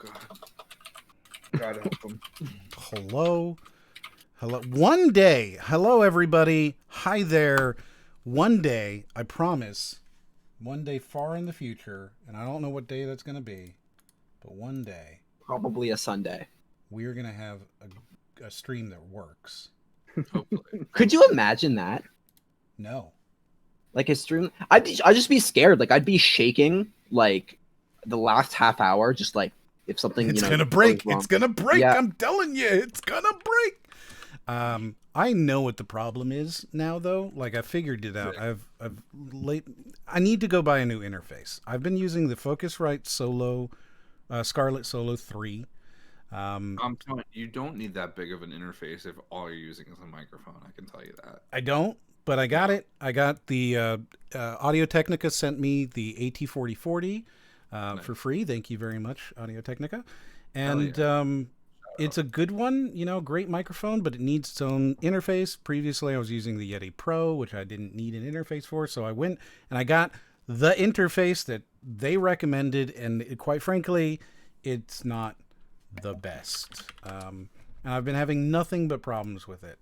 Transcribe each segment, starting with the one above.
God. God help him. Hello. One day. Hello, everybody. Hi there. One day, I promise, one day far in the future, and I don't know what day that's going to be, but one day. Probably a Sunday. We're going to have a stream that works. Hopefully. Could you imagine that? No. Like a stream? I'd just be scared. Like, I'd be shaking, like, the last half hour, just like, if something, It's going to break. It's going to break. Yeah. I'm telling you, it's going to break. I know what the problem is now, though. Like, I figured it out. I need to go buy a new interface. I've been using the Focusrite Solo, Scarlett Solo 3. I'm telling you don't need that big of an interface if all you're using is a microphone. I can tell you that. I don't, but I got it. I got the Audio-Technica sent me the AT4040 Nice. for free. Thank you very much, Audio-Technica. And it's a good one, great microphone, but it needs its own interface. Previously, I was using the Yeti Pro, which I didn't need an interface for. So I went and I got the interface that they recommended. And quite frankly, it's not the best. And I've been having nothing but problems with it.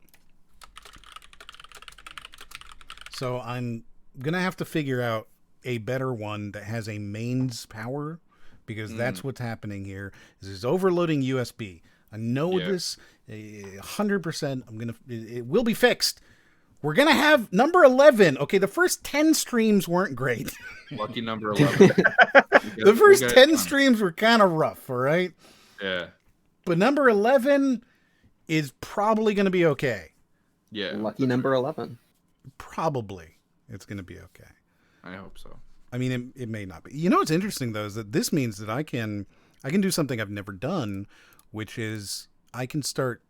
So I'm going to have to figure out a better one that has a mains power, because that's what's happening here. Is it's overloading USB. I know this 100%. It will be fixed. We're going to have number 11. Okay, the first 10 streams weren't great. Lucky number 11. The first 10 streams were kind of rough, all right? Yeah. But number 11 is probably going to be okay. Yeah. Lucky number 11. Probably. It's going to be okay. I hope so. I mean, it may not be. You know what's interesting, though, is that this means that I can do something I've never done, which is I can start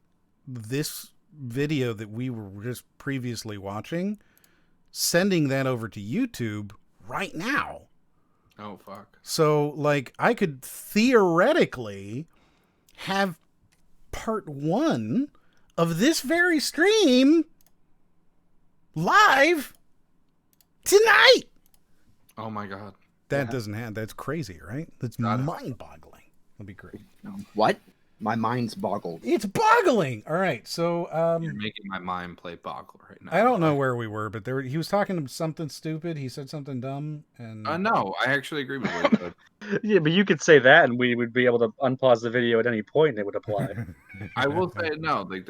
this video that we were just previously watching, sending that over to YouTube right now. Oh, fuck. So, like, I could theoretically have part 1 of this very stream live tonight. Oh, my God. That doesn't happen. That's crazy, right? That's mind-boggling. That'd be great. What? My mind's boggled. It's boggling. All right, so You're making my mind play boggle right now. I don't know where we were, but he was talking something stupid. He said something dumb, and no, I actually agree with what you said. Yeah, but you could say that, and we would be able to unpause the video at any point, and it would apply. I will say no. Like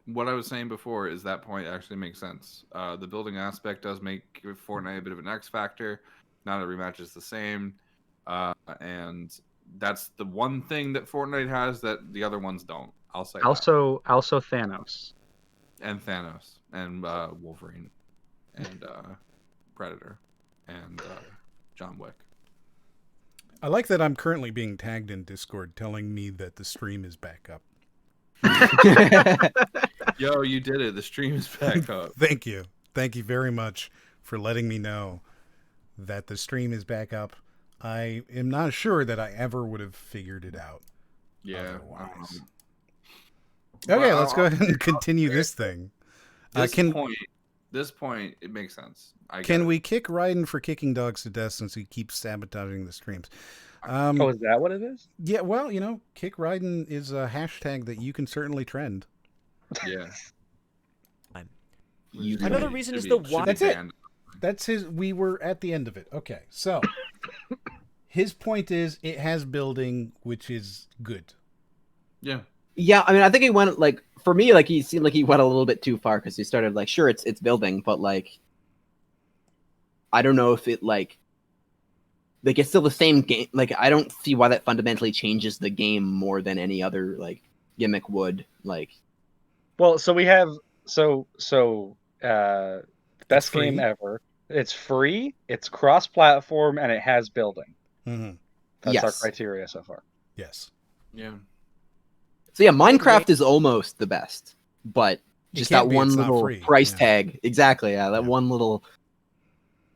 what I was saying before is that point actually makes sense. The building aspect does make Fortnite a bit of an X factor. Not every match is the same, and that's the one thing that Fortnite has that the other ones don't. I'll say also Thanos and Wolverine and Predator and John Wick. I like that I'm currently being tagged in Discord telling me that the stream is back up. Yo, you did it. The stream is back up. Thank you. Thank you very much for letting me know that the stream is back up. I am not sure that I ever would have figured it out. Yeah. Otherwise. Okay, let's go ahead and continue this thing. This point, it makes sense. Can we kick Raiden for kicking dogs to death since he keeps sabotaging the streams? Oh, is that what it is? Yeah, well, kick Raiden is a hashtag that you can certainly trend. Yeah. Another reason is the one. That's it. That's his. We were at the end of it. Okay, so his point is it has building, which is good. Yeah. Yeah, I mean, I think he went for me, he seemed like he went a little bit too far because he started sure, it's building, but I don't know if it it's still the same game. I don't see why that fundamentally changes the game more than any other gimmick would. Well, so we have best free. game ever. It's free. It's cross-platform, and it has building. Mm-hmm. That's our criteria so far. Yes. Yeah. So yeah, Minecraft is almost the best, but just that one little price tag. Exactly. Yeah, that one little.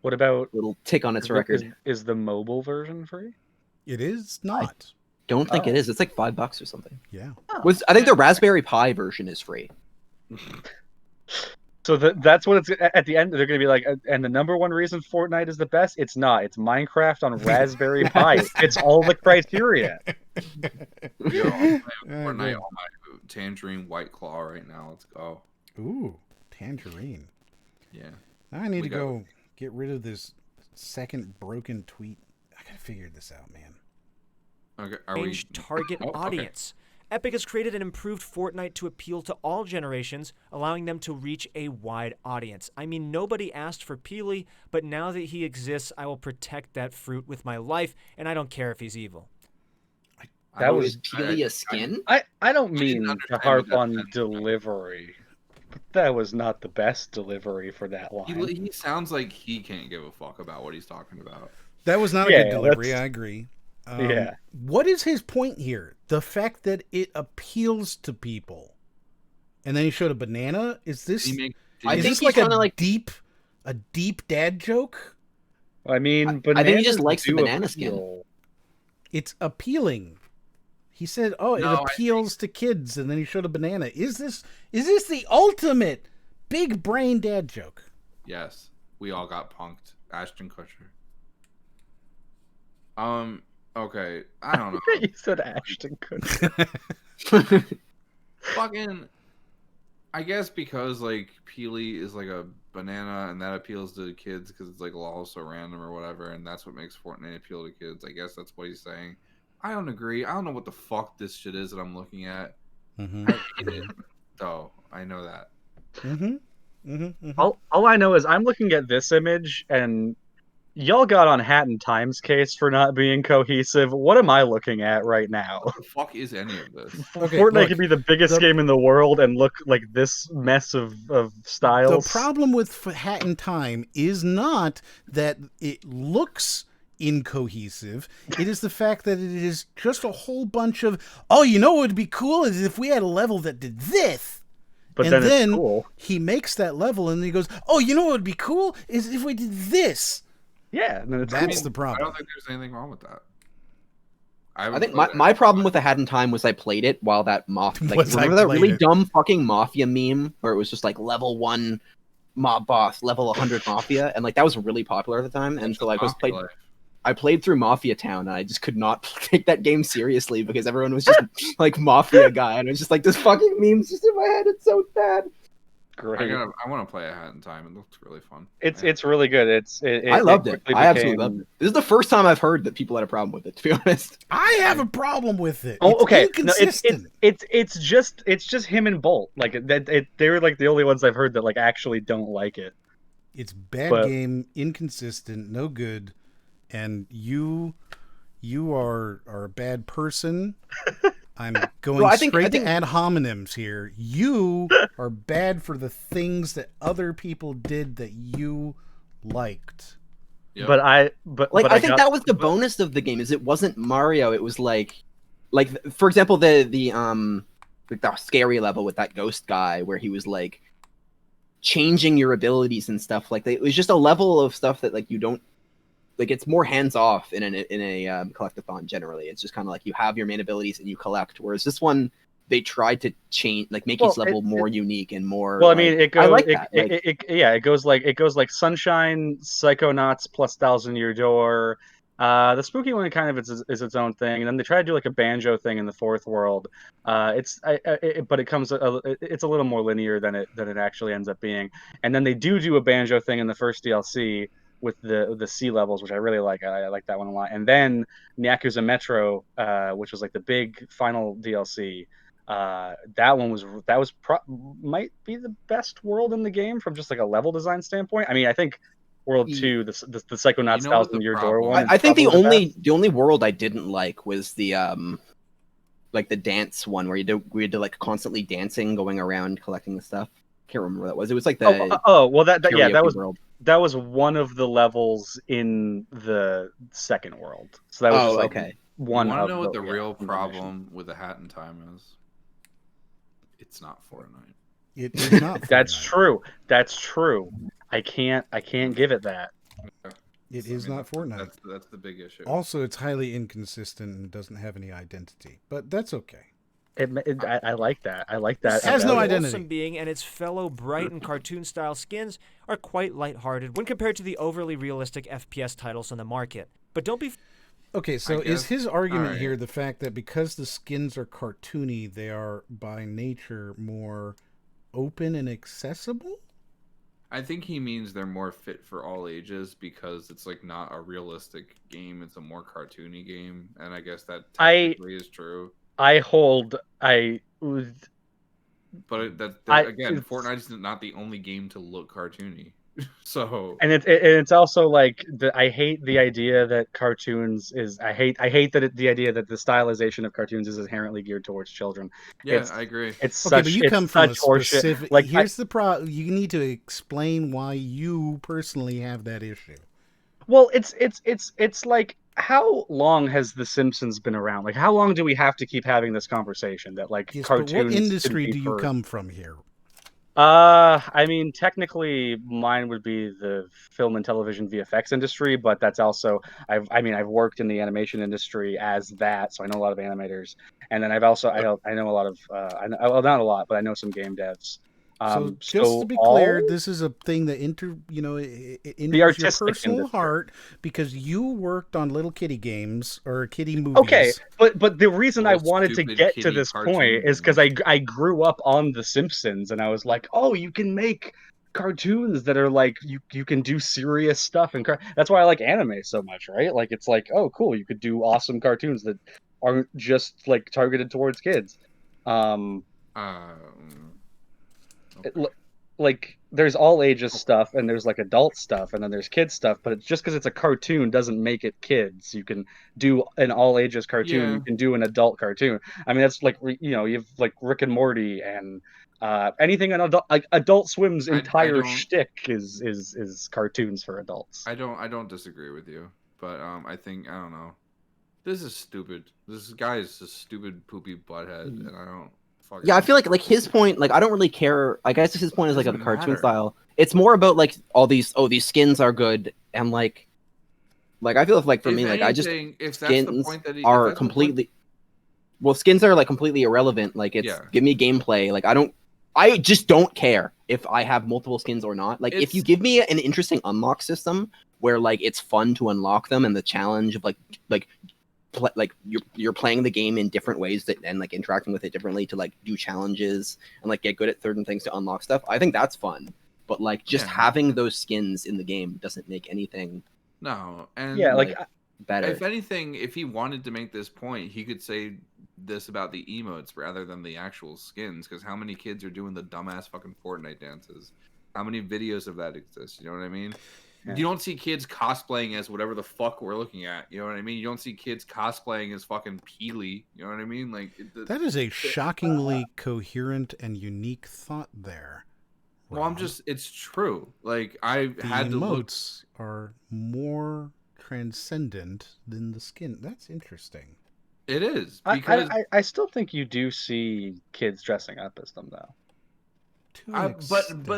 What about little tick on its record? Is the mobile version free? It is not. Don't think it is. It's like $5 or something. Yeah. I think the Raspberry Pi version is free. So that's what it's at the end. They're going to be like, and the number one reason Fortnite is the best. It's not. It's Minecraft on Raspberry Pi. It fits all the criteria. Yo, I'm playing Fortnite good. on my Tangerine White Claw right now. Let's go. Ooh, tangerine. Yeah. I need We to got- go get rid of this second broken tweet. I gotta figure this out, man. Okay. Are we? Change target Oh, okay. audience. Epic has created an improved Fortnite to appeal to all generations, allowing them to reach a wide audience. I mean, nobody asked for Peely, but now that he exists, I will protect that fruit with my life, and I don't care if he's evil. That Oh, was- is Peely a skin? I don't I didn't mean to understand harp what that on meant. delivery, but that was not the best delivery for that line. He sounds like he can't give a fuck about what he's talking about. That was not a Yeah, good delivery. that's- I agree. Yeah. What is his point here? The fact that it appeals to people, and then he showed a banana. Is this? He make, I Is think this he's like trying to, a like- deep dad joke? I mean, I think he just bananas likes the do banana skin. appeal. It's appealing. He said, "Oh, it No, I appeals to kids," and then he showed a banana. Is this the ultimate big brain dad joke? yes, we all got punked. Ashton Kutcher. Okay. I don't know. You said Ashton Kutcher. Fucking. I guess because like Peely is like a banana and that appeals to kids because it's like also random or whatever, and that's what makes Fortnite appeal to kids. I guess that's what he's saying. I don't agree. I don't know what the fuck this shit is that I'm looking at. Mm-hmm. I hate it, though. I know that. Mm-hmm. Mm-hmm. Mm-hmm. All I know is I'm looking at this image and y'all got on Hat and Time's case for not being cohesive. What am I looking at right now? What the fuck is any of this? Okay, Fortnite look, could be the biggest game in the world and look like this mess of styles. The problem with Hat in Time is not that it looks incohesive. It is the fact that it is just a whole bunch of, oh, you know what would be cool is if we had a level that did this. But And then it's cool. he makes that level and then he goes, oh, you know what would be cool is if we did this. Yeah, and then it's That's cool. the I problem. don't think there's anything wrong with that. I think my problem with the Hat in Time was I played it while that remember that really dumb fucking Mafia meme where it was just like level 1 mob boss, level 100 Mafia, and like that was really popular at the time, and so I played through Mafia Town, and I just could not take that game seriously because everyone was just like Mafia guy, and it was just like this fucking meme's just in my head. It's so bad. Great. I want to play a Hat in Time. It looks really fun. It's really good. I loved it. quickly I absolutely became- loved it. This is the first time I've heard that people had a problem with it. To be honest, I have a problem with it. Oh, It's okay. No, inconsistent. it's just him and Bolt. Like they were like the only ones I've heard that like actually don't like it. It's bad But- game, inconsistent, no good, and you are a bad person. I'm going I think- straight to ad hominems here. You are bad for the things that other people did that you liked. Yep. But I think that was the bonus of the game is it wasn't Mario. It was like for example the scary level with that ghost guy where he was like changing your abilities and stuff like that. It was just a level of stuff that like you don't like. It's more hands off in a collectathon generally. It's just kind of like you have your main abilities and you collect. Whereas this one they tried to change make each level more unique and more. Well, I mean, it goes. I like it, that. it goes like Sunshine, Psychonauts plus Thousand Year Door. The spooky one kind of is its own thing, and then they try to do like a banjo thing in the fourth world. But it comes it's a little more linear than it actually ends up being. And then they do a banjo thing in the first DLC with the sea levels, which I really like. I like that one a lot. And then Yakuza Metro, which was like the big final DLC. That might be the best world in the game from just like a level design standpoint. I mean, I think World 2, the Psychonauts You know what Thousand the Year Door problem- one. I think the probably best. only world I didn't like was the like the dance one where we had to like constantly dancing going around collecting the stuff. Can't remember what that was. It was like the Well that karaoke world. that was one of the levels in the second world. So that was just like okay. one. You want of to know what the yeah, real combination. problem with the Hat in Time is? It's not Fortnite. It is not. That's Fortnite. true. That's true. I can't give it that. It is not Fortnite. That's the big issue. Also, it's highly inconsistent and doesn't have any identity, but that's okay. I like that. I like The that. Has no simple, identity. wholesome being and its fellow bright and cartoon-style skins are quite lighthearted when compared to the overly realistic FPS titles on the market. But don't be... Okay, so I is guess. his argument Alright. here the fact that because the skins are cartoony, they are by nature more open and accessible? I think he means they're more fit for all ages because it's like not a realistic game; it's a more cartoony game, and I guess that technically is true. I hold But again, it's, Fortnite is not the only game to look cartoony. So and it's also like I hate the idea that cartoons is I hate that the idea that the stylization of cartoons is inherently geared towards children. yeah, I agree. It's Okay, such but you it's come from a such horseshit. specific. Like Here's the problem. You need to explain why you personally have that issue. well, it's like how long has The Simpsons been around? Like how long do we have to keep having this conversation that like Yes, but cartoons what industry can be do you for come from here? I mean, technically, mine would be the film and television VFX industry, but that's also I've worked in the animation industry as that, so I know a lot of animators, and then I know a lot of well, not a lot, but I know some game devs. So just to So be clear, all this is a thing that it the enters your artistic personal industry. heart because you worked on little kitty games or kitty movies. Okay, but the reason I Little wanted to stupid get to kitty this cartoon point is because I grew up on The Simpsons, and I was like, oh, you can make cartoons that are like you can do serious stuff, and that's why I like anime so much, right? Like it's like, oh, cool, you could do awesome cartoons that aren't just like targeted towards kids. Um, it, Okay. like there's all ages stuff and there's like adult stuff and then there's kids stuff, but it's just because it's a cartoon doesn't make it kids. You can do an all ages cartoon, Yeah. you can do an adult cartoon. I mean that's like you have like Rick and Morty and anything an adult, like Adult Swim's I entire don't shtick is cartoons for adults. I don't disagree with you, but I think I don't know. This is stupid. This guy is a stupid poopy butthead, and I don't fucking. Yeah, I feel like his point, like I don't really care. I guess his point is like a Doesn't cartoon matter. style. It's more about like all these these skins are good and like I feel like for If me like I just anything, if that's the skins point that he, if are that's the point- completely well skins are like completely irrelevant. Like it's Yeah. give me gameplay. Like I just don't care if I have multiple skins or not. Like if you give me an interesting unlock system where like it's fun to unlock them and the challenge of like you're playing the game in different ways and like interacting with it differently to like do challenges and like get good at certain things to unlock stuff. I think that's fun. But like just Yeah. having those skins in the game doesn't make anything No, and Yeah, like better. if anything, if he wanted to make this point, he could say this about the emotes rather than the actual skins. Because how many kids are doing the dumbass fucking Fortnite dances? How many videos of that exist? You know what I mean? Yeah. You don't see kids cosplaying as whatever the fuck we're looking at. You know what I mean? You don't see kids cosplaying as fucking Peely. You know what I mean? Like That is a shockingly coherent and unique thought there. well, I'm Rob. just it's true. Like I The had to look. emotes are more transcendent than the skin. That's interesting. It is because I still think you do see kids dressing up as them though. To an extent.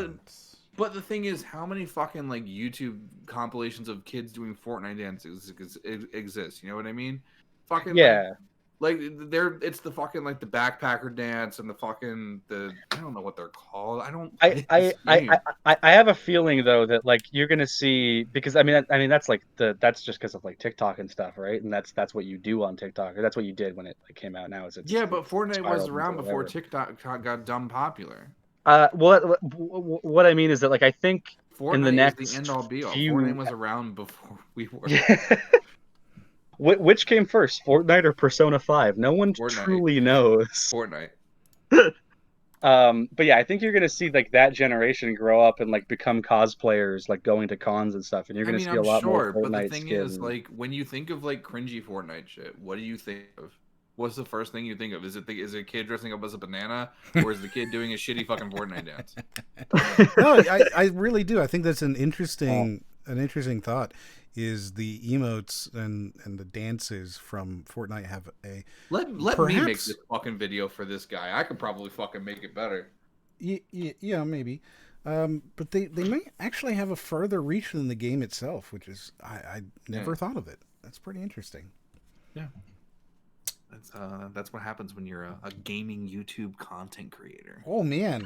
But the thing is, how many fucking like YouTube compilations of kids doing Fortnite dances exist? You know what I mean? Fucking Yeah. like they're it's the fucking like the backpacker dance and the fucking I don't know what they're called. I don't. play this game. I have a feeling though that like you're gonna see because I mean that's like that's just because of like TikTok and stuff, right? And that's what you do on TikTok, or that's what you did when it like came out. Now is it's Yeah, but Fortnite was spiraled around into before whatever. TikTok got dumb popular. What I mean is that like I think Fortnite in the is next the end all be all. few Fortnite was around before we were. Which came first, Fortnite or Persona 5? No one Fortnite. truly knows. Fortnite. But yeah, I think you're gonna see like that generation grow up and like become cosplayers, like going to cons and stuff, and you're gonna see a lot more but the Fortnite thing skins. is, like, when you think of like cringy Fortnite shit, what do you think of? What's the first thing you think of? Is it a kid dressing up as a banana, or is the kid doing a shitty fucking Fortnite dance? No, I really do. I think that's an interesting thought. Is the emotes and the dances from Fortnite have a Let me make Perhaps- this fucking video for this guy. I could probably fucking make it better. yeah, maybe. But they might actually have a further reach than the game itself, which is I never thought of it. That's pretty interesting. Yeah. That's what happens when you're a gaming YouTube content creator. Oh man.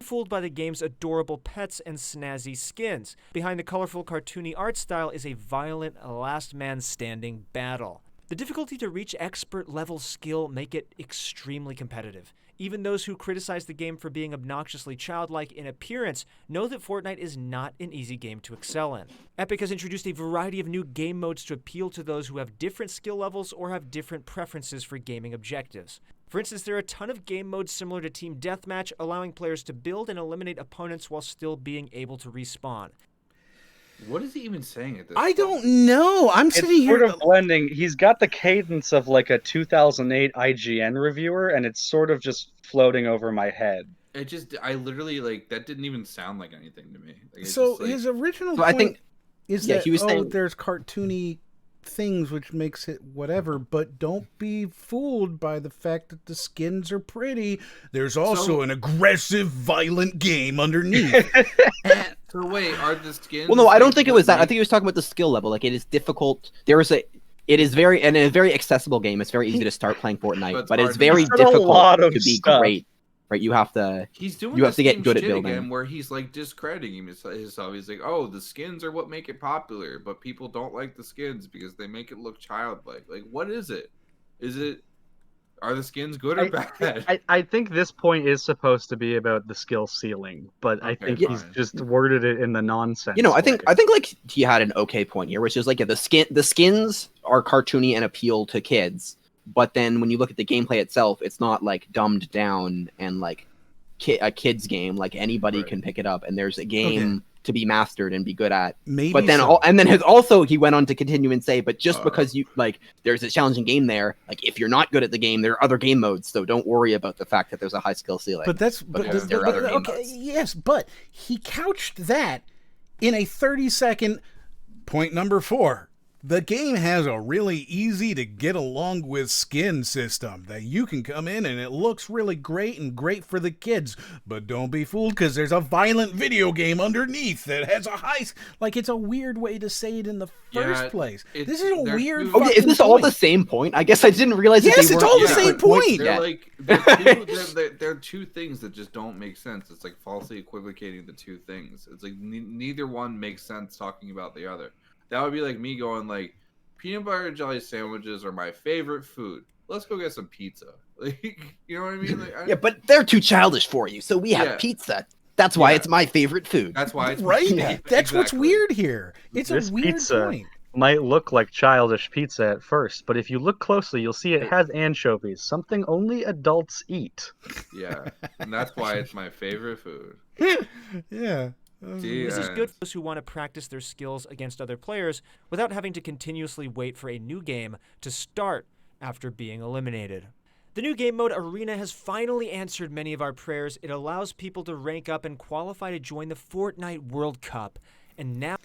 Fooled by the game's adorable pets and snazzy skins. Behind the colorful, cartoony art style is a violent, last man standing battle. The difficulty to reach expert-level skill make it extremely competitive. Even those who criticize the game for being obnoxiously childlike in appearance know that Fortnite is not an easy game to excel in. Epic has introduced a variety of new game modes to appeal to those who have different skill levels or have different preferences for gaming objectives. For instance, there are a ton of game modes similar to Team Deathmatch, allowing players to build and eliminate opponents while still being able to respawn. What is he even saying at this I point? don't know. I'm It's sitting here. sort of blending. He's got the cadence of like a 2008 IGN reviewer, and it's sort of just floating over my head. I literally, like, that didn't even sound like anything to me. Like, it's So just, like, his original So point I think is yeah, that he was saying- there's cartoony things which makes it whatever, but don't be fooled by the fact that the skins are pretty. There's also an aggressive, violent game underneath. So wait, are the skins? Well, no, I don't like, think it what was that. I make- think he was talking about the skill level. Like, it is difficult. It is very, and a very accessible game. It's very easy to start playing Fortnite, but it's very He's done a difficult lot of to be stuff. great. Right? You have to. He's doing. You have the to get same good at shit building. again, where he's like discrediting himself. He's like, "Oh, the skins are what make it popular, but people don't like the skins because they make it look childlike." Like, what is it? Are the skins good or bad? I think this point is supposed to be about the skill ceiling, but I Okay, think he's fine. just worded it in the nonsense. You know, I think way. like he had an okay point here, which is like, yeah, the skins are cartoony and appeal to kids, but then when you look at the gameplay itself, it's not like dumbed down and like a kid's game. Like anybody Right. can pick it up, and there's a game to be mastered and be good at. Maybe, But then, so. he went on to continue and say, but just because you like, there's a challenging game there. Like, if you're not good at the game, there are other game modes. So don't worry about the fact that there's a high skill ceiling. But that's because there are other game okay. modes. Yes, but he couched that in a 30-second point number 4. The game has a really easy to get along with skin system that you can come in and it looks really great and great for the kids. But don't be fooled because there's a violent video game underneath that has a high... Like, it's a weird way to say it in the first place. This is a they're weird... too- Okay, is this all point. the same point? I guess I didn't realize. Yes, that they it's weren't all the Yeah, same different points point. They're yet. like they're two things that just don't make sense. It's like falsely equivocating the two things. It's like neither one makes sense talking about the other. That would be like me going like, peanut butter and jelly sandwiches are my favorite food. Let's go get some pizza. Like, you know what I mean? Like, Yeah, but they're too childish for you, so we have Yeah. pizza. That's why Yeah. it's my favorite food. that's why it's Right? Yeah, That's what's exactly. weird here. It's This a weird pizza- point. might look like childish pizza at first, but if you look closely, you'll see it has anchovies, something only adults eat. Yeah, and that's why it's my favorite food. Yeah. This is good for those who want to practice their skills against other players without having to continuously wait for a new game to start after being eliminated. The new game mode Arena has finally answered many of our prayers. It allows people to rank up and qualify to join the Fortnite World Cup. And now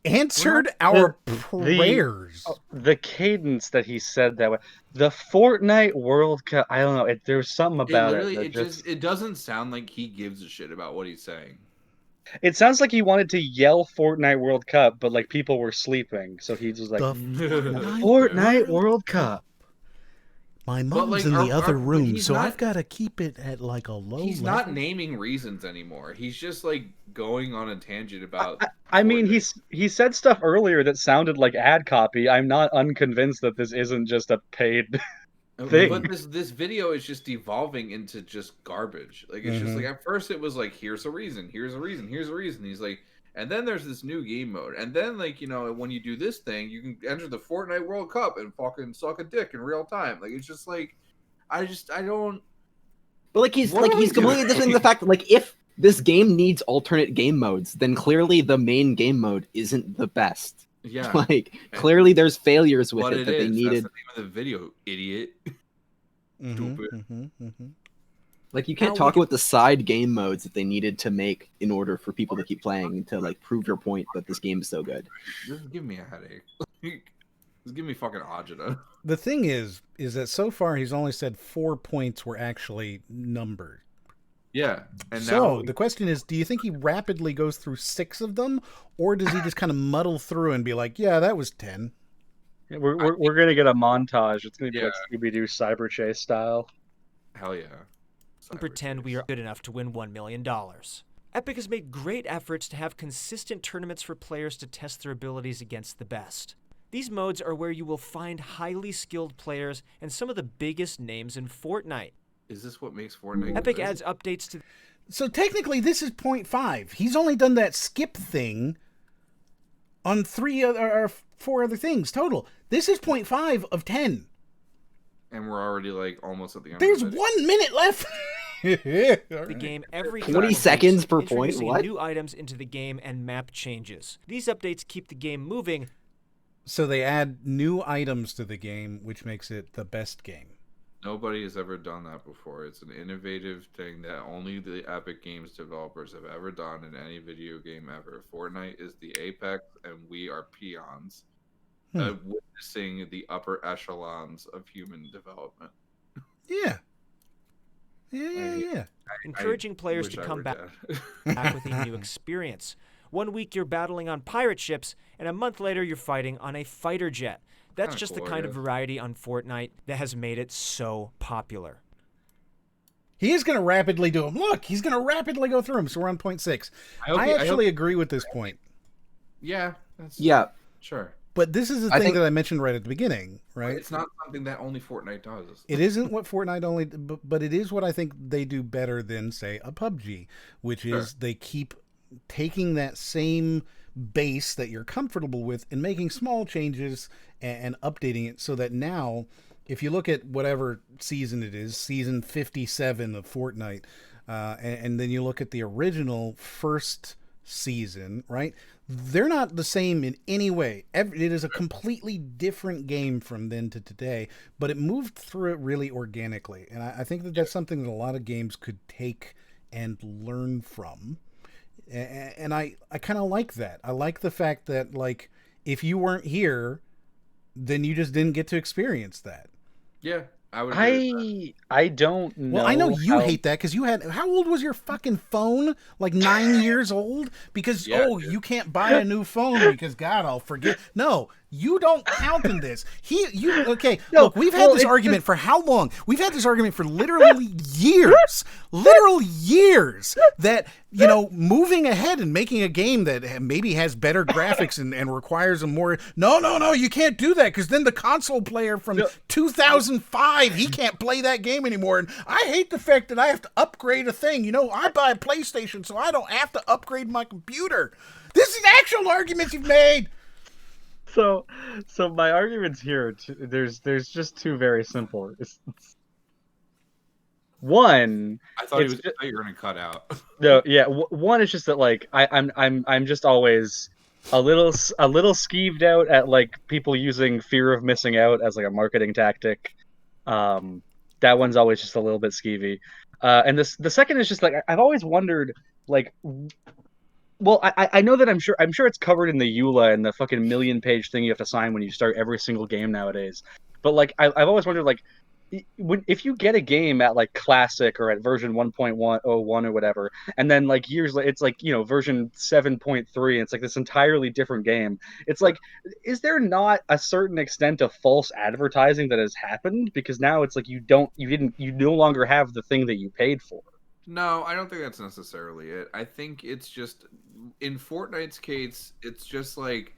Answered our prayers. The cadence that he said that way. The Fortnite World Cup. I don't know. There's something about it. That It doesn't sound like he gives a shit about what he's saying. It sounds like he wanted to yell Fortnite World Cup, but like people were sleeping, so he was like, The Fortnite World Cup. My But, mom's like, in the other but room, he's so not- I've got to keep it at like a low He's level. not naming reasons anymore. He's just like going on a tangent about. I mean, Fortnite. he said stuff earlier that sounded like ad copy. I'm not unconvinced that this isn't just a paid thing. But this video is just evolving into just garbage. Like it's just like at first it was like here's a reason, here's a reason, here's a reason. He's like, and then there's this new game mode, and then like when you do this thing, you can enter the Fortnite World Cup and fucking suck a dick in real time. Like it's just like, I don't. But like he's What are we completely doing? dismissing the fact that like if this game needs alternate game modes, then clearly the main game mode isn't the best. Yeah, Like clearly there's failures with but it that they is. needed. That's the name of the video, idiot. Stupid. Like you can't Now talk we about the side game modes that they needed to make in order for people to keep playing to like prove your point that this game is so good. This is giving me a headache. This give me fucking agita. The thing is that so far he's only said 4 points were actually numbered. Yeah, and So now the question is, do you think he rapidly goes through 6 of them, or does he just kind of muddle through and be like, yeah, that was 10? We're gonna get a montage. It's gonna be like Scooby-Doo Cyber Chase style. Hell yeah. Pretend we are good enough to win $1 million. Epic has made great efforts to have consistent tournaments for players to test their abilities against the best. These modes are where you will find highly skilled players and some of the biggest names in Fortnite. Is this what makes Fortnite? Epic adds updates to... So technically, this is 0.5. He's only done that skip thing on 4 other things total. This is 0.5 of 10. And we're already like almost at the end. There's of the 1 minute left. The game every 20 seconds per point. introducing What? new items into the game and map changes. These updates keep the game moving. So they add new items to the game, which makes it the best game. Nobody has ever done that before. It's an innovative thing that only the Epic Games developers have ever done in any video game ever. Fortnite is the apex, and we are peons, witnessing the upper echelons of human development. Yeah. Yeah. Encouraging players to come back with a new experience. 1 week you're battling on pirate ships, and a month later you're fighting on a fighter jet. That's just the kind of variety on Fortnite that has made it so popular. He is going to rapidly do them. Look, he's going to rapidly go through them. So we're on 0.6. I actually agree with this point. Yeah. Sure. But this is the thing that I mentioned right at the beginning, right? It's not something that only Fortnite does. It isn't what Fortnite only, but it is what I think they do better than, say, a PUBG, which is they keep taking that same base that you're comfortable with and making small changes and updating it so that now, if you look at whatever season it is, season 57 of Fortnite, and then you look at the original first season, right? They're not the same in any way. It is a completely different game from then to today, but it moved through it really organically. And I think that that's something that a lot of games could take and learn from. And I kind of like that. I like the fact that, like, if you weren't here, then you just didn't get to experience that. Yeah, I would agree with that. I don't know. Well, I know you hate that because you had... How old was your fucking phone? Like 9 years old? Because, you can't buy a new phone because, God, I'll forget. No, you don't count in this. Look, we've had this argument for how long? We've had this argument for literally years. Literal years. That, moving ahead and making a game that maybe has better graphics and requires a more... No, you can't do that because then the console player from 2005, he can't play that game anymore. And I hate the fact that I have to upgrade a thing. I buy a PlayStation, so I don't have to upgrade my computer. This is actual arguments you've made. So my arguments here, there's just two very simple. One, I thought you were gonna cut out. No, yeah. One is just that, like, I'm just always a little skeeved out at, like, people using fear of missing out as, like, a marketing tactic. That one's always just a little bit skeevy. And the second is just, like, I've always wondered, like, well, I know that I'm sure it's covered in the EULA and the fucking 1,000,000-page thing you have to sign when you start every single game nowadays. But, like, I've always wondered, like, if you get a game at, like, classic or at version 1.101 or whatever, and then, like, years later it's like, version 7.3, and it's like this entirely different game. It's like, is there not a certain extent of false advertising that has happened? Because now it's like you no longer have the thing that you paid for. No, I don't think that's necessarily it. I think it's just, in Fortnite's case, it's just like,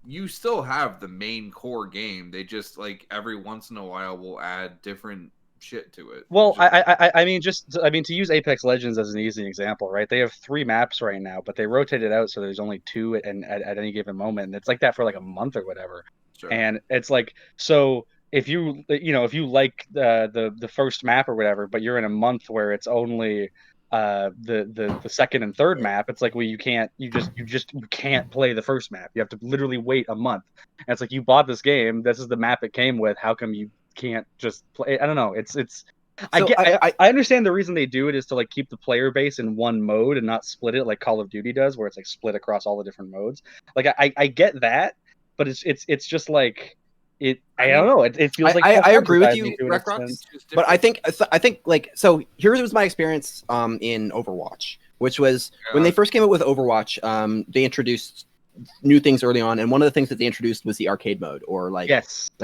you still have the main core game. They just, like, every once in a while will add different shit to it. Well, I mean, to use Apex Legends as an easy example, right? They have 3 maps right now, but they rotate it out so there's only 2 at any given moment. And it's like that for like a month or whatever. Sure. And it's like, so if you like the first map or whatever, but you're in a month where it's only the second and third map, it's like, well, you can't play the first map. You have to literally wait a month. And it's like, you bought this game, this is the map it came with, how come you can't just play? I don't know. I understand the reason they do it is to, like, keep the player base in one mode and not split it like Call of Duty does, where it's like split across all the different modes. Like, I get that, but it's just like, I don't know. It feels like I agree with you, RACROX, but I think like, so here was my experience in Overwatch, which was when they first came out with Overwatch. They introduced new things early on, and one of the things that they introduced was the arcade mode, or like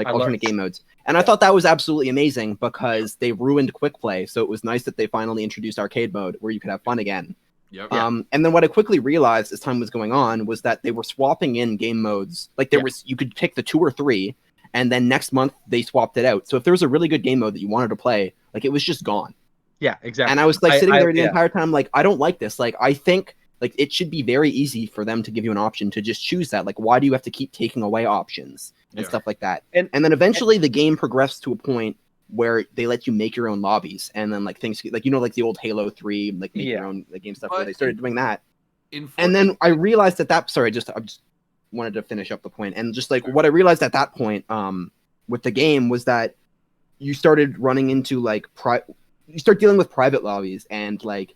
alternate game modes. And I thought that was absolutely amazing because they ruined quick play. So it was nice that they finally introduced arcade mode where you could have fun again. Yep. And then what I quickly realized as time was going on was that they were swapping in game modes. Like you could pick the 2 or 3, and then next month they swapped it out. So if there was a really good game mode that you wanted to play, like it was just gone. Yeah, exactly. And I was like sitting there the entire time, like, I don't like this. Like, I think like it should be very easy for them to give you an option to just choose that. Like, why do you have to keep taking away options and stuff like that? And then eventually the game progressed to a point where they let you make your own lobbies, and then like things like like the old Halo 3, like make your own game stuff, where they started doing that. And then I realized that sorry, I just wanted to finish up the point, and just like what I realized at that point with the game was that you started running into like you start dealing with private lobbies, and like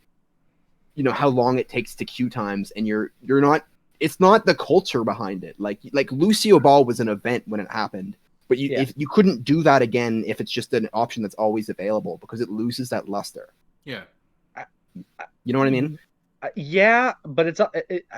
how long it takes to queue times, and you're not, it's not the culture behind it. Like Lucio Ball was an event when it happened, but if you couldn't do that again if it's just an option that's always available, because it loses that luster. Yeah. You know what I mean? Yeah, but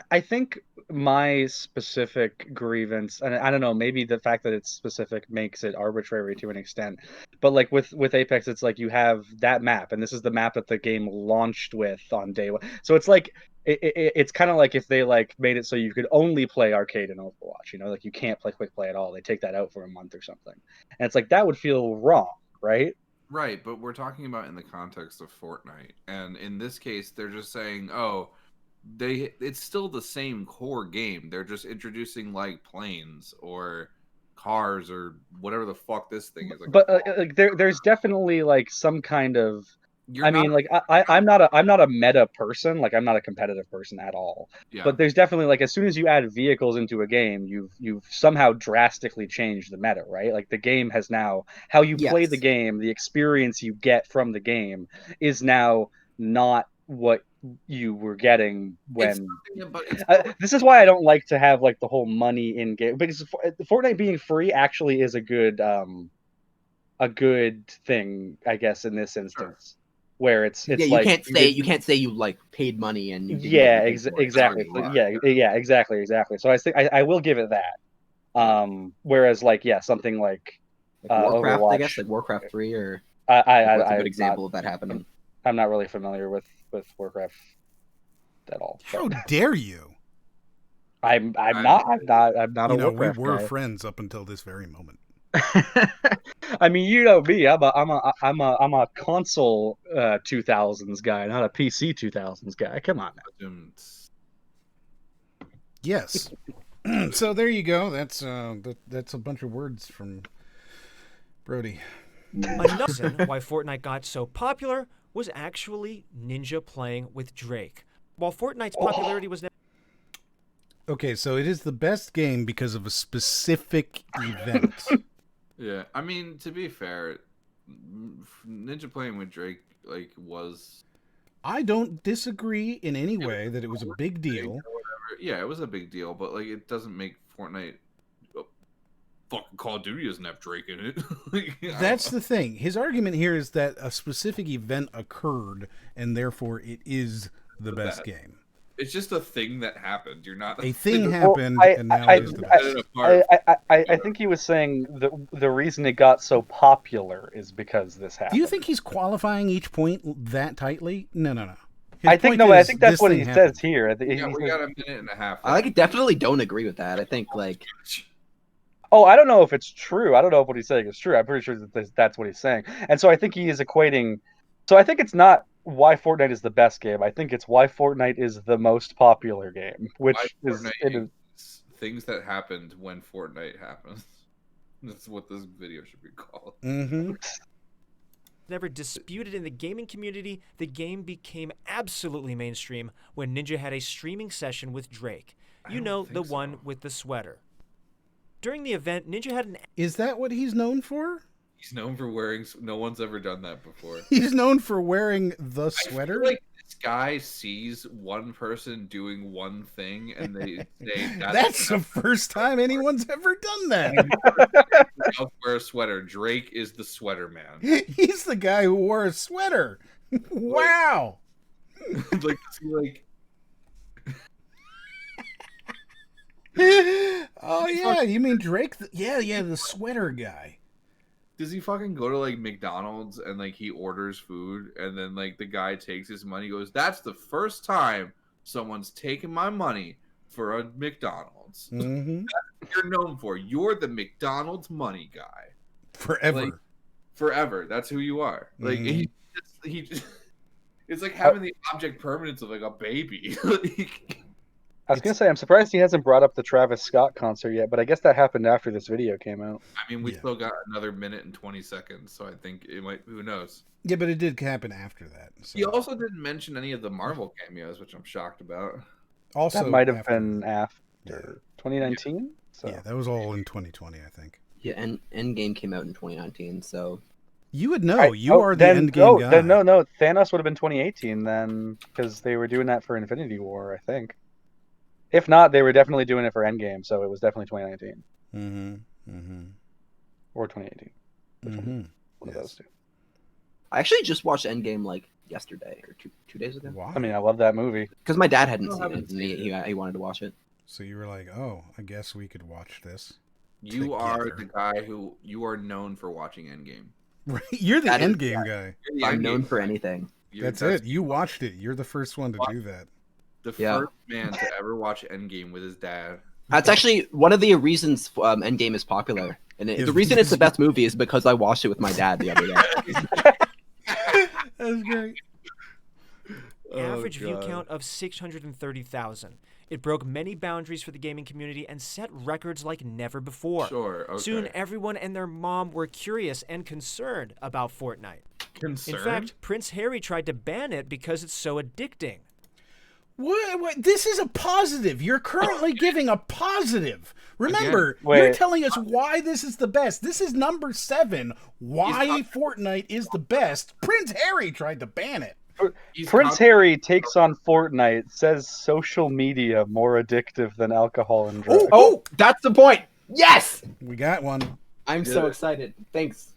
I think my specific grievance, and I don't know, maybe the fact that it's specific makes it arbitrary to an extent, but like with Apex, it's like you have that map, and this is the map that the game launched with on day one. So it's like it's kind of like if they like made it so you could only play arcade in Overwatch, like you can't play quick play at all. They take that out for a month or something, and it's like that would feel wrong, right? Right, but we're talking about in the context of Fortnite, and in this case, they're just saying, "Oh, it's still the same core game. They're just introducing like planes or cars or whatever the fuck this thing is." But like there's definitely like some kind of. I'm not a meta person. Like I'm not a competitive person at all. Yeah. But there's definitely like as soon as you add vehicles into a game, you've somehow drastically changed the meta, right? Like the game has now how you play the game, the experience you get from the game is now not what you were getting when. This is why I don't like to have like the whole money in game, because Fortnite being free actually is a good thing, I guess, in this instance. Sure. Where it's you like you can't say you like paid money and you exactly. So I think I will give it that. Whereas like something like Warcraft, Overwatch, I guess, like Warcraft 3 or what's a good example of that happening. I'm not really familiar with Warcraft at all. How dare you? I'm not a Warcraft we were guy. friends up until this very moment. I mean, you know me. I'm a console 2000s guy, not a PC 2000s guy. Come on now. Yes. So there you go. That's a bunch of words from Brody. Another reason why Fortnite got so popular was actually Ninja playing with Drake. While Fortnite's popularity was okay, so it is the best game because of a specific event. Yeah, I mean, to be fair, Ninja playing with Drake was. I don't disagree in any way that it was a big deal. Yeah, it was a big deal, but it doesn't make Fortnite. Fucking Call of Duty doesn't have Drake in it. That's the thing. His argument here is that a specific event occurred, and therefore it is the best game. It's just a thing that happened. You're not a thing happened, and now it is the best. I think he was saying the reason it got so popular is because this happened. Do you think he's qualifying each point that tightly? No. I think that's what he says here. We got a minute and a half. I definitely don't agree with that. I think Oh, I don't know if it's true. I don't know if what he's saying is true. I'm pretty sure that's what he's saying. And so I think he is equating. So I think it's not why Fortnite is the best game. I think it's why Fortnite is the most popular game, which is things that happened when Fortnite happens. That's what this video should be called. Mm-hmm. Never disputed in the gaming community, the game became absolutely mainstream when Ninja had a streaming session with Drake. You know, the one with the sweater. During the event, Ninja had an... Is that what he's known for? He's known for wearing... No one's ever done that before. He's known for wearing the sweater? I feel like this guy sees one person doing one thing, and they say... That's the first time anyone's ever done that. Wear a sweater. Drake is the sweater man. He's the guy who wore a sweater. Wow. Oh yeah, you mean Drake? Yeah, the sweater guy. Does he fucking go to like McDonald's and like he orders food and then like the guy takes his money, goes, "That's the first time someone's taken my money for a McDonald's." Mm-hmm. That's what you're known for. You're the McDonald's money guy. Forever. Like, forever. That's who you are. Like Mhm. he just, it's like having the object permanence of like a baby. I was gonna say, I'm surprised he hasn't brought up the Travis Scott concert yet, but I guess that happened after this video came out. I mean, we Yeah. still got another minute and 20 seconds, so I think it might. Who knows? Yeah, but it did happen after that. So. He also didn't mention any of the Marvel cameos, which I'm shocked about. Also, That might have after- been after 2019. So Yeah, that was all in 2020, I think. Yeah, and Endgame came out in 2019, so You would know. Right. You are the then, Endgame guy. Then, no, Thanos would have been 2018 then, because they were doing that for Infinity War, I think. If not, they were definitely doing it for Endgame, so it was definitely 2019 Mm-hmm. Mm-hmm. or 2018. Mm-hmm. One of those two. I actually just watched Endgame like yesterday or two days ago Why? I mean, I love that movie. because my dad hadn't I seen haven't it and seen he wanted to watch it. So you were like, oh, I guess we could watch this. You are Together. the guy who you are known for watching Endgame. Right? You're the That is- Endgame guy. You're the I'm Endgame known for guy. anything. That's it. You watched it. You're the first one to do that. The Yeah. first man to ever watch Endgame with his dad. That's actually one of the reasons Endgame is popular, and Is- the reason it's the best movie is because I watched it with my dad the other day. That's great. Average view God. count of 630,000. It broke many boundaries for the gaming community and set records like never before. Sure. Okay. Soon, everyone and their mom were curious and concerned about Fortnite. Concerned? In fact, Prince Harry tried to ban it because it's so addicting. What? This is a positive. You're currently giving a positive. Remember, Again, wait. you're telling us why this is the best. This is number 7. Why Fortnite is the best. Prince Harry tried to ban it. He's Prince con- Harry takes on Fortnite, says social media more addictive than alcohol and drugs. Oh, that's the point. Yes, We got one. I'm Yeah. so excited. Thanks.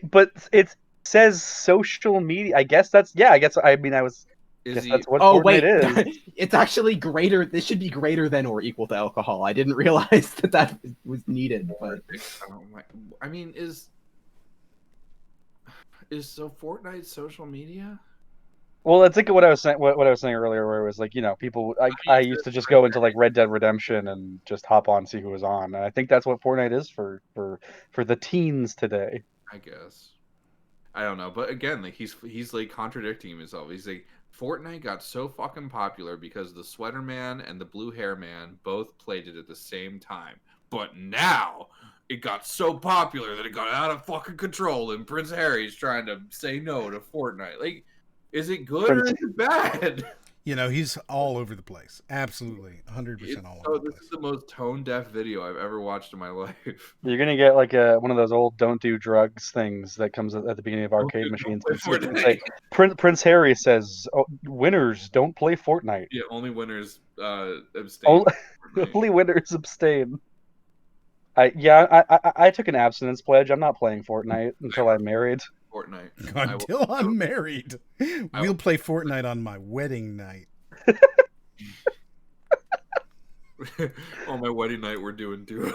But it says social media. I guess that's I guess I was. Is Guess he? that's what Oh Fortnite wait, is. it's actually greater. This should be greater than or equal to alcohol. I didn't realize that was needed, but Oh my! I mean, is so Fortnite social media? Well, it's like what I was saying. What I was saying earlier, where it was like, people. I used to just go into like Red Dead Redemption and just hop on, see who was on. And I think that's what Fortnite is for the teens today. I guess. I don't know, but again, like he's like contradicting himself. He's like, Fortnite got so fucking popular because the sweater man and the blue hair man both played it at the same time. But now it got so popular that it got out of fucking control, and Prince Harry's trying to say no to Fortnite. Like, is it good or is it bad? You know, he's all over the place. Absolutely. 100% all So over the this place. is the most tone-deaf video I've ever watched in my life. You're gonna get like one of those old "don't do drugs" things that comes at the beginning of arcade machines. play It's like, Fortnite. Prince Harry says, "Winners don't play Fortnite. Yeah, only winners abstain. Only, from Fortnite. only winners abstain." I took an abstinence pledge. I'm not playing Fortnite until I'm married. Fortnite. Until I'm married. We'll play Fortnite on my wedding night. On my wedding night, we're doing duos.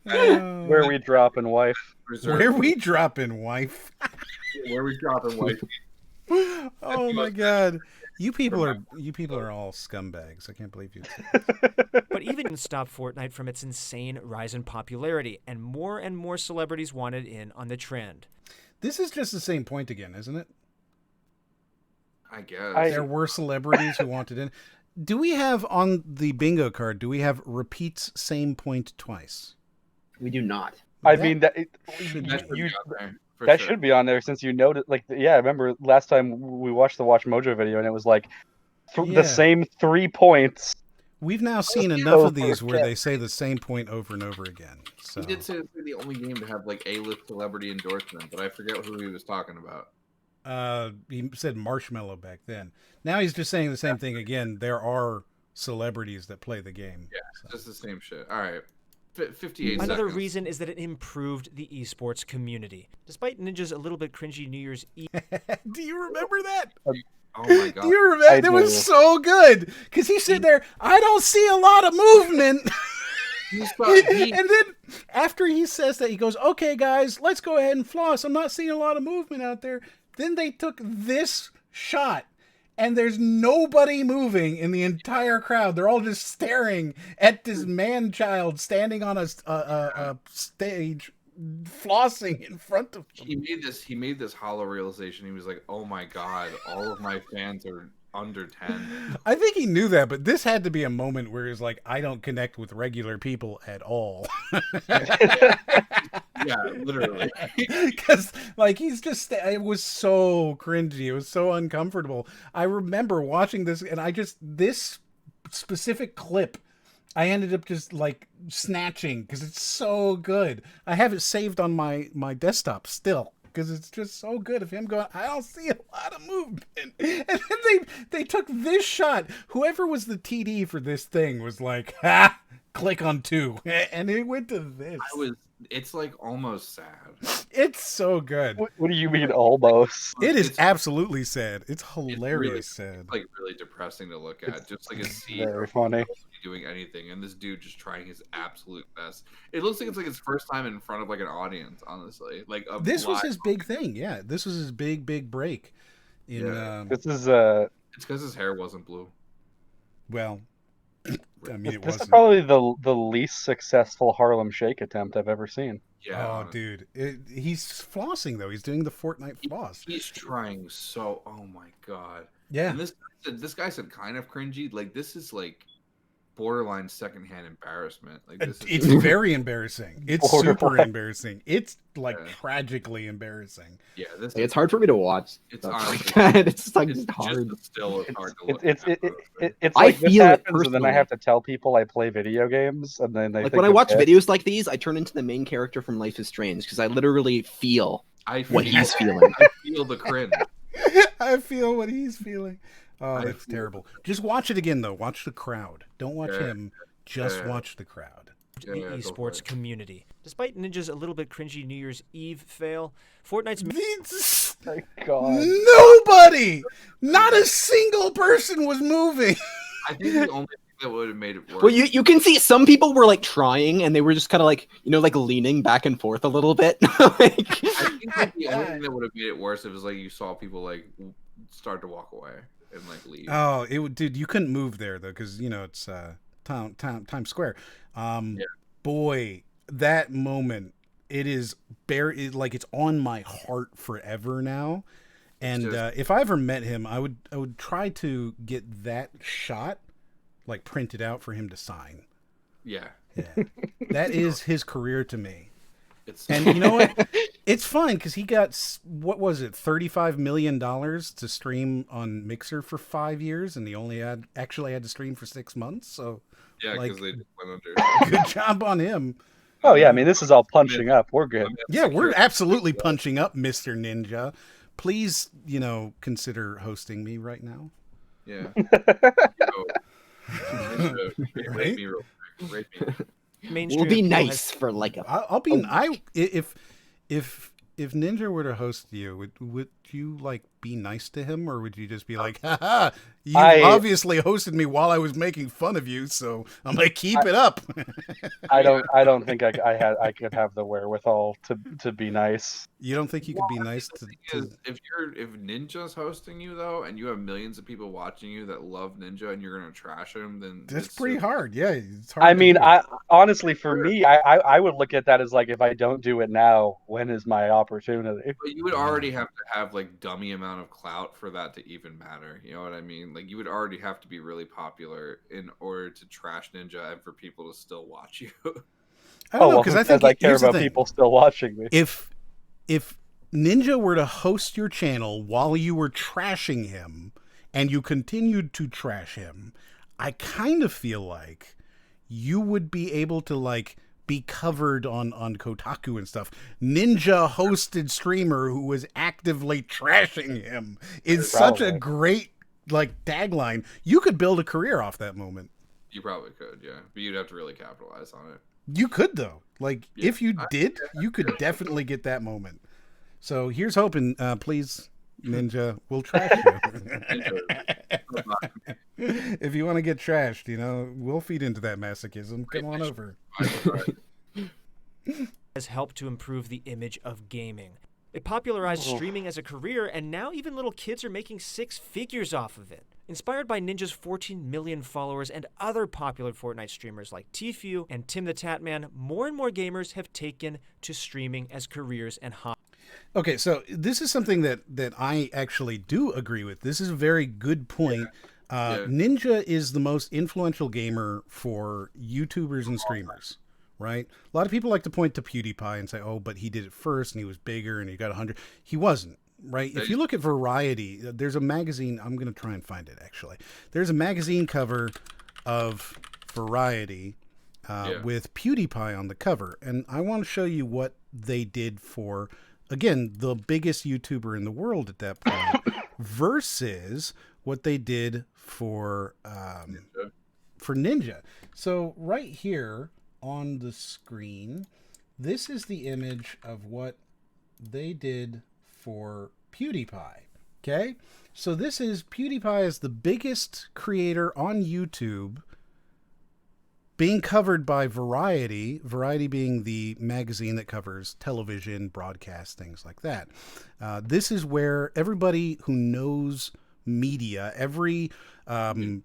Mhm. Where we dropping wife? Where we dropping, wife? Where we dropping wife? Oh my god. You people are all scumbags. I can't believe you. But even didn't stop Fortnite from its insane rise in popularity, and more celebrities wanted in on the trend. This is just the same point again, isn't it? I guess. There were celebrities who wanted in. Do we have on the bingo card, do we have repeats same point twice? we do not. I That mean that should That should you be on there, for that sure. should be on there since you noted. Like, I remember last time we watched the Watch Mojo video and it was like Yeah. the same 3 points. We've now seen enough of over these where again. they say the same point over and over again. So He did say this is the only game to have like A-list celebrity endorsement, but I forget who he was talking about. he said Marshmallow back then. Now he's just saying the same thing again. There are celebrities that play the game. Yeah, So. Just the same shit. All right. 58 Another seconds. reason is that it improved the esports community. Despite Ninja's a little bit cringy New Year's Eve. Do you remember that? Oh my god. Do you remember? I That was do. so good. Because he's sitting there, I don't see a lot of movement. And then after he says that, he goes, okay, guys, let's go ahead and floss. I'm not seeing a lot of movement out there. Then they took this shot, and there's nobody moving in the entire crowd. They're all just staring at this man-child standing on a stage, flossing in front of them. He made this hollow realization. He was like, oh my god, all of my fans are under 10. I think he knew that, but this had to be a moment where he's like, I don't connect with regular people at all. Yeah, literally. Because, like, he's just, it was so cringy. It was so uncomfortable. I remember watching this, and this specific clip, I ended up just, like, snatching, because it's so good. I have it saved on my desktop still, because it's just so good of him going, I don't see a lot of movement. And then they took this shot. Whoever was the TD for this thing was like, ha, click on 2. And it went to this. It's like almost sad. It's so good. What do you mean almost? It is It's absolutely sad. It's hilarious sad. like really depressing to look at. Just like a scene Very funny. doing anything, and this dude just trying his absolute best. It looks like it's like his first time in front of like an audience, honestly. Like This was his big thing. Yeah, this was his big break. This is It's because his hair wasn't blue. Well, I mean, it this is wasn't. probably the least successful Harlem Shake attempt I've ever seen. Yeah. Oh, dude, he's flossing though. He's doing the Fortnite floss. He's trying so. Oh my god. Yeah, And this guy said kind of cringy. Like this is like borderline secondhand embarrassment. Like this it's is very embarrassing. It's Borderline. super embarrassing. It's like Yeah. tragically embarrassing. yeah. This Like, it's hard for me to watch. It's stuff honestly- like that. It's like It's hard. just still hard to look. It's at, it's I like this feel it happens, and then I personally. have to tell people I play video games, and then they Like think when I watch okay. videos like these, I turn into the main character from Life is Strange because I literally feel I what feel- he's feeling. I feel the cringe. I feel what he's feeling. Oh, I that's feel- terrible. Just watch it again though. Watch the crowd. Don't watch Yeah. him. Just Yeah. watch the crowd. Yeah, the yeah, go for esports it. community. Despite Ninja's a little bit cringy New Year's Eve fail, Fortnite's My God. Nobody, not a single person was moving. I think the only thing that would have made it worse. Well, you can see some people were like trying, and they were just kind of like like leaning back and forth a little bit. Like, I think like, the only thing that would have made it worse was like you saw people like start to walk away and like leave. Oh, dude, you couldn't move there though, because it's Times Square. Boy, that moment, it is like it's on my heart forever now. And just- if I ever met him, I would try to get that shot like printed out for him to sign. Yeah, Yeah, that is his career to me. it's And you know what? It's fine because he got, what was it, $35 million to stream on Mixer for 5 years, and he only had to stream for 6 months. So yeah like- because they just went under. good job on him. Oh yeah, I mean this is all punching up. We're good. Yeah, we're absolutely punching up, Mr. Ninja. Please, consider hosting me right now. Yeah. Right? Rate me real quick. Rate me. mainstream we'll be appeal nice has- for like a. I'll be. If Ninja were to host you, would you like be nice to him, or would you just be like, haha, you obviously hosted me while I was making fun of you, so I'm gonna keep it up. I don't think I could have the wherewithal to be nice. You don't think you could be nice to? Because if Ninja's hosting you though, and you have millions of people watching you that love Ninja, and you're gonna trash him, then That's it's pretty super- hard. Yeah, it's hard. I to mean, do. honestly, for me, I would look at that as like if I don't do it now, when is my opportunity? But you would already have to have like dummy amount of clout for that to even matter. You know what I mean? Like you would already have to be really popular in order to trash Ninja and for people to still watch you. I don't know well, because who I think says I care here's the about thing. people still watching me. If Ninja were to host your channel while you were trashing him and you continued to trash him, I kind of feel like you would be able to like be covered on Kotaku and stuff. Ninja hosted streamer who was actively trashing him is such a Probably. great like tagline. You could build a career off that moment. You probably could, yeah, but you'd have to really capitalize on it. You could though. Like Yeah. if you did, you could definitely get that moment. So here's hoping. Please, Ninja, we'll trash you. If you want to get trashed, we'll feed into that masochism. Come on over. Has helped to improve the image of gaming. It popularized streaming as a career, and now even little kids are making 6 figures off of it. Inspired by Ninja's 14 million followers and other popular Fortnite streamers like Tfue and Tim the Tatman, more and more gamers have taken to streaming as careers and hobbies. Okay, so this is something that I actually do agree with. This is a very good point. Ninja is the most influential gamer for YouTubers and streamers. Right? A lot of people like to point to PewDiePie and say, oh, but he did it first and he was bigger and he got 100. He wasn't, right? If you look at Variety, there's a magazine. I'm going to try and find it, actually. There's a magazine cover of Variety with PewDiePie on the cover. And I want to show you what they did for, again, the biggest YouTuber in the world at that point versus what they did for Ninja. So right here on the screen, this is the image of what they did for PewDiePie. Okay, so this is PewDiePie as the biggest creator on YouTube, being covered by Variety. Variety being the magazine that covers television, broadcast, things like that. This is where everybody who knows media, every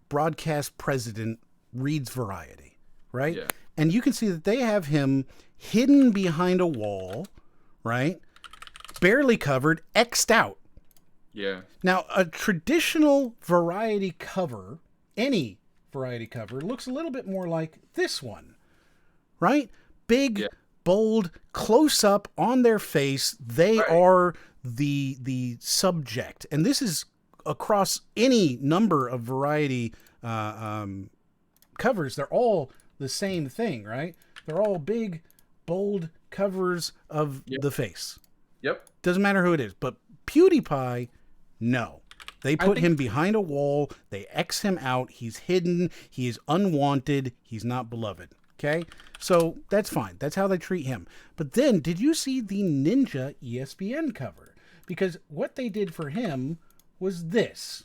broadcast president reads Variety, right? Yeah. And you can see that they have him hidden behind a wall, right? Barely covered, X'd out. Yeah. Now, a traditional Variety cover, any Variety cover, looks a little bit more like this one, right? Big, bold, close up on their face. They are the subject. And this is across any number of Variety covers. They're all the same thing, right? They're all big, bold covers of the face. Yep. Doesn't matter who it is. But PewDiePie, no. They put him behind a wall. They X him out. He's hidden. He is unwanted. He's not beloved. Okay? So that's fine. That's how they treat him. But then, did you see the Ninja ESPN cover? Because what they did for him was this.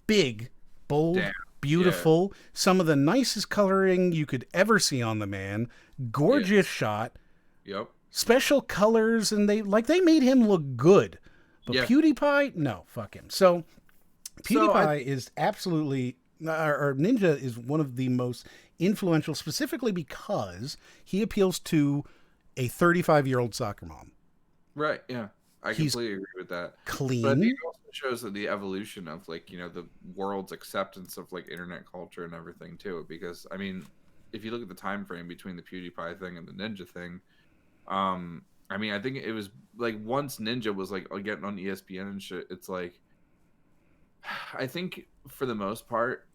Big, bold, beautiful, some of the nicest coloring you could ever see on the man, gorgeous shot, special colors, and they made him look good. But PewDiePie, no, fuck him. So PewDiePie is absolutely, or Ninja is one of the most influential, specifically because he appeals to a 35-year-old soccer mom. Right, yeah. I completely agree with that. Clean. But it also shows that the evolution of the world's acceptance of internet culture and everything too. Because I mean, if you look at the time frame between the PewDiePie thing and the Ninja thing, I mean, I think it was once Ninja was getting on ESPN and shit, it's I think for the most part,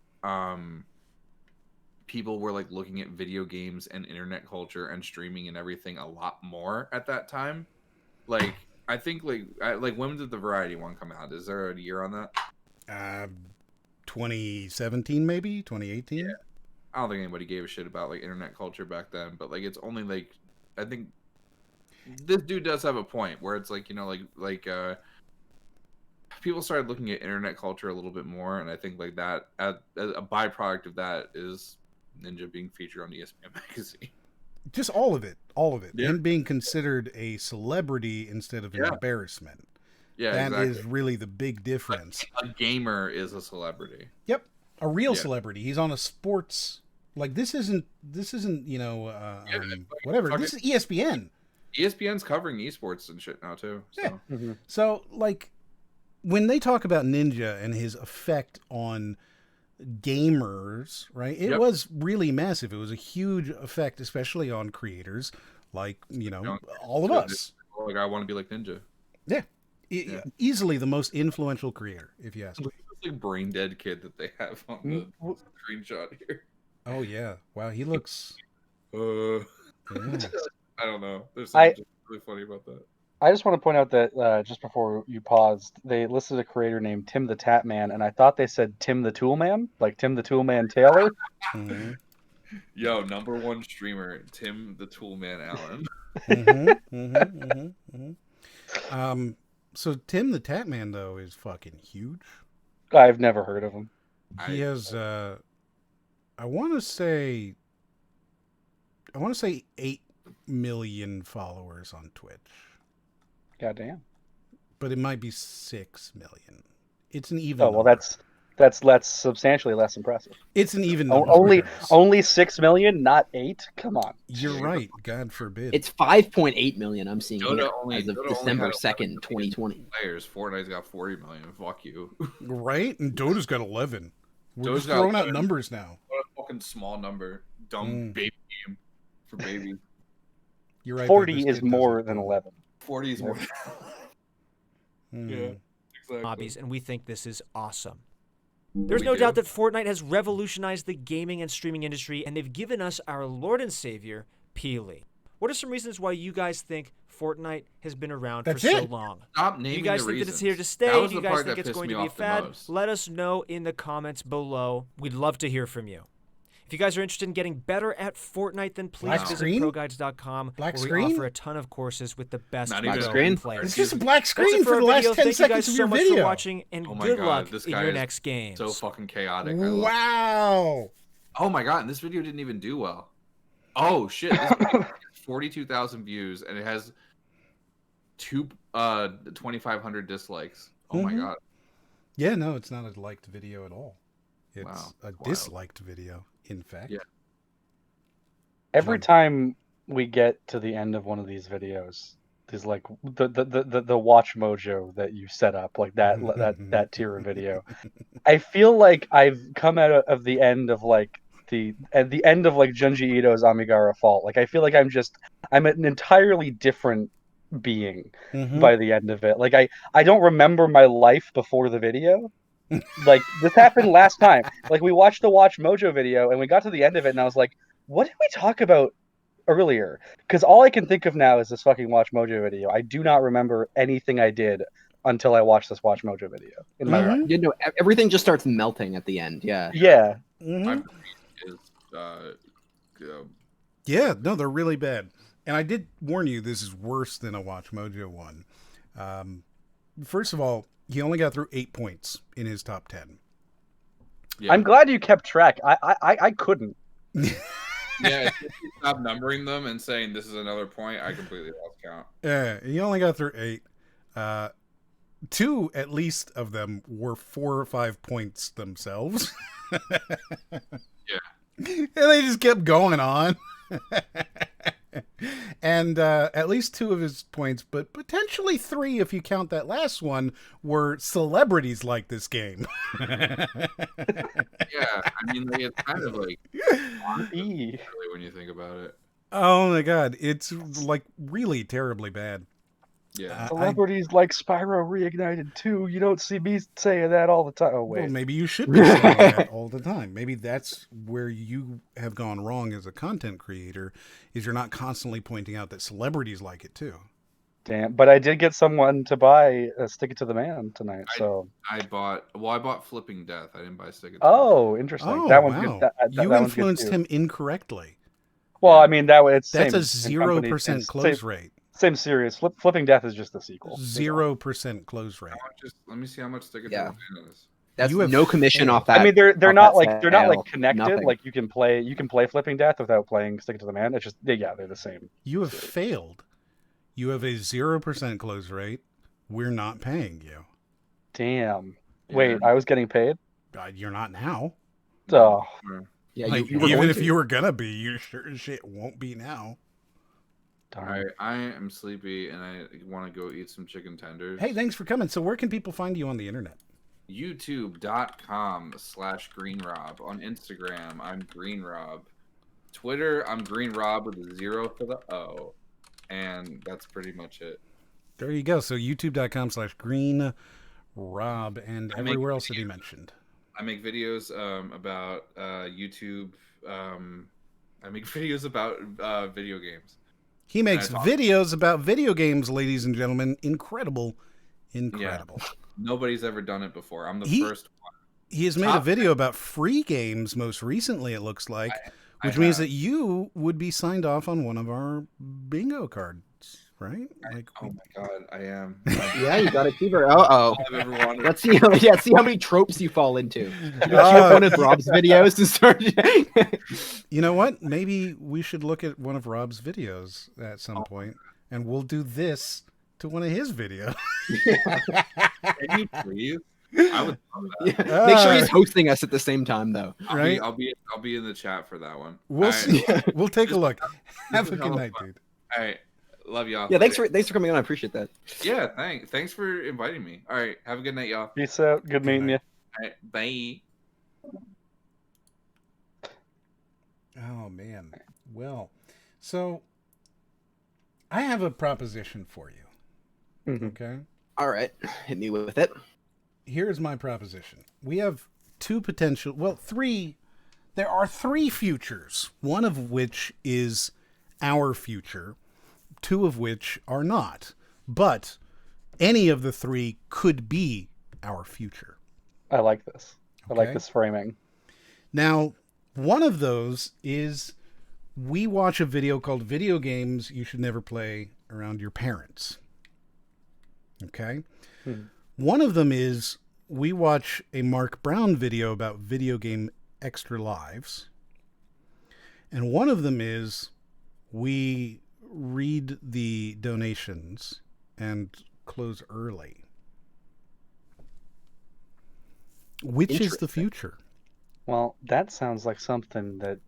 people were looking at video games and internet culture and streaming and everything a lot more at that time. I think when did the Variety one come out? Is there a year on that? 2017 maybe, 2018. Yeah. I don't think anybody gave a shit about internet culture back then, but it's only I think this dude does have a point where it's people started looking at internet culture a little bit more, and I think that as a byproduct of that is Ninja being featured on ESPN magazine. Just all of it. Yeah. And being considered a celebrity instead of an embarrassment. Yeah, that exactly. is really the big difference. A gamer is a celebrity. Yep, a real celebrity. He's on a sports. This isn't whatever. This is ESPN. ESPN's covering esports and shit now too. So. Yeah. Mm-hmm. So when they talk about Ninja and his effect on gamers, right? It was really massive. It was a huge effect, especially on creators all of us. I want to be like Ninja. Yeah. Easily the most influential creator, if you ask me. It's brain dead kid that they have on the screenshot here. Oh yeah. Wow, he looks I don't know. There's something really funny about that. I just want to point out that just before you paused, they listed a creator named Tim the Tap Man, and I thought they said Tim the Tool Man, like Tim the Tool Man Taylor. Mm-hmm. Yo, #1 streamer, Tim the Toolman Allen. So Tim the Tap Man though is fucking huge. I've never heard of him. He has I want to say 8 million followers on Twitch. Goddamn. But it might be 6 million. It's an even. Oh well, number. that's substantially less impressive. It's an even number. Only 6 million, not 8. Come on. You're right. God forbid. It's 5.8 million. I'm seeing Dota here only- as of Dota only December had 2nd, 2020. Players. Fortnite's got 40 million. Fuck you. Right? And Dota's got 11. We're Dota's just got throwing out 11. numbers now. What a fucking small number. Dumb baby game for baby. You're right. 40 is more than 11. 40 is more. Yeah, exactly. Hobbies, and we think this is awesome. There's no doubt that Fortnite has revolutionized the gaming and streaming industry, and they've given us our Lord and Savior, Peely. What are some reasons why you guys think Fortnite has been around for so long? Stop naming Do you guys the think that reasons. it's here to stay? That was Do you the guys part think that it's pissed going me to be a off the fad? most. Let us know in the comments below. We'd love to hear from you. If you guys are interested in getting better at Fortnite, then please Black visit screen? ProGuides.com, Black where screen? we offer a ton of courses with the best Not Black even screen? players. It's just a black That's screen it for our the last video. 10 Thank you guys seconds of so your much video. for watching, and Oh my good God, luck this in guy your is next games. So fucking chaotic. I love Wow. Oh my God, and this video didn't even do well. Oh shit, this video has 42,000 views and it has 2,500 dislikes. Oh my God. Yeah, no, it's not a liked video at all. It's Wow, a wild. disliked video, in fact. Yeah. Every time we get to the end of one of these videos, there's like the watch mojo that you set up, like that tier of video. I feel like I've come out of the end of like at the end of like Junji Ito's Amigara Fault. Like I feel like I'm an entirely different being by the end of it. Like I don't remember my life before the video. Like this happened last time. Like we watched the Watch Mojo video and we got to the end of it and I was like, what did we talk about earlier? Because all I can think of now is this fucking Watch Mojo video. I do not remember anything I did until I watched this Watch Mojo video in my life. You know, everything just starts melting at the end. Yeah. Yeah. My brain is Yeah, no, they're really bad. And I did warn you, this is worse than a Watch Mojo one. First of all, he only got through 8 points in his top 10. yeah. I'm glad you kept track. I couldn't. Yeah, if you stop numbering them and saying this is another point, I completely lost count. Yeah, he only got through 8. 2 at least of them were 4 or 5 points themselves. Yeah. And they just kept going on. And at least 2 of his points, but potentially 3 if you count that last one, were celebrities like this game. Yeah, I mean, like, it's kind of like E. really when you think about it. Oh my God, it's like really terribly bad. Yeah. Celebrities like Spyro Reignited too. You don't see me saying that all the time. Oh wait. Well, maybe you should be saying that all the time. Maybe that's where you have gone wrong as a content creator, is you're not constantly pointing out that celebrities like it too. Damn. But I did get someone to buy Stick It to the Man tonight. So. I bought Flipping Death. I didn't buy Stick It. Oh, interesting. Oh, that one's wow. good. You that one's good influenced too. him incorrectly. Well, I mean it's That's same, a same company, 0% close rate. Same series. Flipping Death is just the sequel. 0% close rate. Let me see how much Stick It Yeah. to the Man is. That's You have no commission off that. I mean, they're off not that like sale. connected. Nothing. Like you can play Flipping Death without playing Stick It to the Man. It's just they're the same. You have failed. You have a 0% close rate. We're not paying you. Damn. Yeah. Wait, I was getting paid. You're not now. Oh, Yeah, Like, you were even going if to. you were gonna be, you sure as shit won't be now. darn. I am sleepy and I want to go eat some chicken tenders. Hey, thanks for coming. So where can people find you on the internet? YouTube.com/GreenRob. On Instagram, I'm GreenRob. Twitter, I'm GreenRob with a 0 for the O. And that's pretty much it. There you go. So youtube.com/GreenRob and I make everywhere else that he mentioned. I make videos about YouTube. I make videos about video games. He makes videos about video games, ladies and gentlemen. Incredible. Yeah. Nobody's ever done it before. I'm the first one. He has made a video about free games most recently, it looks like, which means that you would be signed off on one of our bingo cards, right? Oh my god, I am. Yeah, you got a keeper. Let's see. See how many tropes you fall into. You got one of Rob's videos to start. You know what? Maybe we should look at one of Rob's videos at some point, and we'll do this to one of his videos. Can you please? I would love that. Yeah. Make sure he's hosting us at the same time, though. Right? I'll be in the chat for that one. We'll see. We'll take a look. Have a good night, dude. All right, love y'all. Yeah, thanks for coming on. I appreciate that. Yeah, thanks for inviting me. All right, have a good night, y'all. Peace out. Good meeting you. All right, bye. Oh man. Well, so I have a proposition for you. Mm-hmm. Okay. All right, hit me with it. Here's my proposition. We have three. There are three futures, one of which is our future, two of which are not. But any of the three could be our future. I like this. Okay? I like this framing. Now, one of those is we watch a video called Video Games You Should Never Play Around Your Parents. Okay? One of them is we watch a Mark Brown video about video game extra lives. And one of them is we read the donations and close early. Which is the future? Well, that sounds like something that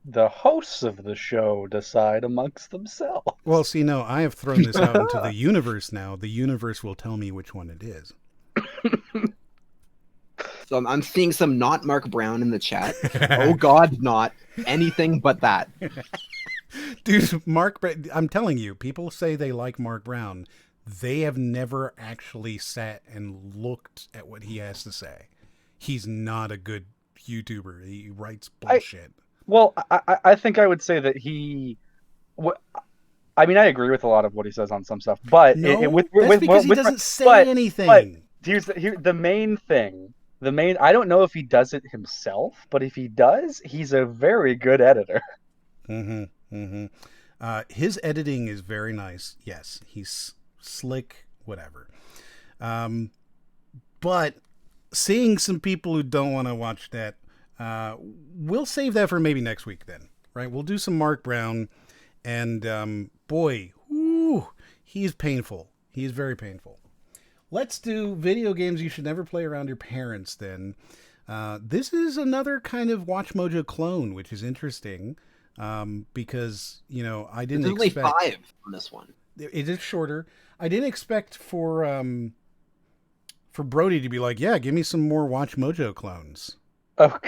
the hosts of the show decide amongst themselves. Well, see, no, I have thrown this out into the universe now. The universe will tell me which one it is. So I'm seeing some not Mark Brown in the chat. Oh God, not anything but that. Dude, I'm telling you, people say they like Mark Brown. They have never actually sat and looked at what he has to say. He's not a good YouTuber. He writes bullshit. I think I would say that I mean, I agree with a lot of what he says on some stuff, but because he doesn't say anything. But here's the main thing. I don't know if he does it himself, but if he does, he's a very good editor. His editing is very nice. Yes, he's slick, whatever. But seeing some people who don't want to watch that, we'll save that for maybe next week then, right? We'll do some Mark Brown, and boy, he's painful. He's very painful. Let's do Video Games You Should Never Play Around Your Parents then. This is another kind of Watch Mojo clone, which is interesting because, I didn't expect... There's only 5 on this one. It is shorter. I didn't expect for Brody to be like, yeah, give me some more Watch Mojo clones. Oh,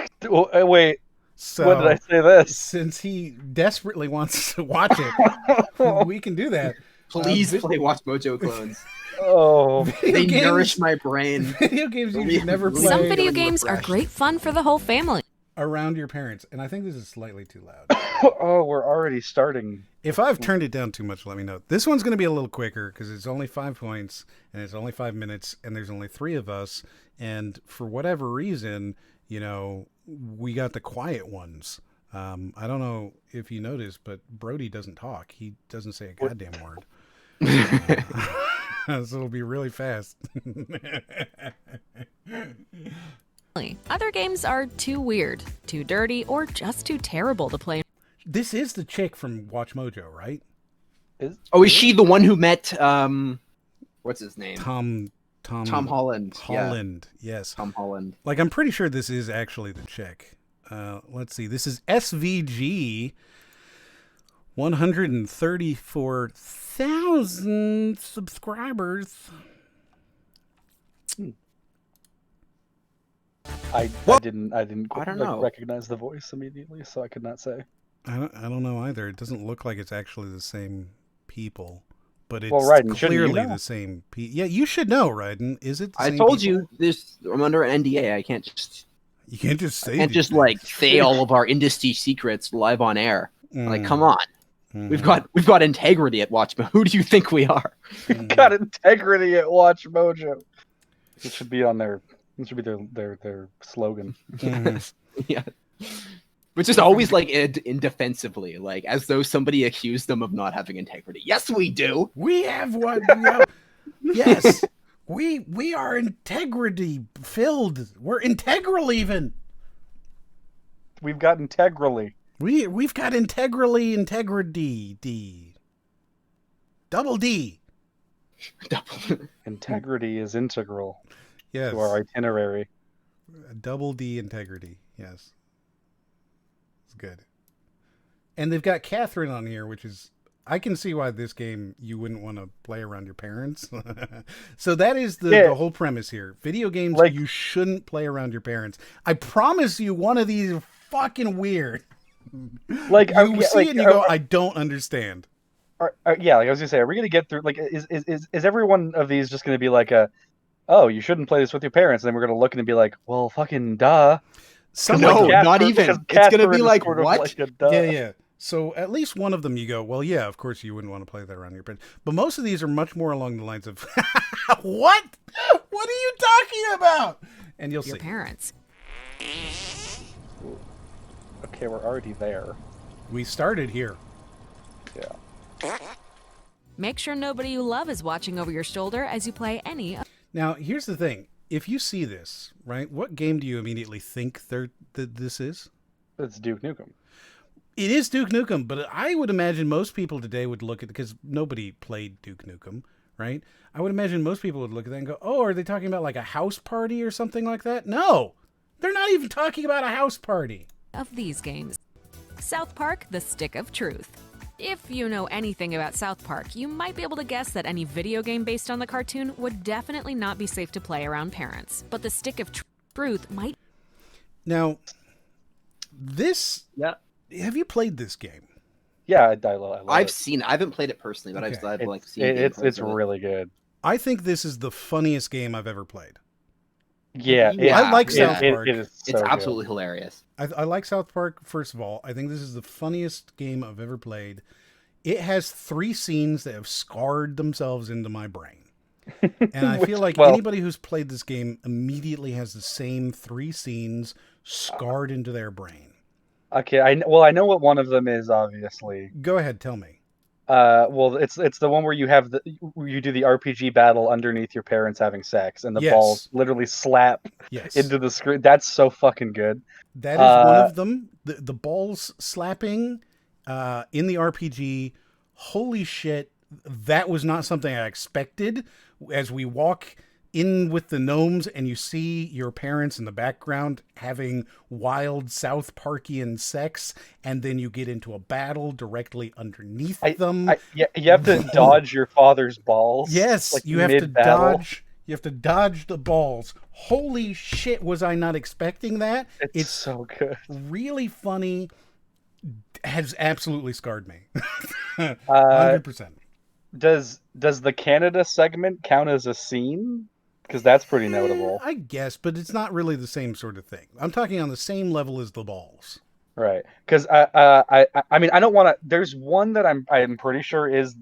wait. So, when did I say this? Since he desperately wants to watch it, we can do that. Please play Watch Mojo clones. Oh, they nourish my brain. Video games you should never play. Some video games are great fun for the whole family. Around your parents. And I think this is slightly too loud. Oh, we're already starting. If I've turned it down too much, let me know. This one's going to be a little quicker because it's only 5 points and it's only 5 minutes and there's only 3 of us. And for whatever reason, we got the quiet ones. I don't know if you noticed, but Brody doesn't talk. He doesn't say a goddamn word. So it'll be really fast. Other games are too weird, too dirty, or just too terrible to play. This is the chick from Watch Mojo, right? Is she the one who met what's his name? Tom Holland. Holland, yeah. Yes. Tom Holland. Like, I'm pretty sure this is actually the chick. Let's see. This is SVG. 134,000 subscribers. I didn't recognize the voice immediately, so I could not say. I don't know either. It doesn't look like it's actually the same people, but it's Raiden, clearly the same people. Yeah, you should know, Raiden. Is it? I told you this. I'm under an NDA. I can't just. You can't just say. I can't just say all of our industry secrets live on air. Like, come on. We've got integrity at Watchmen. Who do you think we are? We've got integrity at Watch Mojo. It should be on their. It should be their slogan. Yeah. Which is always like indefensively, like as though somebody accused them of not having integrity. Yes, we do. We have one. Yes, we are integrity filled. We're integral even. We've got integrally. We've got integrity. D. Double D. Integrity is integral Yes. to our itinerary. Double D integrity. Yes. It's good. And they've got Catherine on here, which is, I can see why this game you wouldn't want to play around your parents. So that is the whole premise here. Video games, like, you shouldn't play around your parents. I promise you, one of these are fucking weird. Like, you see it and you go, I don't understand. Yeah, like I was gonna say, are we gonna get through? Like, is every one of these just gonna be like oh, you shouldn't play this with your parents? And then we're gonna look and be like, well, fucking duh. No, not even. It's gonna be like, what? Yeah. So at least one of them you go, well, yeah, of course you wouldn't want to play that around your parents. But most of these are much more along the lines of, what? What are you talking about? And you'll see. Your parents. Okay, we're already there. We started here. Yeah. Make sure nobody you love is watching over your shoulder as you play any. Now, here's the thing. If you see this, right, what game do you immediately think this is? It's Duke Nukem. It is Duke Nukem, but I would imagine most people today would look at it, because nobody played Duke Nukem, right? I would imagine most people would look at that and go, oh, are they talking about like a house party or something like that? No, they're not even talking about a house party. Of these games. South Park, The Stick of Truth. If you know anything about South Park, you might be able to guess that any video game based on the cartoon would definitely not be safe to play around parents. But The Stick of Truth might... Now, this... Yeah. Have you played this game? Yeah, I love it. I've seen. I haven't played it personally, but Okay. I've like seen. It's really good. I think this is the funniest game I've ever played. Yeah, I like South Park. It is so It's good. absolutely hilarious. I like South Park, first of all. I think this is the funniest game I've ever played. It has 3 scenes that have scarred themselves into my brain. And I feel like anybody who's played this game immediately has the same 3 scenes scarred into their brain. Okay, I know what one of them is, obviously. Go ahead, tell me. Well, it's the one where you do the RPG battle underneath your parents having sex, and the balls literally slap into the screen. That's so fucking good. That is one of them. The balls slapping in the RPG. Holy shit, that was not something I expected. As we walk in with the gnomes and you see your parents in the background having wild South Parkian sex, and then you get into a battle directly underneath them. You have to dodge your father's balls. Yes, like you have to dodge. You have to dodge the balls. Holy shit, was I not expecting that? It's so good. Really funny. Has absolutely scarred me. 100%. Does the Canada segment count as a scene? Because that's pretty notable. I guess, but it's not really the same sort of thing. I'm talking on the same level as the balls. Right. Because I mean, I don't want to. There's one that I'm pretty sure is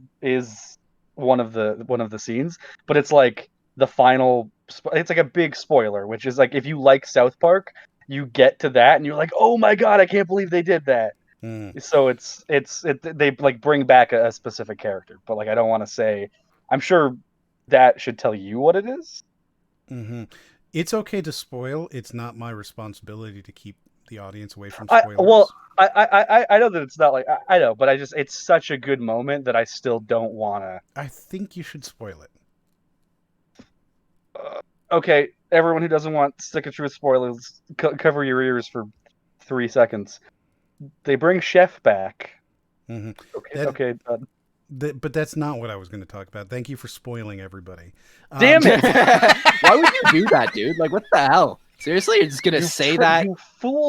one of the scenes, but it's like the final. It's like a big spoiler, which is like if you like South Park, you get to that and you're like, oh my god, I can't believe they did that. So they like bring back a specific character, but like I don't want to say. I'm sure that should tell you what it is. Mm-hmm. It's okay to spoil. It's not my responsibility to keep the audience away from spoilers. I know that it's not like I know, but it's such a good moment that I still don't want to. I think you should spoil it. Okay, everyone who doesn't want Stick of Truth spoilers, cover your ears for 3 seconds. They bring Chef back. Mm-hmm. Okay. But that's not what I was going to talk about. Thank you for spoiling everybody. Damn it! Why would you do that, dude? Like, what the hell? Seriously, you're just gonna say that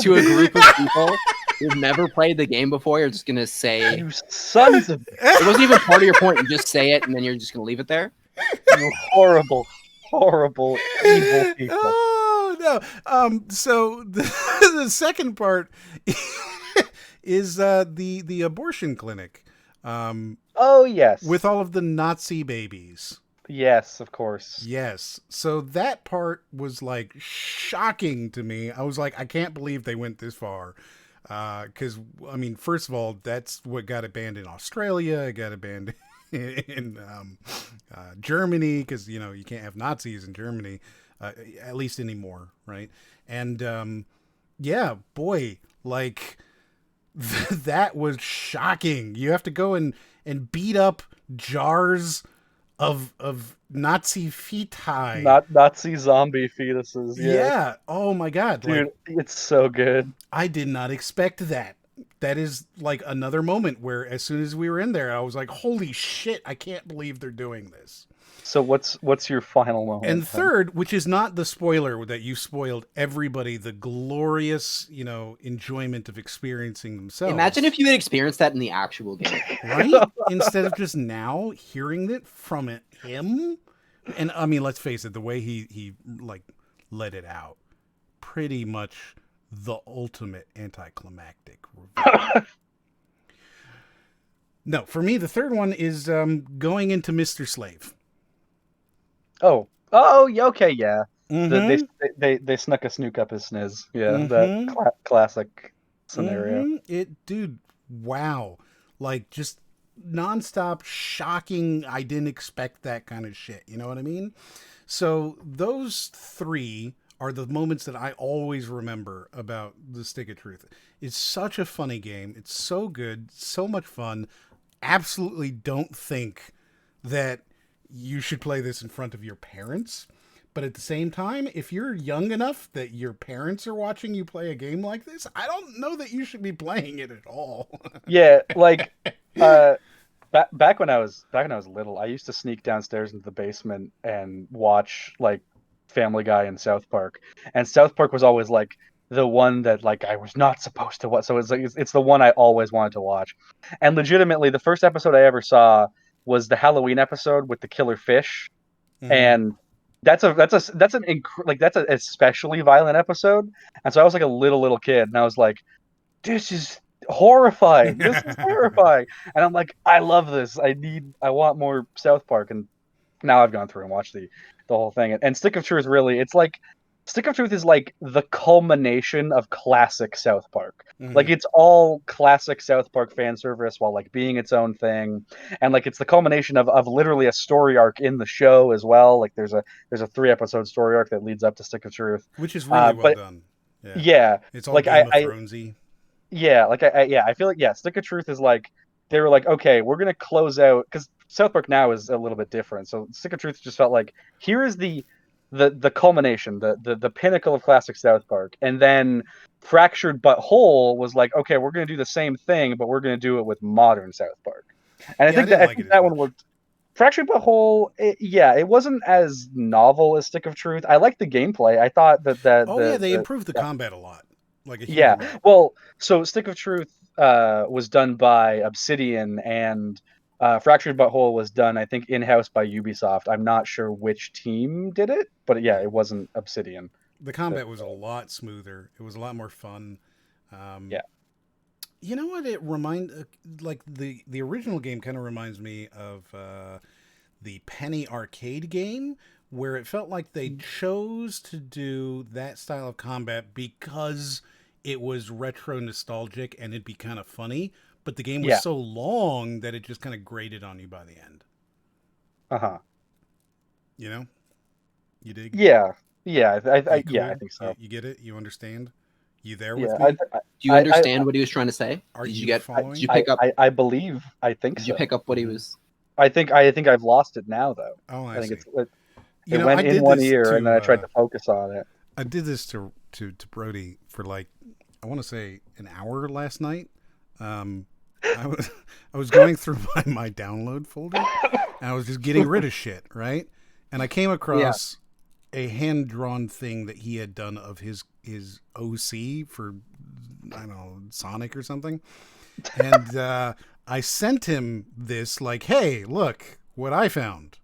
to a group of people who've never played the game before? You're just gonna say, "You sons of..." It wasn't even part of your point. You just say it, and then you're just gonna leave it there. You horrible, horrible, evil people. Oh no! So the second part is the abortion clinic. Oh yes. with all of the Nazi babies. Yes, of course. Yes. So that part was like shocking to me. I was like, I can't believe they went this far. Because, I mean, first of all, that's what got it banned in Australia. It got it banned in Germany because, you know, you can't have Nazis in Germany, at least anymore, right? And, yeah, boy, like, that was shocking. You have to go and beat up jars of Nazi feti. Not Nazi zombie fetuses. Yeah. Oh my God. Dude, Like, it's so good. I did not expect that. That is like another moment where as soon as we were in there, I was like, holy shit, I can't believe they're doing this. So what's your final moment? And third, which is not the spoiler that you spoiled everybody, the glorious, you know, enjoyment of experiencing themselves. Imagine if you had experienced that in the actual game. Right? Instead of just now hearing it from him. And I mean, let's face it, the way he like let it out, pretty much the ultimate anticlimactic reveal. No, for me, the third one is going into Mr. Slave. Oh, yeah, okay, yeah. Mm-hmm. They snuck a snook up his sniz. Yeah, Mhm. that classic scenario. Dude, wow. Like, just nonstop shocking. I didn't expect that kind of shit. You know what I mean? So those three are the moments that I always remember about the Stick of Truth. It's such a funny game. It's so good, so much fun. Absolutely don't think that you should play this in front of your parents. But at the same time, if you're young enough that your parents are watching you play a game like this, I don't know that you should be playing it at all. Yeah, like back when I was little, I used to sneak downstairs into the basement and watch like Family Guy and South Park. And South Park was always like the one that like I was not supposed to watch. So it's like it's the one I always wanted to watch. And legitimately, the first episode I ever saw was the Halloween episode with the killer fish, and that's an especially violent episode. And so I was like a little kid, and I was like, this is horrifying. This is terrifying. And I'm like, I love this. I want more South Park. And now I've gone through and watched the whole thing. And Stick of Truth really, it's like Stick of Truth is like the culmination of classic South Park. Like it's all classic South Park fan service while like being its own thing. And like it's the culmination of literally a story arc in the show as well. Like there's a 3-episode story arc that leads up to Stick of Truth. Which is really well done. Yeah. It's all like Game of Thronesy. Yeah, like I feel like Stick of Truth is like they were like, okay, we're gonna close out because South Park now is a little bit different. So Stick of Truth just felt like here is the culmination, the pinnacle of classic South Park, and then Fractured But Whole was like, okay, we're gonna do the same thing, but we're gonna do it with modern South Park. And I think that one worked. Fractured But Whole, it wasn't as novel as Stick of Truth. I liked the gameplay. I thought that they improved the combat a lot. Like well, so Stick of Truth was done by Obsidian, and Fractured But Whole was done, I think, in-house by Ubisoft. I'm not sure which team did it, but yeah, it wasn't Obsidian. The combat was a lot smoother. It was a lot more fun. Yeah. You know what? It like the original game kind of reminds me of the Penny Arcade game, where it felt like they chose to do that style of combat because it was retro nostalgic and it'd be kind of funny, but the game was so long that it just kind of grated on you by the end. You know? You dig? Yeah. I think so. You get it? You understand? You there with me? Do you understand what he was trying to say? Did you following? Did you pick up? I believe. I think so. Did you pick up what he was? I think I've lost it now, though. Oh, I see. It went in one ear, and then I tried to focus on it. I did this to Brody for like, I want to say an hour last night. I was going through my download folder, and I was just getting rid of shit, right? And I came across a hand-drawn thing that he had done of his OC for, I don't know, Sonic or something. And I sent him this, like, hey, look what I found.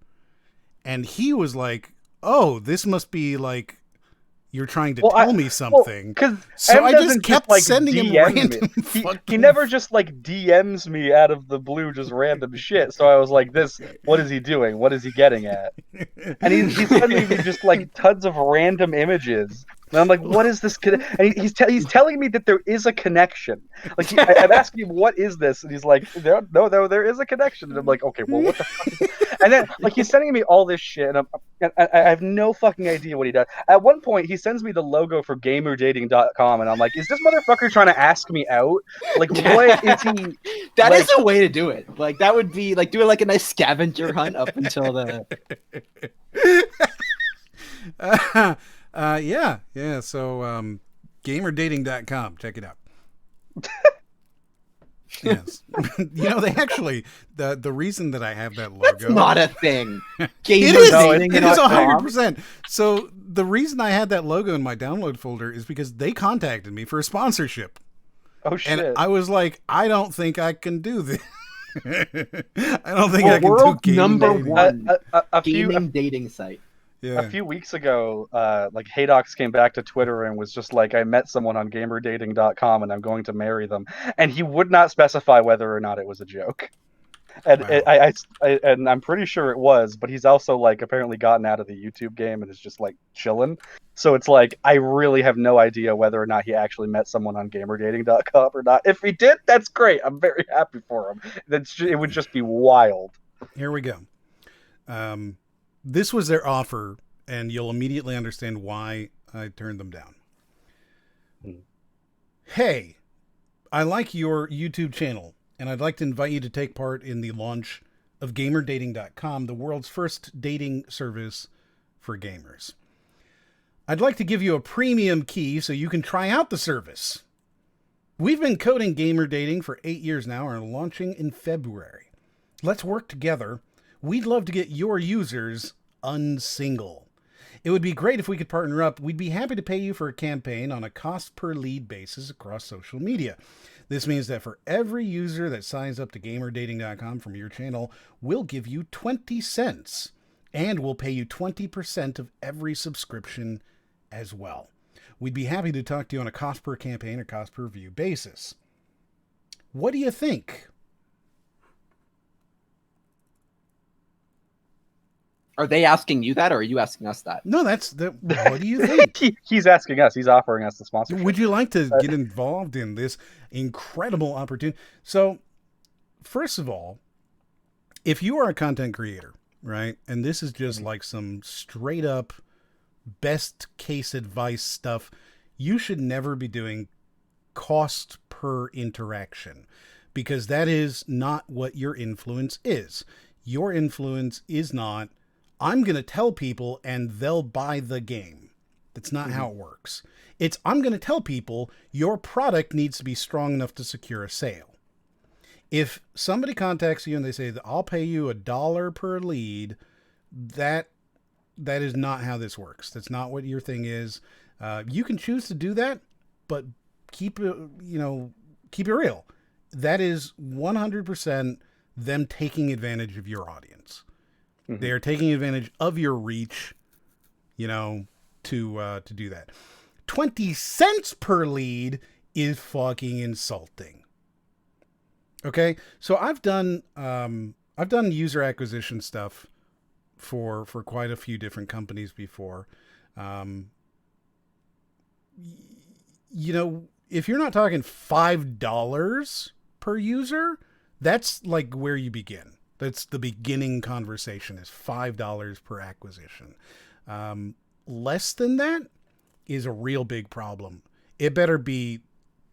And he was like, oh, this must be like you're trying to tell me something. So I just kept sending him random. He never just like DMs me out of the blue, just random shit. So I was like, what is he doing? What is he getting at? And he's sending me just like tons of random images. And I'm like, what is this? And he's telling me that there is a connection. Like I'm asking him, what is this? And he's like, no, there is a connection. And I'm like, okay, well, what the fuck is this? And then like he's sending me all this shit, and I have no fucking idea what he does. At one point, he sends me the logo for GamerDating.com, and I'm like, is this motherfucker trying to ask me out? Like, what is he? That is a way to do it. Like that would be like doing like a nice scavenger hunt up until the. Yeah. So, GamerDating.com, check it out. Yes. They actually, the reason that I have that logo. That's not a thing. It is 100%. So the reason I had that logo in my download folder is because they contacted me for a sponsorship. Oh shit. And I was like, I don't think I can do this. I don't think I can do gaming number dating. one gaming dating site. Yeah. A few weeks ago, like Haydox came back to Twitter and was just like, I met someone on GamerDating.com and I'm going to marry them. And he would not specify whether or not it was a joke. And Wow. and I'm pretty sure it was, but he's also like apparently gotten out of the YouTube game and is just like chilling. So it's like, I really have no idea whether or not he actually met someone on GamerDating.com or not. If he did, that's great. I'm very happy for him. It would just be wild. Here we go. This was their offer, and you'll immediately understand why I turned them down. Hey, I like your YouTube channel, and I'd like to invite you to take part in the launch of GamerDating.com, the world's first dating service for gamers. I'd like to give you a premium key so you can try out the service. We've been coding gamer dating for 8 years now and are launching in February. Let's work together. We'd love to get your users unsingle. It would be great if we could partner up. We'd be happy to pay you for a campaign on a cost per lead basis across social media. This means that for every user that signs up to GamerDating.com from your channel, we'll give you 20 cents, and we'll pay you 20% of every subscription as well. We'd be happy to talk to you on a cost per campaign or cost per view basis. What do you think? Are they asking you that, or are you asking us that? No, what do you think? He's asking us. He's offering us the sponsorship. Would you like to get involved in this incredible opportunity? So, first of all, if you are a content creator, right, and this is just like some straight up best case advice stuff, you should never be doing cost per interaction, because that is not what your influence is. Your influence is not, I'm going to tell people and they'll buy the game. That's not how it works. It's, I'm going to tell people your product needs to be strong enough to secure a sale. If somebody contacts you and they say that I'll pay you $1 per lead, that is not how this works. That's not what your thing is. You can choose to do that, but keep it real. That is 100% them taking advantage of your audience. Mm-hmm. They are taking advantage of your reach, to do that. 20 cents per lead is fucking insulting. Okay, so I've done user acquisition stuff for quite a few different companies before. If you're not talking $5 per user, that's like where you begin. That's the beginning conversation, is $5 per acquisition. Less than that is a real big problem. It better be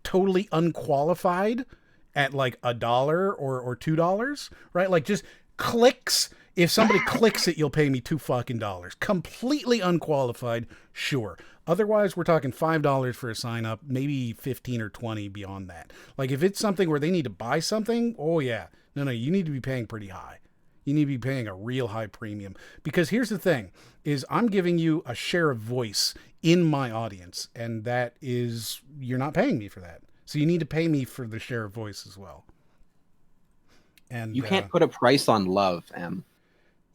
totally unqualified at like $1 or $2, right? Like just clicks. If somebody clicks it, you'll pay me $2 fucking. Completely unqualified, sure. Otherwise, we're talking $5 for a sign up, maybe 15 or 20 beyond that. Like if it's something where they need to buy something, oh yeah. No, you need to be paying pretty high. You need to be paying a real high premium. Because here's the thing, is I'm giving you a share of voice in my audience, and that is, you're not paying me for that. So you need to pay me for the share of voice as well. And you can't put a price on love, Em.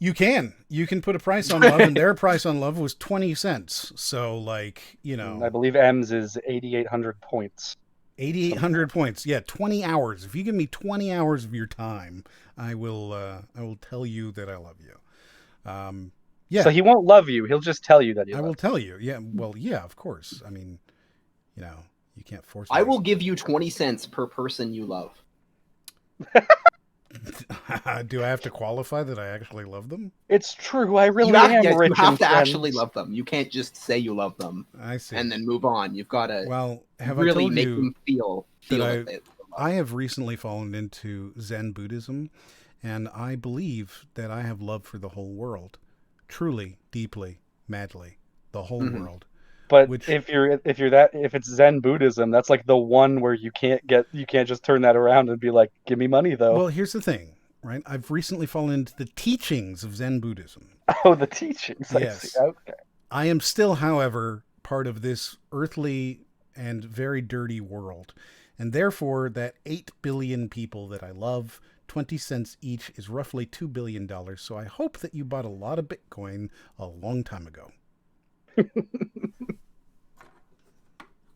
You can put a price on love, and their price on love was 20 cents. So, like, you know, I believe M's is 8,800 points. 8,800 points. Yeah, 20 hours. If you give me 20 hours of your time, I will tell you that I love you. Yeah. So he won't love you. He'll just tell you that he I loves will tell you. Yeah. Well, yeah, of course. I mean, you know, you can't force me. I will give you 20 cents per person you love. Do I have to qualify that I actually love them? It's true. I really Yes, am rich you have and to friends. actually love them. You can't just say you love them I see. and then move on. You've got to Well, have really I told make you them feel that that they love. I have recently fallen into Zen Buddhism, and I believe that I have love for the whole world, truly, deeply, madly, the whole world. But if it's Zen Buddhism, that's like the one where you can't just turn that around and be like, give me money though. Well, here's the thing, right? I've recently fallen into the teachings of Zen Buddhism. Oh, the teachings. Yes. I see. Okay. I am still, however, part of this earthly and very dirty world. And therefore, that 8 billion people that I love, 20 cents each is roughly $2 billion. So I hope that you bought a lot of Bitcoin a long time ago.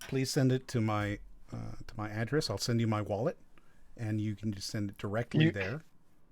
Please send it to my address. I'll send you my wallet, and you can just send it directly there.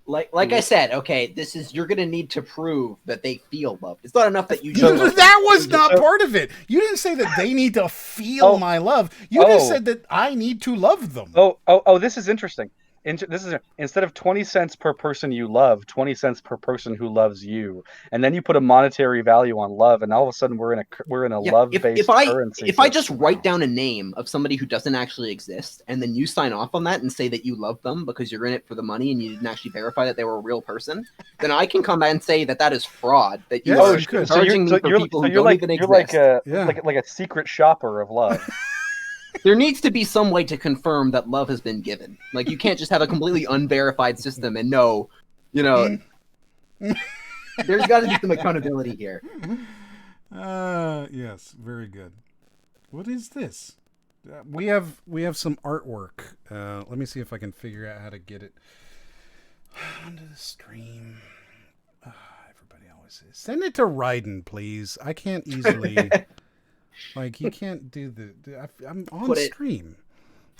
Like I said, okay, you're gonna need to prove that they feel loved. It's not enough that you that was not part of it. You didn't say that they need to feel my love. You just said that I need to love them. Oh, this is interesting. This is instead of 20 cents per person you love, 20 cents per person who loves you, and then you put a monetary value on love, and all of a sudden we're in a love-based currency. If I just write down a name of somebody who doesn't actually exist, and then you sign off on that and say that you love them because you're in it for the money and you didn't actually verify that they were a real person, then I can come and say that is fraud. That you are charging me for people who don't even exist. You're like a secret shopper of love. There needs to be some way to confirm that love has been given. Like, you can't just have a completely unverified system and know, there's got to be some accountability here. Yes, very good. What is this? We have some artwork. Let me see if I can figure out how to get it onto the stream. Everybody always says, send it to Ryden, please. I can't easily... Like, you can't do I'm on stream.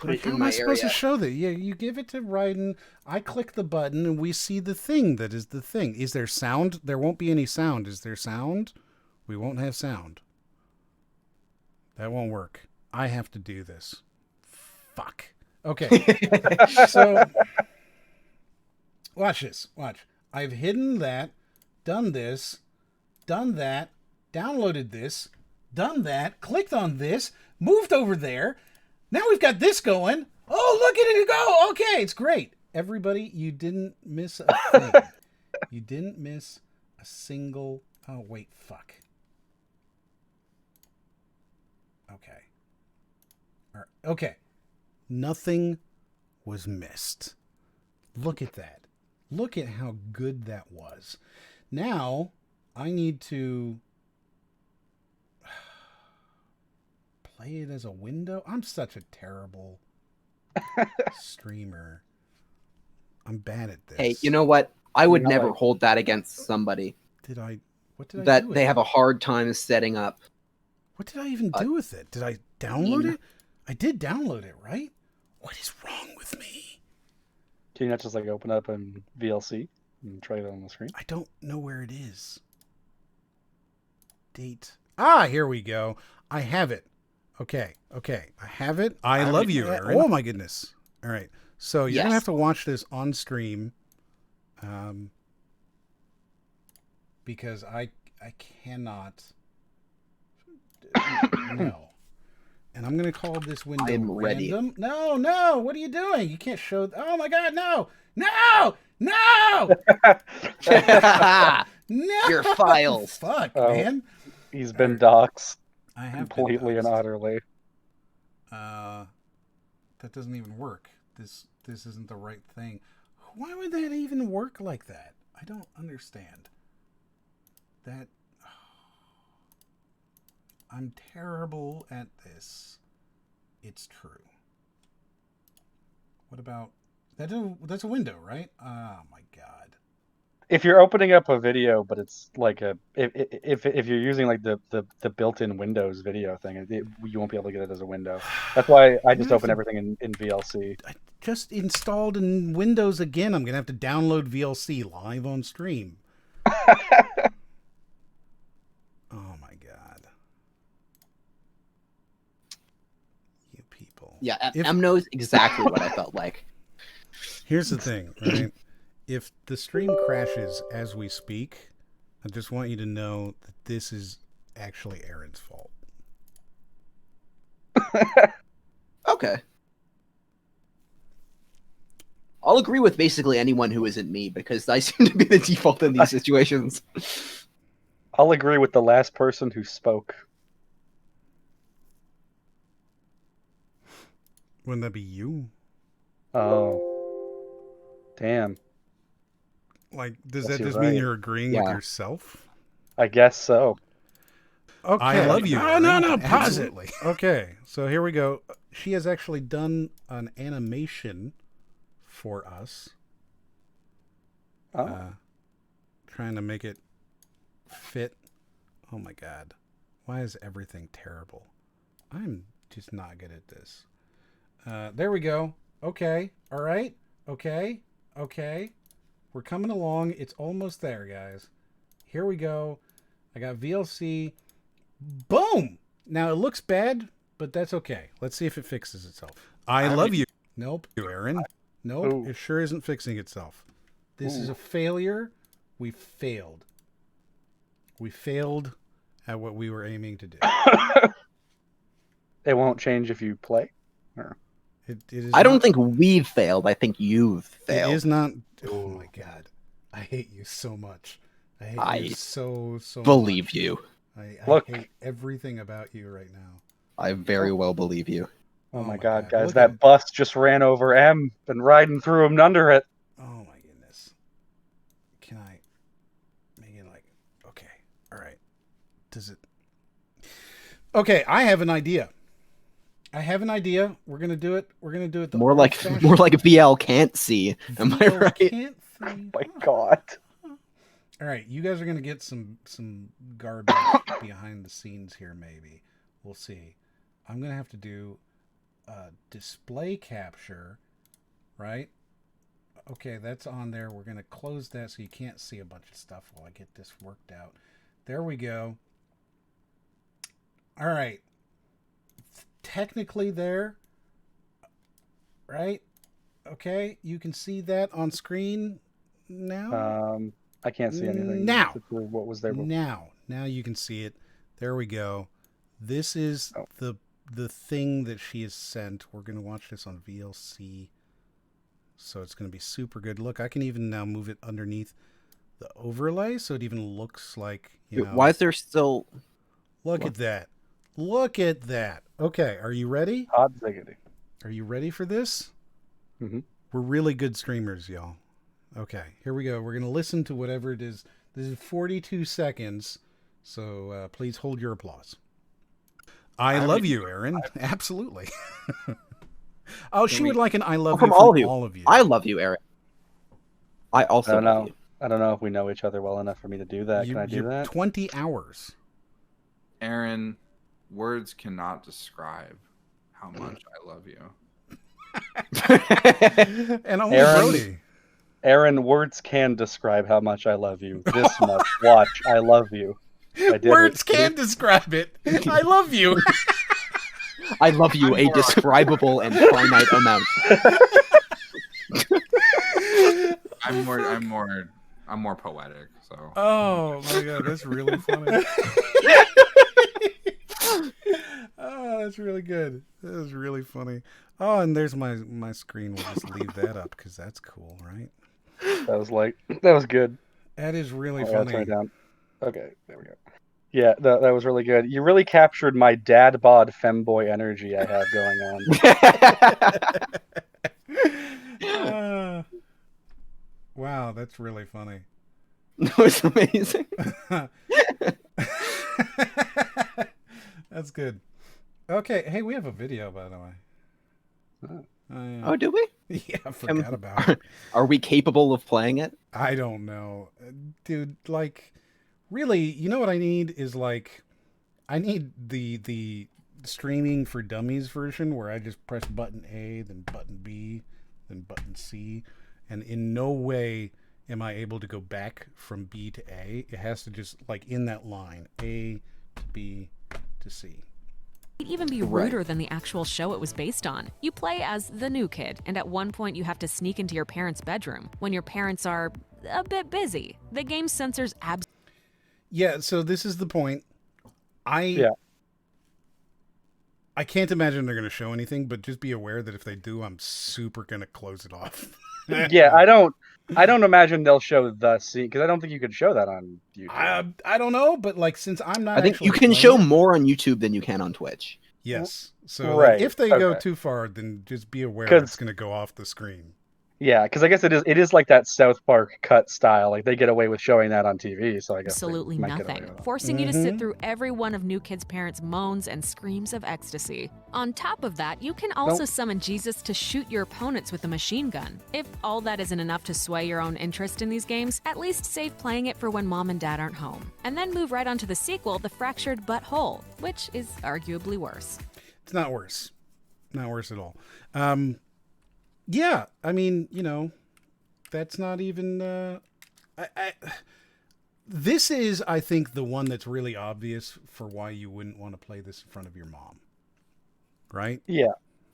Like, how am I supposed to show that? Yeah, you give it to Ryden, I click the button, and we see the thing that is the thing. Is there sound? There won't be any sound. Is there sound? We won't have sound. That won't work. I have to do this. Fuck. Okay. So, watch this. Watch. I've hidden that, done this, done that, downloaded this, done that, clicked on this, moved over there. Now we've got this going. Oh, look at it go. Okay, it's great. Everybody, you didn't miss a thing. You didn't miss a single... Oh, wait, fuck. Okay. All right. Okay. Nothing was missed. Look at that. Look at how good that was. Now, I need to... play it as a window. I'm such a terrible streamer. I'm bad at this. Hey, you know what? I would never hold that against somebody. What did I that do with they it? have a hard time setting up. What did I even do with it? Did I download it? I did download it, right? What is wrong with me? Can you not just like open up in VLC and try it on the screen? I don't know where it is. Date. Ah, here we go. I have it. Okay. I have it. I love you, Aaron. Oh my goodness. All right. So you're gonna have to watch this on stream, because I cannot. No. And I'm gonna call this window random. Ready. No. What are you doing? You can't show. Oh my God! No. No. Your files. Fuck, man. He's been doxxed. I have completely and utterly. That doesn't even work. This isn't the right thing. Why would that even work like that? I don't understand. That I'm terrible at this. It's true. What about that? That's a window, right? Oh my God. if you're opening up a video, but it's like if you're using like the built-in Windows video thing, you won't be able to get it as a window. That's why I just open everything in VLC. I just installed in Windows again. I'm gonna have to download VLC live on stream. Oh my god. You people. Yeah, M knows exactly what I felt like. Here's the thing, right? If the stream crashes as we speak, I just want you to know that this is actually Aaron's fault. Okay. I'll agree with basically anyone who isn't me, because I seem to be the default in these situations. I'll agree with the last person who spoke. Wouldn't that be you? Oh. Damn. Like, does Yes, that you're just mean right. you're agreeing Yeah. with yourself? I guess so. Okay. I love you. Oh, no, Aaron. pause it. Okay, so here we go. She has actually done an animation for us. Oh. Trying to make it fit. Oh my god. Why is everything terrible? I'm just not good at this. There we go. Okay. All right. Okay. We're coming along. It's almost there, guys. Here we go. I got VLC. Boom! Now it looks bad, but that's okay. Let's see if it fixes itself. I love you. Nope. Aaron. Nope. Ooh. It sure isn't fixing itself. This is a failure. We failed. We failed at what we were aiming to do. It won't change if you play? Or... It is I don't not- think we've failed. I think you've failed. It is not. Oh my god. I hate you so much. I hate you so Believe much. you. I Look. hate everything about you right now. I very well believe you. Oh my god, God. guys, Look that at- bus just ran over M and riding through him under it. Oh my goodness. Can I make it like, okay, all right. Does it? Okay, I have an idea. We're gonna do it. The More like old-fashioned- VL can't see. Am I VL right? can't see. Oh my god. All right, you guys are gonna get some garbage behind the scenes here. Maybe we'll see. I'm gonna have to do display capture, right? Okay, that's on there. We're gonna close that so you can't see a bunch of stuff while I get this worked out. There we go. All right, it's technically there, right? Okay, you can see that on screen now. I can't see anything. Now. What was there before? Now you can see it. There we go. This is the thing that she has sent. We're going to watch this on VLC. So it's going to be super good. Look, I can even now move it underneath the overlay so it even looks like, you know. Why is there still... Look at that. Look at that. Okay, are you ready? Hot diggity. Are you ready for this? Mhm. We're really good streamers, y'all. Okay, here we go. We're going to listen to whatever it is. This is 42 seconds, so please hold your applause. I love you, Aaron. Absolutely. Oh, she would like an I love you from all of you. I love you, Eric. I also love you. I don't know if we know each other well enough for me to do that. Can I do You're that? 20 hours. Aaron, words cannot describe how much I love you. And only Aaron- Brody. Aaron, words can describe how much I love you. This much. Watch, I love you. I did Words it. can describe it. I love you. I love you, a describable and finite amount. I'm more poetic. So Oh my god, that's really funny. Oh, that's really good. That was really funny. Oh, and there's my screen. We'll just leave that up because that's cool, right? That was good. That is really Oh, I'll turn funny. it down. Okay, there we go. Yeah, that was really good. You really captured my dad bod femboy energy I have going on. Wow, that's really funny. That was amazing. That's good. Okay, hey, we have a video, by the way. Oh, do we? Yeah, I forgot about it. Are we capable of playing it? I don't know. Dude, like, really, you know what I need is, like, I need the streaming for dummies version where I just press button A, then button B, then button C, and in no way am I able to go back from B to A. It has to just, like, in that line, A to B to C. It might even be ruder than the actual show it was based on. You play as the new kid, and at one point you have to sneak into your parents' bedroom when your parents are a bit busy. The game censors Yeah, so this is the point. I can't imagine they're going to show anything, but just be aware that if they do, I'm super going to close it off. Yeah, I don't imagine they'll show the scene because I don't think you could show that on YouTube. I don't know, but like since I'm not, I think actually you can playing show it- more on YouTube than you can on Twitch. Yes, so Right, like, if they go okay. too far, then just be aware 'Cause- it's going to go off the screen. Yeah, because I guess it is like that South Park cut style. Like they get away with showing that on TV, so I guess they absolutely might get away nothing, with it. forcing you to sit through every one of New Kid's parents' moans and screams of ecstasy. On top of that, you can also summon Jesus to shoot your opponents with a machine gun. If all that isn't enough to sway your own interest in these games, at least save playing it for when mom and dad aren't home. And then move right on to the sequel, The Fractured But Whole, which is arguably worse. It's not worse. Not worse at all. Yeah, I mean, you know, that's not even... This is, I think, the one that's really obvious for why you wouldn't want to play this in front of your mom. Right? Yeah.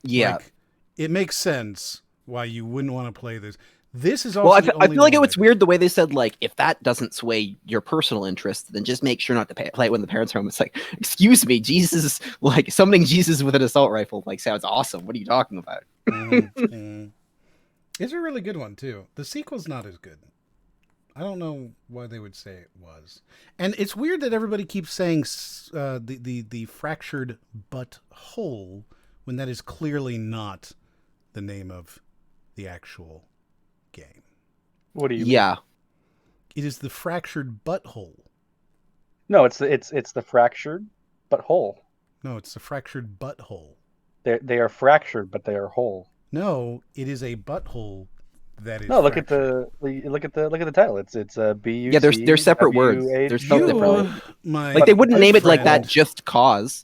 Yeah. Like, it makes sense why you wouldn't want to play this. This is also Well, the I only feel like one it's that- weird the way they said, like, if that doesn't sway your personal interest, then just make sure not to play it when the parents are home. It's like, excuse me, Jesus, like, summoning Jesus with an assault rifle, like, sounds awesome. What are you talking about? It's a really good one, too. The sequel's not as good. I don't know why they would say it was. And it's weird that everybody keeps saying the fractured but whole when that is clearly not the name of the actual game. What do you? Yeah. It is the fractured butthole. No, it's the fractured but whole. No, it's the fractured butthole. They are fractured, but they are whole. No, it is a butthole that is. No, look at fractured. the title. It's a B-U-T. Yeah, they're separate words. They're spelled differently. Like, they wouldn't good name it like friend- that just cause.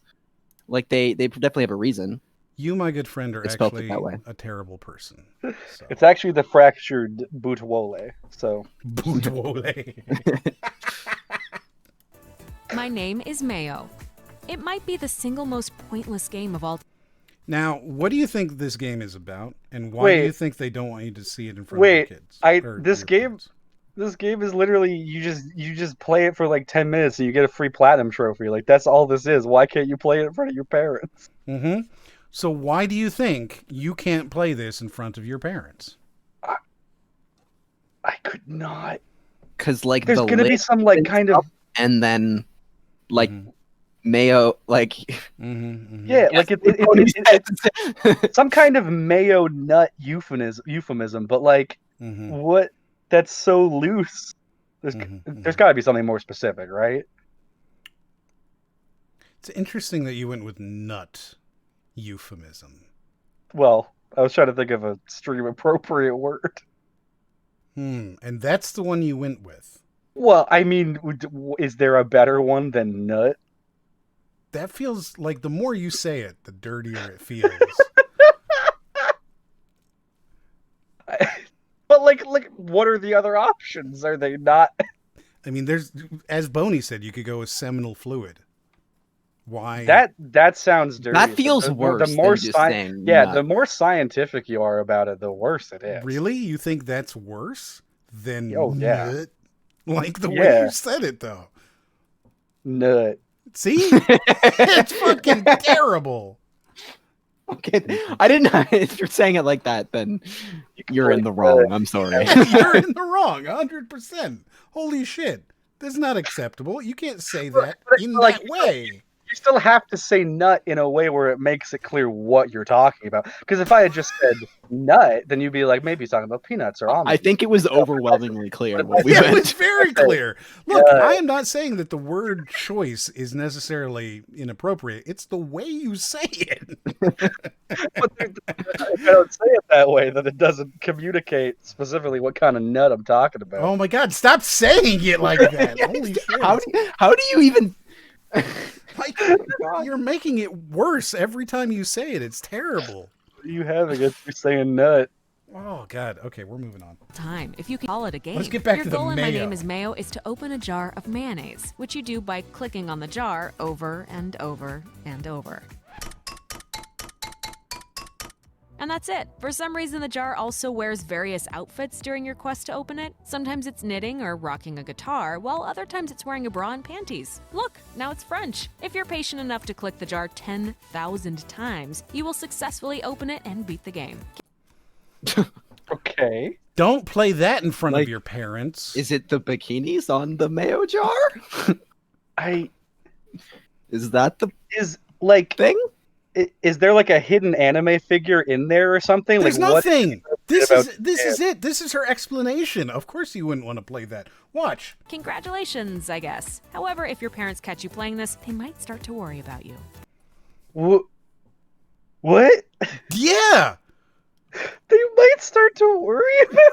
Like, they definitely have a reason. You, my good friend, are They spelled it actually that way. a terrible person. So. It's actually the fractured bootwole. So Bootwole. My name is Mayo. It might be the single most pointless game of all Now, what do you think this game is about, and why do you think they don't want you to see it in front of your Wait, kids? this game is literally you just play it for like 10 minutes and you get a free platinum trophy. Like that's all this is. Why can't you play it in front of your parents? Mm-hmm. So why do you think you can't play this in front of your parents? I could not. Because, like, There's gonna be lid some like opens kind up, of and then, like, Mayo, like... yeah, like it's some kind of mayo nut euphemism, but like what? That's so loose. There's got to be something more specific, right? It's interesting that you went with nut euphemism. Well, I was trying to think of a stream appropriate word. And that's the one you went with. Well, I mean, is there a better one than nut? That feels like the more you say it, the dirtier it feels. But like, what are the other options? Are they not? I mean, there's, as Boney said, you could go with seminal fluid. Why? That sounds dirty. That feels worse The more than just saying nut. the more scientific you are about it, the worse it is. Really? You think that's worse than Oh, yeah. nut? Like the way Yeah. you said it, though. Nut. See? It's fucking terrible. Okay, I didn't... If you're saying it like that, then you're in the wrong. I'm sorry. You're in the wrong, 100%. Holy shit. That's not acceptable. You can't say that in like, that way. you still have to say nut in a way where it makes it clear what you're talking about. Because if I had just said nut, then you'd be like, maybe he's talking about peanuts or almonds. I think it was overwhelmingly clear what we Yeah, it meant. was very clear. Look, I am not saying that the word choice is necessarily inappropriate. It's the way you say it. But if I don't say it that way, then it doesn't communicate specifically what kind of nut I'm talking about. Oh my God, stop saying it like that. Holy shit. How do you even... Like, you're making it worse every time you say it. It's terrible. What are you having if you're saying nut? Oh God. Okay, we're moving on. Time, if you can call it a game. Let's get back Your to the goal in My mayo. Name is Mayo is to open a jar of mayonnaise, which you do by clicking on the jar over and over and over. And that's it. For some reason, the jar also wears various outfits during your quest to open it. Sometimes it's knitting or rocking a guitar, while other times it's wearing a bra and panties. Look, now it's French. If you're patient enough to click the jar 10,000 times, you will successfully open it and beat the game. Okay. Don't play that in front Like, of your parents. Is it the bikinis on the mayo jar? Is that the Is like thing? Is there like a hidden anime figure in there or something? There's like nothing. This about is it. This is her explanation. Of course you wouldn't want to play that. Watch. Congratulations, I guess. However, if your parents catch you playing this, they might start to worry about you. What? Yeah. They might start to worry about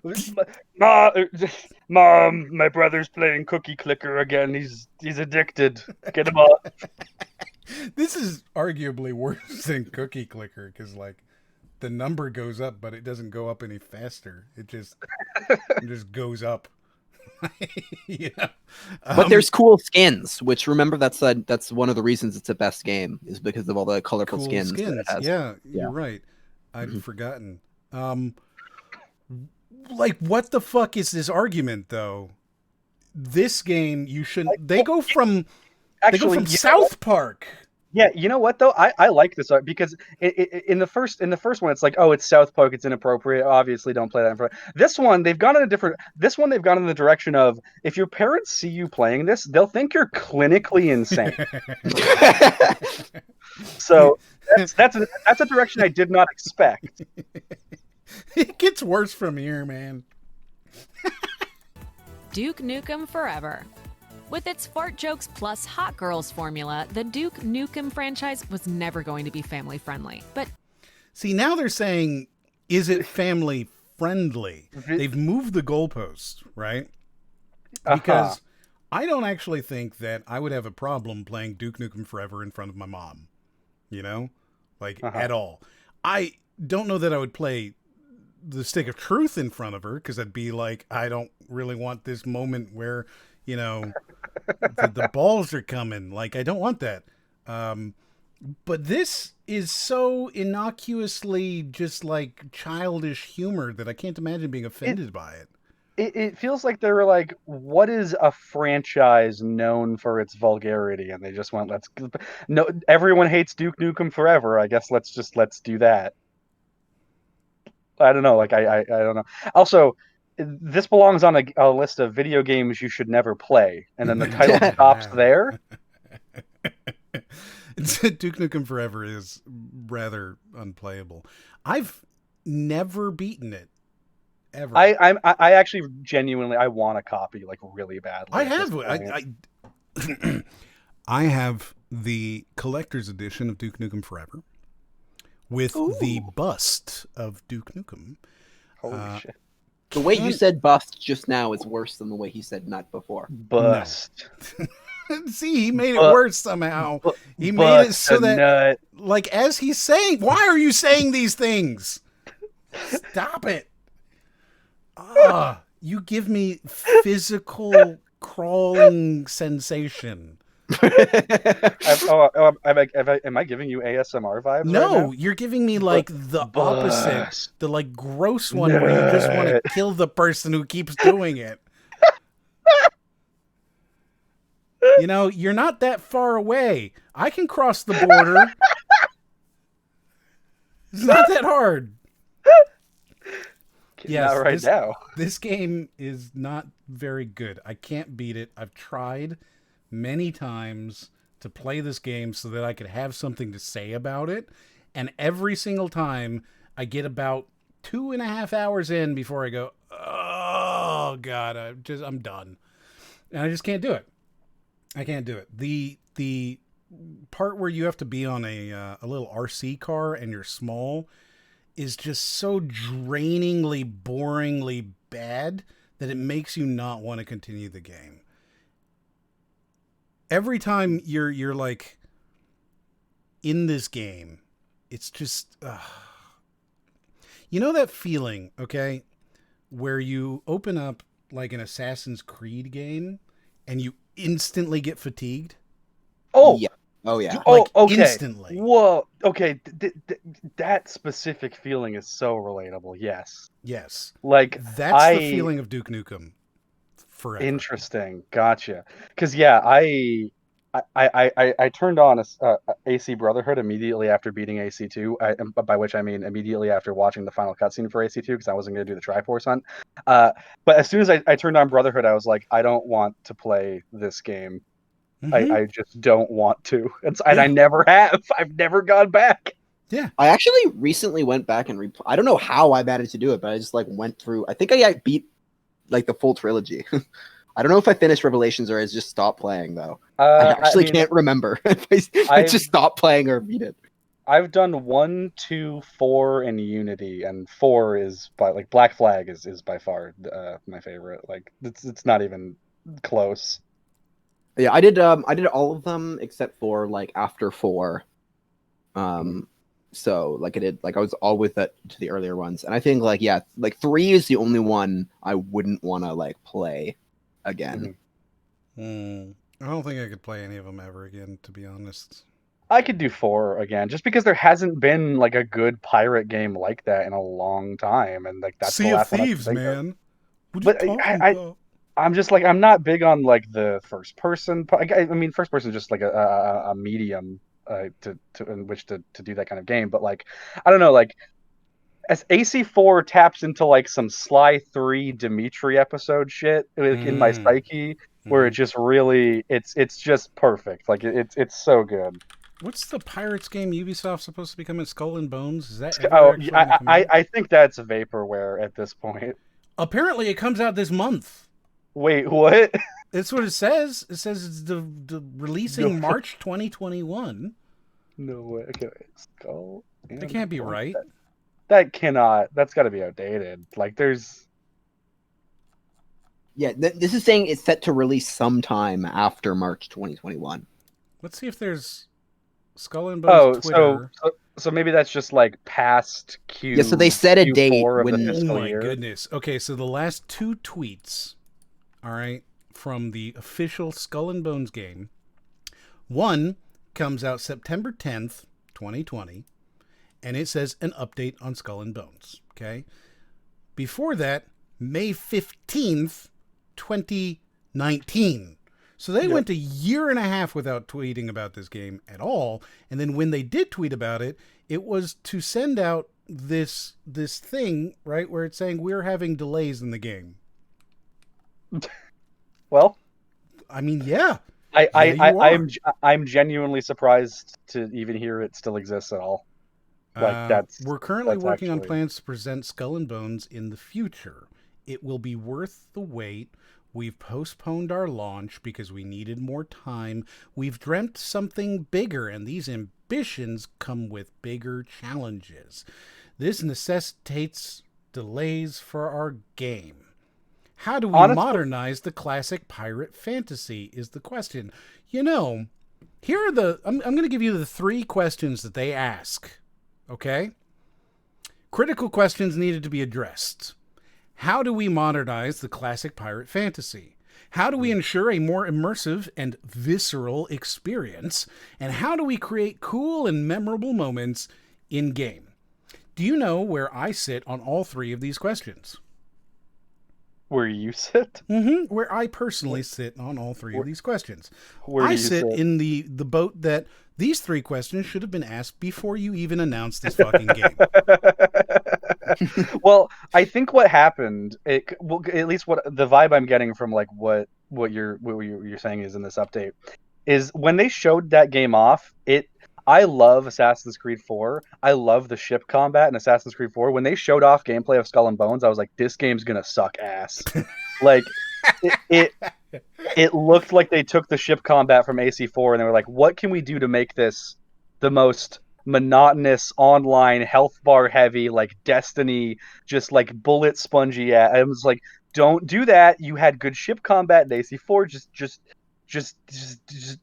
you. Mom, my brother's playing Cookie Clicker again. He's addicted. Get him off. This is arguably worse than Cookie Clicker because, like, the number goes up, but it doesn't go up any faster. It just goes up. Yeah. But there's cool skins, which remember that's one of the reasons it's the best game is because of all the colorful cool skins. That it has. Yeah, you're right. I'd forgotten. Like, what the fuck is this argument though? This game, you shouldn't. They go from South Park. Yeah, you know what though? I like this art because in the first one it's like, oh, it's South Park, it's inappropriate. Obviously, don't play that in front. This one they've gone in the direction of if your parents see you playing this, they'll think you're clinically insane. So that's a direction I did not expect. It gets worse from here, man. Duke Nukem Forever. With its fart jokes plus hot girls formula, the Duke Nukem franchise was never going to be family friendly. But see, now they're saying, is it family friendly? They've moved the goalposts, right? Because I don't actually think that I would have a problem playing Duke Nukem Forever in front of my mom. You know? Like, at all. I don't know that I would play the Stick of Truth in front of her, because I'd be like, I don't really want this moment where, you know, the balls are coming. Like, I don't want that. But this is so innocuously just like childish humor that I can't imagine being offended by it. It feels like they were like, what is a franchise known for its vulgarity? And they just went, no, everyone hates Duke Nukem Forever. I guess let's do that. I don't know. Like, I don't know. Also, this belongs on a list of video games you should never play. And then the title stops there. Duke Nukem Forever is rather unplayable. I've never beaten it. Ever. I actually genuinely want a copy, like, really badly. I have. I have the collector's edition of Duke Nukem Forever with the bust of Duke Nukem. Holy shit. The way you said bust just now is worse than the way he said nut before. Bust. No. See, he made it worse somehow. He made it so that, nut. like, as he's saying, why are you saying these things? Stop it. You give me physical crawling sensation. Am I giving you ASMR vibes? No, right now? you're giving me like the opposite, the like gross one where you just want to kill the person who keeps doing it. You know, you're not that far away. I can cross the border. It's not that hard. Yes, not right now. This game is not very good. I can't beat it. I've tried many times. to play this game so that I could have something to say about it. And every single time I get about 2.5 hours in before I go, oh God, I'm done. And I just can't do it. I can't do it. The part where you have to be on a little RC car and you're small is just so drainingly, boringly bad that it makes you not want to continue the game. Every time you're like in this game, it's just you know that feeling, okay, where you open up like an Assassin's Creed game and you instantly get fatigued? Oh yeah. Oh yeah. Like, okay. instantly. Whoa. Okay. That specific feeling is so relatable. Yes. Yes. Like that's the feeling of Duke Nukem forever. Interesting. Gotcha. Because yeah, I turned on AC Brotherhood immediately after beating AC2. By which I mean immediately after watching the final cutscene for AC2 because I wasn't going to do the Triforce hunt. But as soon as I turned on Brotherhood, I was like, I don't want to play this game. Mm-hmm. I just don't want to. And I never have. I've never gone back. Yeah. I actually recently went back and I don't know how I managed to do it, but I just like went through. I think I beat like the full trilogy. I don't know if I finished Revelations or I just stopped playing though. I actually can't remember if I just stopped playing or beat it. I've done 1, 2, 4, and Unity, and 4 is by like Black Flag is by far my favorite. Like it's not even close. Yeah, I did all of them except for like after 4. So like I was all with it to the earlier ones. And I think like 3 is the only one I wouldn't want to like play again. I don't think I could play any of them ever again, to be honest. I could do 4 again, just because there hasn't been like a good pirate game like that in a long time, and like that's Sea the last of Thieves, one I can man. But I'm just like I'm not big on like the first person. I mean, first person is just like a medium to in which to do that kind of game. But like I don't know, like as AC4 taps into like some Sly 3 Dimitri episode shit like, in my psyche, where it just really it's just perfect. Like it's so good. What's the Pirates game Ubisoft's supposed to be coming? Skull and Bones? Is that I think that's vaporware at this point. Apparently, it comes out this month. Wait, what? That's what it says. It says it's the releasing March 2021. No way. Okay, Skull. That can't be right. That cannot. That's got to be outdated. Like there's. Yeah, this is saying it's set to release sometime after March 2021. Let's see if there's Skull and Bones Twitter. So maybe that's just like past Q. Yeah, so they set a date when. Oh my goodness. Okay, so the last 2 tweets, all right, from the official Skull and Bones game. One comes out September 10th, 2020, and it says an update on Skull and Bones. Okay, before that, May 15th, 2019. So they went a year and a half without tweeting about this game at all. And then when they did tweet about it, it was to send out this thing, right, where it's saying we're having delays in the game. Well, I mean, yeah. I'm genuinely surprised to even hear it still exists at all. Like we're currently working on plans to present Skull and Bones in the future. It will be worth the wait. We've postponed our launch because we needed more time. We've dreamt something bigger, and these ambitions come with bigger challenges. This necessitates delays for our game. How do we modernize the classic pirate fantasy is the question. You know, here are I'm going to give you the 3 questions that they ask. Okay? Critical questions needed to be addressed. How do we modernize the classic pirate fantasy? How do we ensure a more immersive and visceral experience? And how do we create cool and memorable moments in-game? Do you know where I sit on all 3 of these questions? Where you sit? Mm-hmm. Where I personally sit on all 3 of these questions. I sit in the boat that these 3 questions should have been asked before you even announced this fucking game. Well, I think what happened, at least what the vibe I'm getting from like what you're saying is in this update, is when they showed that game off, I love Assassin's Creed 4. I love the ship combat in Assassin's Creed 4. When they showed off gameplay of Skull and Bones, I was like, this game's gonna suck ass. Like it looked like they took the ship combat from AC4 and they were like, what can we do to make this the most monotonous online health bar heavy, like Destiny, just like bullet spongy. I was like, don't do that. You had good ship combat in AC4.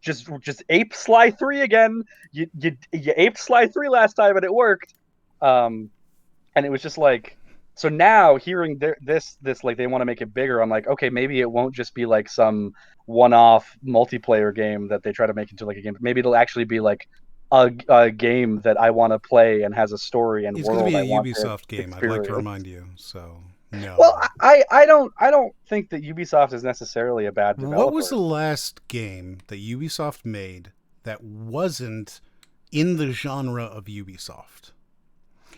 Just ape Sly 3 again. You aped Sly 3 last time and it worked. And it was just like, so now hearing this like they want to make it bigger, I'm like, okay, maybe it won't just be like some one-off multiplayer game that they try to make into like a game. Maybe it'll actually be like a game that I want to play and has a story and it's world. It's going to I be a Ubisoft game. Experience. I'd like to remind you. So no. Well, I don't think that Ubisoft is necessarily a bad developer. What was the last game that Ubisoft made that wasn't in the genre of Ubisoft?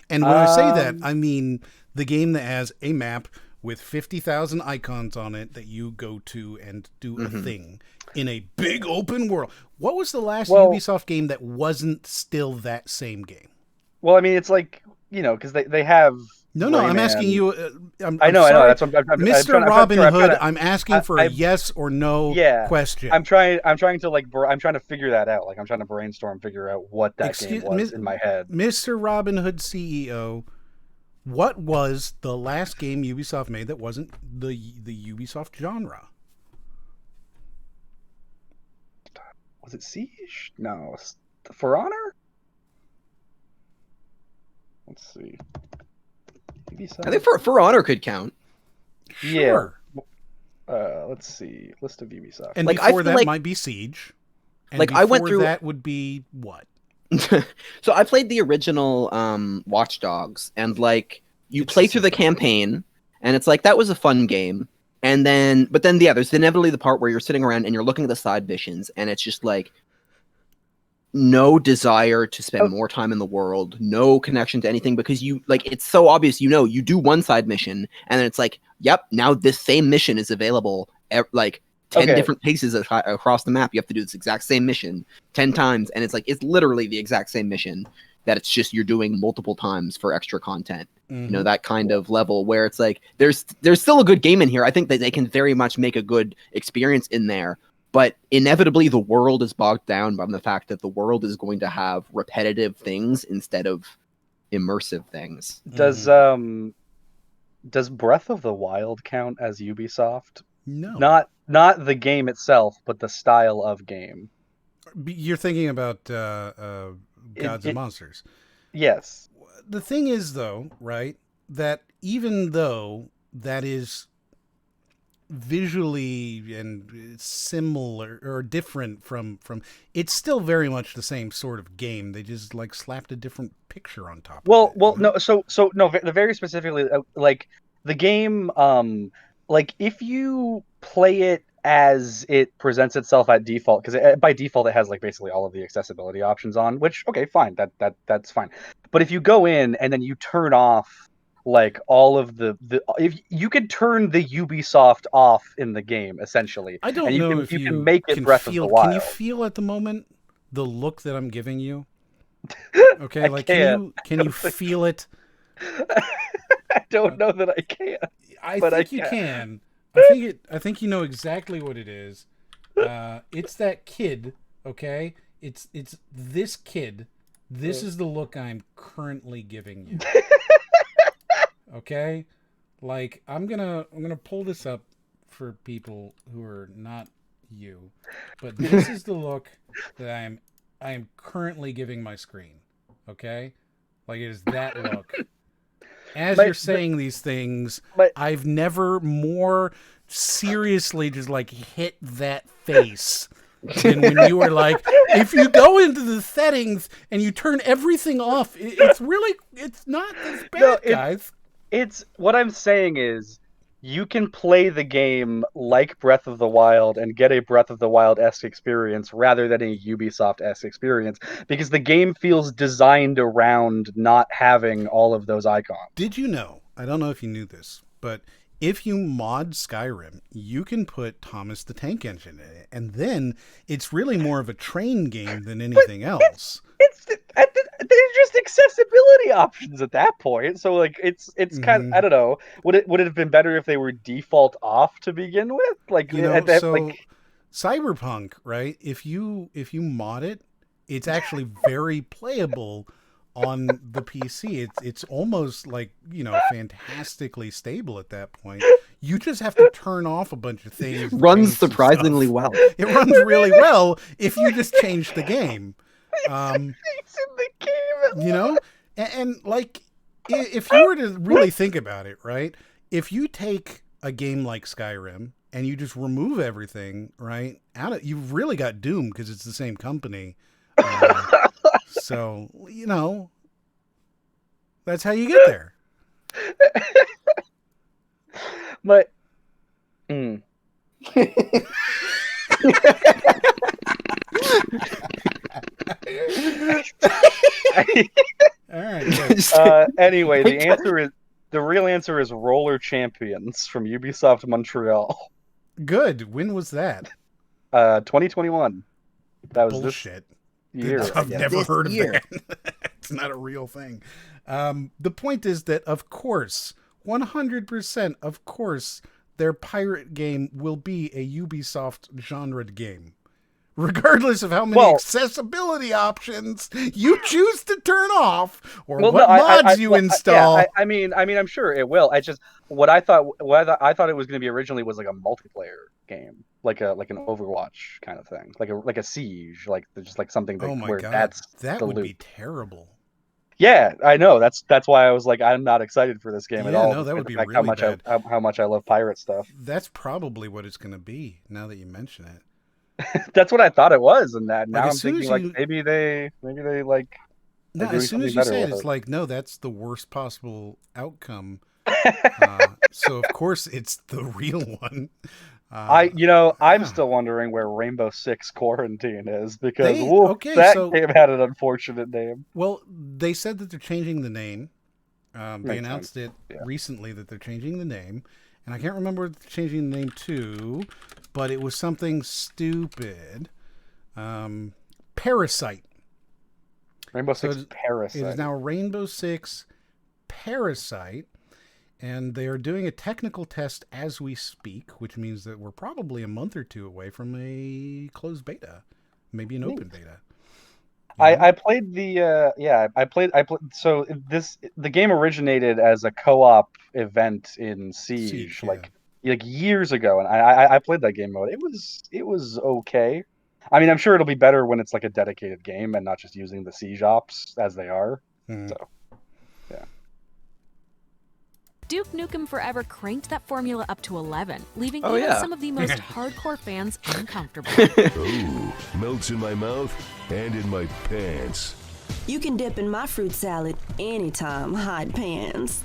And when I say that, I mean the game that has a map with 50,000 icons on it that you go to and do a thing in a big open world. What was the last Ubisoft game that wasn't still that same game? Well, I mean, it's like, you know, because they have... No, I'm asking you. I know. That's what Mr. Robin Hood. I'm asking for a yes or no question. I'm trying to figure that out. Like I'm trying to brainstorm, figure out what that game was in my head. Mr. Robin Hood CEO, what was the last game Ubisoft made that wasn't the Ubisoft genre? Was it Siege? No, For Honor. Let's see. I think For Honor could count. Sure. Yeah. Let's see. List of Ubisoft. And like, before that might be Siege. And like I went through that would be what? So I played the original Watch Dogs, and like you play through the campaign, and it's like that was a fun game. And then, there's inevitably the part where you're sitting around and you're looking at the side missions, and it's just like no desire to spend more time in the world, no connection to anything, because you like it's so obvious. You know, you do one side mission, and then it's like, yep, now this same mission is available like 10 different places across the map. You have to do this exact same mission 10 times, and it's like it's literally the exact same mission that it's just you're doing multiple times for extra content. You know, that kind of level where it's like there's still a good game in here. I think that they can very much make a good experience in there, but inevitably the world is bogged down by the fact that the world is going to have repetitive things instead of immersive things. Does Breath of the Wild count as Ubisoft? No. Not the game itself, but the style of game. You're thinking about Gods and Monsters. Yes. The thing is, though, right, that even though that is visually and similar or different from it's still very much the same sort of game. They just like slapped a different picture on top of it. Well, no, so no, very specifically, like the game, like if you play it as it presents itself at default, because by default it has like basically all of the accessibility options on, which okay, fine, that's fine. But if you go in and then you turn off like all of the if you could turn the Ubisoft off in the game essentially, I don't know if you can make it Breath of the Wild. Can you feel at the moment the look that I'm giving you? Okay, like can you feel it? I don't know that I can. I think you can. I think you know exactly what it is. It's that kid, okay? It's this kid. This is the look I'm currently giving you. Okay? Like I'm gonna pull this up for people who are not you. But this is the look that I am currently giving my screen. Okay? Like it is that look. As you're saying these things, I've never more seriously just like hit that face than when you were like, if you go into the settings and you turn everything off, it's not as bad, guys. It's what I'm saying is you can play the game like Breath of the Wild and get a Breath of the Wild-esque experience rather than a Ubisoft-esque experience because the game feels designed around not having all of those icons. Did you know, I don't know if you knew this, but if you mod Skyrim, you can put Thomas the Tank Engine in it, and then it's really more of a train game than anything else. There's just accessibility options at that point. So like it's kind of, I don't know. Would it have been better if they were default off to begin with? Like Cyberpunk, right? If you mod it, it's actually very playable on the PC. It's almost like, fantastically stable at that point. You just have to turn off a bunch of things. Runs surprisingly well. It runs really well if you just change the game. In the game, and like, if you were to really think about it, right? If you take a game like Skyrim and you just remove everything, right? You've really got Doom because it's the same company. So, that's how you get there. But All right. Anyway, the real answer is Roller Champions from Ubisoft Montreal. Good. When was that? 2021. That was bullshit. This year. I've never heard of that. It's not a real thing. The point is that, of course, 100%, of course, their pirate game will be a Ubisoft genred game. Regardless of how many accessibility options you choose to turn off or what mods you install. Yeah, I mean, I'm sure it will. What I thought it was going to be originally was like a multiplayer game, like an Overwatch kind of thing, like a Siege, like just like something. Oh my god, that would be terrible. Yeah, I know. That's why I was like, I'm not excited for this game at all. No, that would be really bad. How much I love pirate stuff. That's probably what it's going to be. Now that you mention it. That's what I thought it was, and that now I'm thinking like maybe they like. No, as soon as you say it, it's like, no, that's the worst possible outcome. So of course it's the real one. I'm still wondering where Rainbow Six Quarantine is because that game had an unfortunate name. Well, they said that they're changing the name. They announced it recently that they're changing the name. And I can't remember what they're changing the name to, but it was something stupid. Parasite. Rainbow Six Parasite. It is now Rainbow Six Parasite. And they are doing a technical test as we speak, which means that we're probably a month or two away from a closed beta, maybe an open beta. I played so the game originated as a co-op event in Siege like years ago, and I played that game mode. It was okay. I mean, I'm sure it'll be better when it's like a dedicated game and not just using the Siege ops as they are. So yeah. Duke Nukem Forever cranked that formula up to 11, leaving even some of the most hardcore fans uncomfortable. Ooh, melts in my mouth and in my pants. You can dip in my fruit salad anytime, hot pants.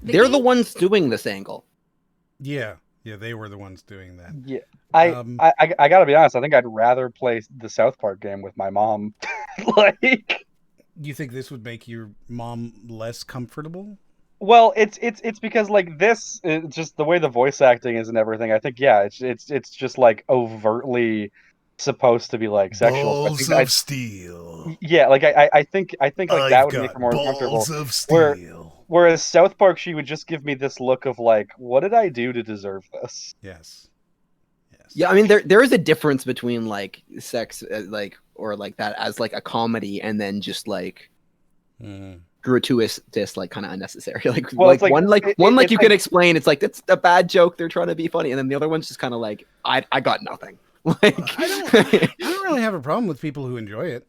They're the ones doing this angle. Yeah, they were the ones doing that. Yeah, I gotta be honest. I think I'd rather play the South Park game with my mom. Like, you think this would make your mom less comfortable? Well, it's because like this, just the way the voice acting is and everything. I think it's just like overtly supposed to be like sexual. Balls of steel. Yeah, like I think like that would make her more comfortable. Balls of steel. Whereas South Park, she would just give me this look of like, what did I do to deserve this? Yes. Yeah, I mean there is a difference between like sex or like that as like a comedy and then just like gratuitous, like kind of unnecessary. Like one you can explain. It's like it's a bad joke. They're trying to be funny, and then the other one's just kind of like I got nothing. Like I don't really have a problem with people who enjoy it.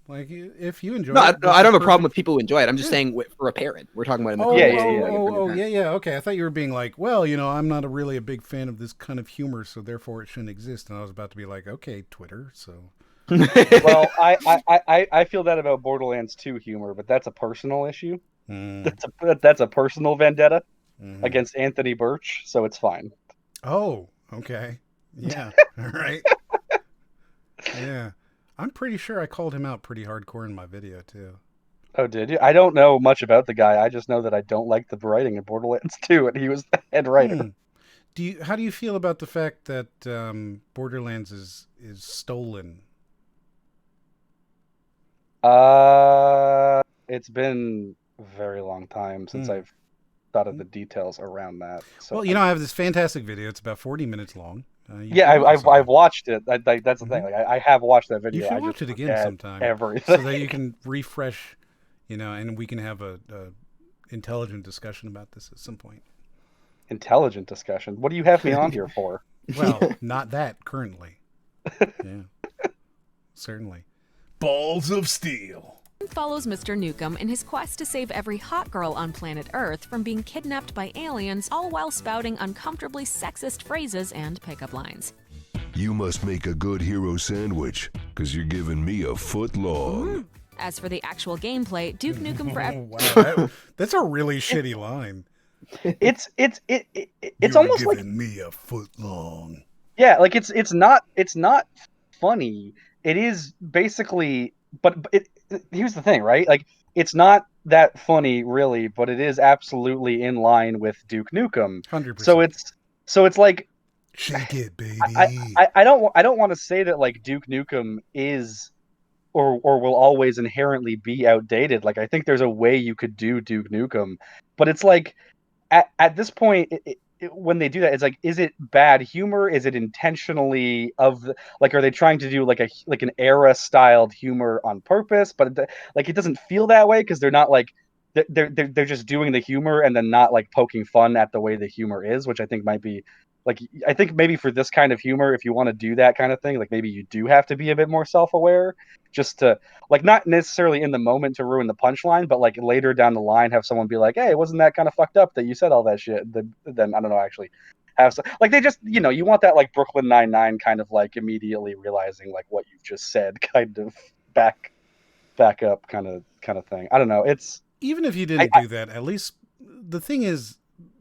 Like if you enjoy it. I don't have a problem with people who enjoy it. I'm just saying for a parent, we're talking about. Okay. I thought you were being like, well, I'm not really a big fan of this kind of humor, so therefore it shouldn't exist. And I was about to be like, okay, Twitter, so. Well, I feel that about Borderlands 2 humor, but that's a personal issue. That's a personal vendetta against Anthony Birch, so it's fine. Oh, okay. Yeah. All right. Yeah. I'm pretty sure I called him out pretty hardcore in my video too. Oh, did you? I don't know much about the guy. I just know that I don't like the writing in Borderlands 2, and he was the head writer. How do you feel about the fact that Borderlands is stolen? It's been a very long time since I've thought of the details around that. So Well, I have this fantastic video. It's about 40 minutes long. I've watched it. That's the thing. Like I have watched that video. You should I watch just it again sometime, everything. so that you can refresh, and we can have a intelligent discussion about this at some point. Intelligent discussion. What do you have me on here for? Well, not that currently. Yeah, certainly. Balls of steel. Follows Mr. Nukem in his quest to save every hot girl on planet Earth from being kidnapped by aliens, all while spouting uncomfortably sexist phrases and pickup lines. You must make a good hero sandwich, because you're giving me a foot long. As for the actual gameplay, Duke Nukem Forever... Wow, that's a really shitty line. It's You're almost like giving me a foot long. Yeah, like it's not funny. It is basically, but here's the thing, right? Like it's not that funny really, but it is absolutely in line with Duke Nukem. 100%. So it's like shake it, baby. I don't want to say that like Duke Nukem is or will always inherently be outdated. Like I think there's a way you could do Duke Nukem, but it's like at this point, when they do that, it's like, is it bad humor? Is it intentionally are they trying to do like an era styled humor on purpose? But it doesn't feel that way because they're not like they're just doing the humor and then not like poking fun at the way the humor is, which I think might be like, I think maybe for this kind of humor, if you want to do that kind of thing, like maybe you do have to be a bit more self-aware, just to like not necessarily in the moment to ruin the punchline, but like later down the line have someone be like, hey, wasn't that kind of fucked up that you said all that shit? Then I don't know, actually have some, like they just, you want that like Brooklyn Nine-Nine kind of like immediately realizing like what you've just said kind of back up kind of thing. I don't know. It's even if you didn't do that, at least the thing is,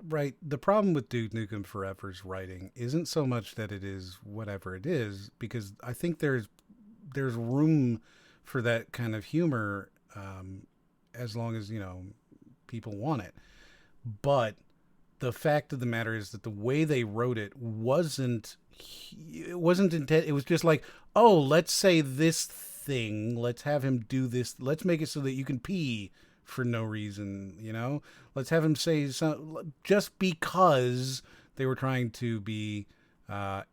right, the problem with Duke Nukem Forever's writing isn't so much that it is whatever it is, because I think there's room for that kind of humor as long as people want it. But the fact of the matter is that the way they wrote it wasn't intent. It was just like, oh, let's say this thing, let's have him do this, let's make it so that you can pee for no reason, let's have him say something just because they were trying to be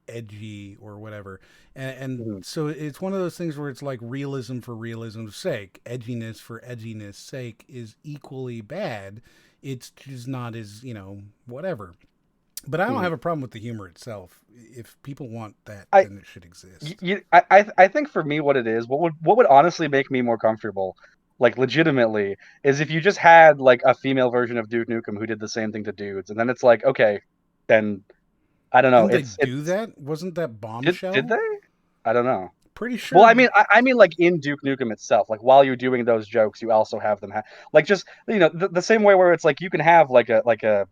edgy or whatever. And so it's one of those things where it's like realism for realism's sake, edginess for edginess sake is equally bad. It's just not as, whatever. But I don't have a problem with the humor itself. If people want that, then it should exist. I think for me, what it is, what would honestly make me more comfortable, like legitimately, is if you just had like a female version of Duke Nukem who did the same thing to dudes, and then it's like, okay, then I don't know. Didn't they do that? Wasn't that Bombshell? Did they? I don't know. Pretty sure. Well, I mean, like in Duke Nukem itself, like while you're doing those jokes, you also have them like just the same way where it's like you can have like a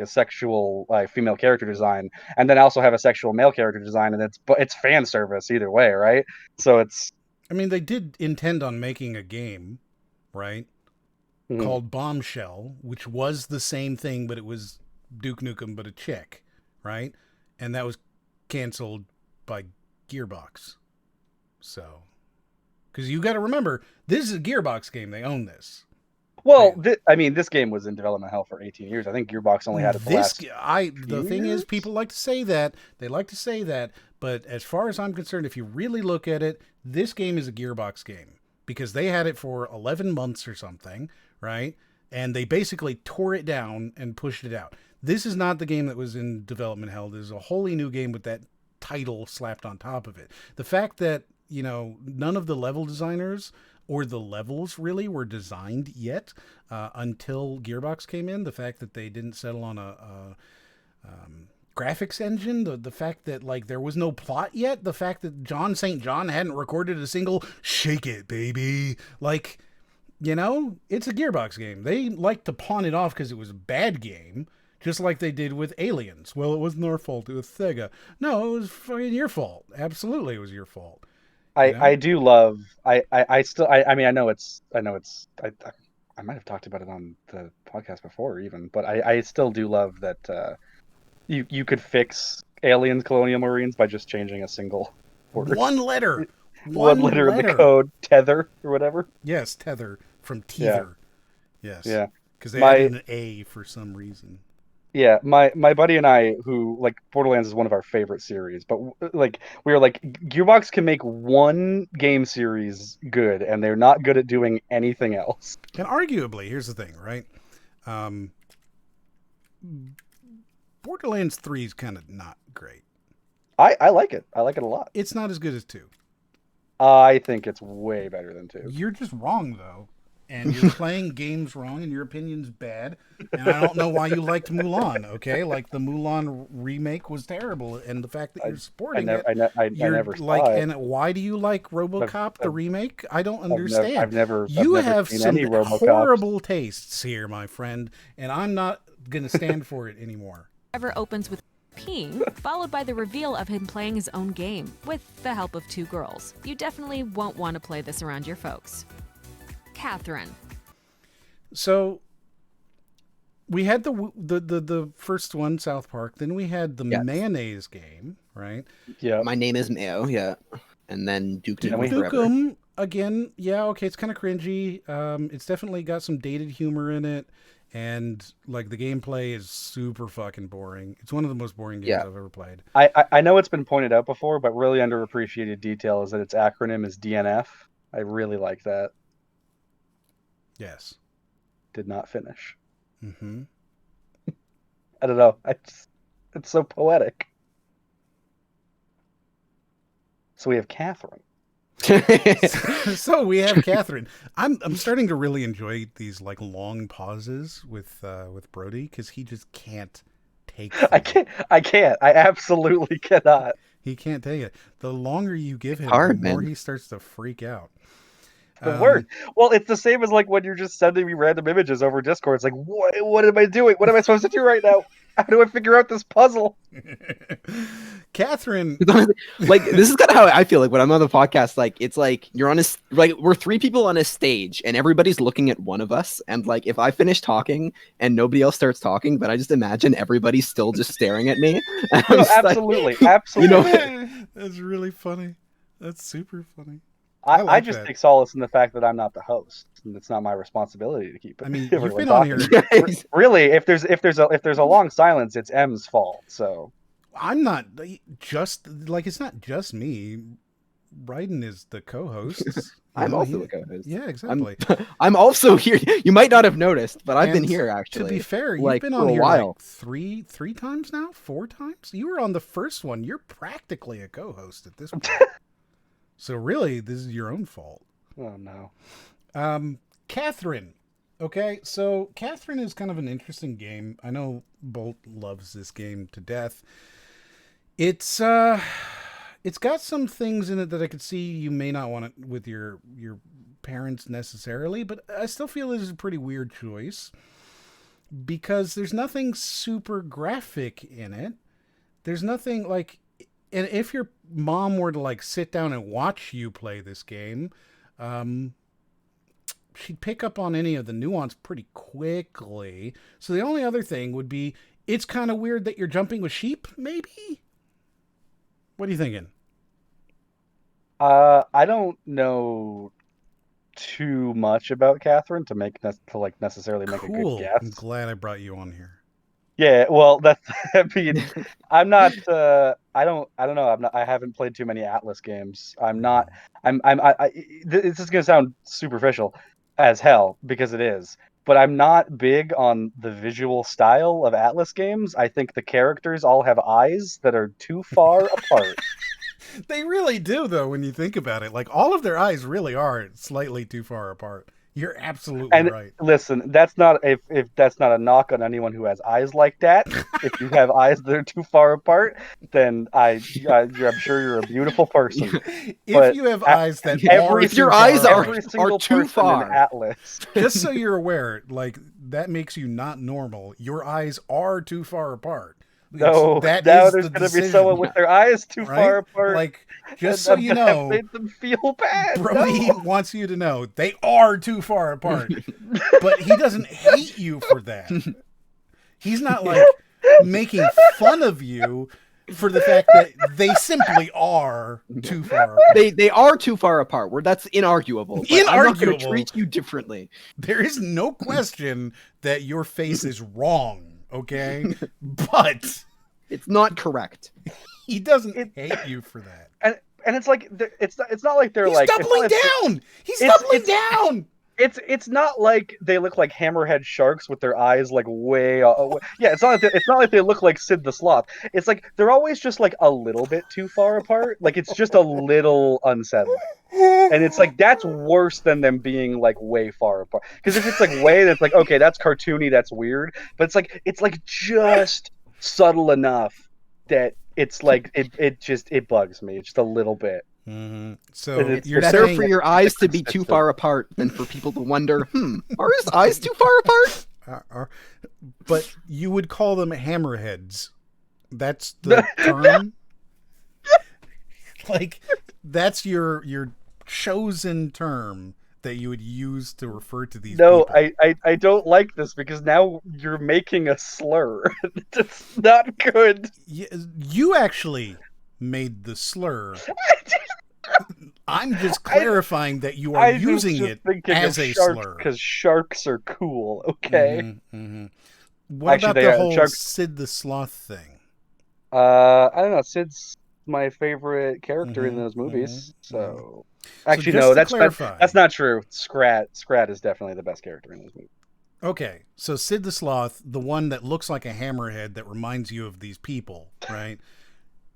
sexual female character design, and then also have a sexual male character design, and it's fan service either way, right? So it's. I mean, they did intend on making a game, right? Called Bombshell, which was the same thing, but it was Duke Nukem, but a chick, right? And that was canceled by Gearbox. So, because you got to remember, this is a Gearbox game. They own this. Well, this game was in development hell for 18 years. I think Gearbox only had it the thing is, people like to say that. They like to say that. But as far as I'm concerned, if you really look at it, this game is a Gearbox game. Because they had it for 11 months or something, right? And they basically tore it down and pushed it out. This is not the game that was in development hell. This is a wholly new game with that title slapped on top of it. The fact that, none of the level designers or the levels really were designed yet until Gearbox came in. The fact that they didn't settle on a graphics engine, the fact that like there was no plot yet, the fact that John St. John hadn't recorded a single "Shake It, Baby," like, it's a Gearbox game. They like to pawn it off because it was a bad game, just like they did with Aliens. Well, it wasn't our fault. It was Sega. No, it was fucking your fault. Absolutely, it was your fault. I do love. I still. I mean, I know it's. I might have talked about it on the podcast before, even, but I still do love that you could fix aliens, colonial marines by just changing a single word. One letter. One letter in the code, tether or whatever. Yes, tether from tether. Yeah. Yes. Yeah. Because they added an A for some reason. Yeah, my buddy and I, who like Borderlands is one of our favorite series, but like we were like Gearbox can make one game series good, and they're not good at doing anything else. And arguably, here's the thing, right? Borderlands 3 is kind of not great. I like it. I like it a lot. It's not as good as 2. I think it's way better than 2. You're just wrong, though. And you're playing games wrong, and your opinion's bad. And I don't know why you liked Mulan, okay? Like, the Mulan remake was terrible, and the fact that you're supporting I never saw like, it. and why do you like RoboCop, the remake? I don't understand. I've never have seen some any RoboCops. horrible tastes here, my friend, and I'm not going to stand for it anymore. Ever opens with peeing, followed by the reveal of him playing his own game with the help of 2 girls. You definitely won't want to play this around your folks. Catherine. So we had the first one, South Park. Then we had the mayonnaise game, right? Yeah. My name is Mayo. Yeah. And then Duke Nukem Forever. Nukem again. Yeah. Okay. It's kind of cringy. It's definitely got some dated humor in it, and like the gameplay is super fucking boring. It's one of the most boring games I've ever played. I know it's been pointed out before, but really underappreciated detail is that its acronym is DNF. I really like that. Yes. Did not finish. Mm-hmm. I don't know. It's so poetic. So we have Catherine. So we have Catherine. I'm starting to really enjoy these like long pauses with Brody because he just can't take them. I can't. I absolutely cannot. He can't take it. The longer you give him, hard, the more man. he starts to freak out. The word. Well, it's the same as like when you're just sending me random images over Discord. It's like, what am I doing? What am I supposed to do right now? How do I figure out this puzzle? Catherine, like this is kind of how I feel like when I'm on the podcast. Like it's like you're on we're 3 people on a stage and everybody's looking at one of us. And like if I finish talking and nobody else starts talking, but I just imagine everybody's still just staring at me. No, absolutely, absolutely. You know, that's really funny. That's super funny. I just take solace in the fact that I'm not the host, and it's not my responsibility to keep it. I mean, you've been talking. on here. Really, if there's a long silence, it's M's fault. So I'm not just like it's not just me. Bryden is the co-host. I'm also a co-host. Yeah, exactly. I'm also here. You might not have noticed, but I've been here actually. To be fair, like, you've been on here like 3 times now, 4 times. You were on the first one. You're practically a co-host at this point. So really, this is your own fault. Oh no. Catherine. Okay, so Catherine is kind of an interesting game. I know Bolt loves this game to death. It's got some things in it that I could see you may not want it with your parents necessarily, but I still feel it is a pretty weird choice because there's nothing super graphic in it. There's nothing like, and if your mom were to like sit down and watch you play this game, she'd pick up on any of the nuance pretty quickly. So the only other thing would be, it's kind of weird that you're jumping with sheep, maybe? What are you thinking? I don't know too much about Catherine to necessarily make a good guess. I'm glad I brought you on here. Yeah, well, I mean, I'm not. I don't know. I haven't played too many Atlas games. This is gonna sound superficial as hell because it is, but I'm not big on the visual style of Atlas games. I think the characters all have eyes that are too far apart. They really do, though, when you think about it. Like, all of their eyes really are slightly too far apart. You're absolutely right. Listen, that's not if that's not a knock on anyone who has eyes like that. If you have eyes that are too far apart, then I'm sure you're a beautiful person. If you have eyes that if your eyes are too far, Atlas. Just so you're aware, like that makes you not normal. Your eyes are too far apart. No, that now is there's the going to be decision, someone with their eyes too right? far apart. Like, and just so I'm you gonna have know, made them feel bad. Brody No. wants you to know they are too far apart, but he doesn't hate you for that. He's not like making fun of you for the fact that they simply are too far apart. They are too far apart. Where that's inarguable. But I'm not going to Inarguable. treat you differently. There is no question that your face is wrong, okay? But It's not correct. he doesn't hate you for that. And it's like it's not like they're He's like doubling down. He's doubling down. It's not like they look like hammerhead sharks with their eyes like way. Yeah, it's not like they look like Sid the Sloth. It's like they're always just like a little bit too far apart. Like it's just a little unsettling, and it's like that's worse than them being like way far apart. Because if it's like way, that's like okay, that's cartoony, that's weird. But it's like just subtle enough that it's like it bugs me just a little bit. Mm-hmm. So It's you're better saying for your eyes to be too far apart than for people to wonder, are his eyes too far apart? but you would call them hammerheads. That's the term. Like that's your chosen term that you would use to refer to these No, people. I don't like this because now you're making a slur. It's not good. You actually made the slur. I'm just clarifying that you are using it as a slur. Because sharks are cool, okay? Mm-hmm, mm-hmm. What Actually, about they the are whole sharks. Sid the Sloth thing? I don't know. Sid's my favorite character in Mhm, those movies. mhm, So, So actually, just no, to that's clarify. that's not true. Scrat is definitely the best character in those movies. Okay, so Sid the Sloth, the one that looks like a hammerhead that reminds you of these people, right?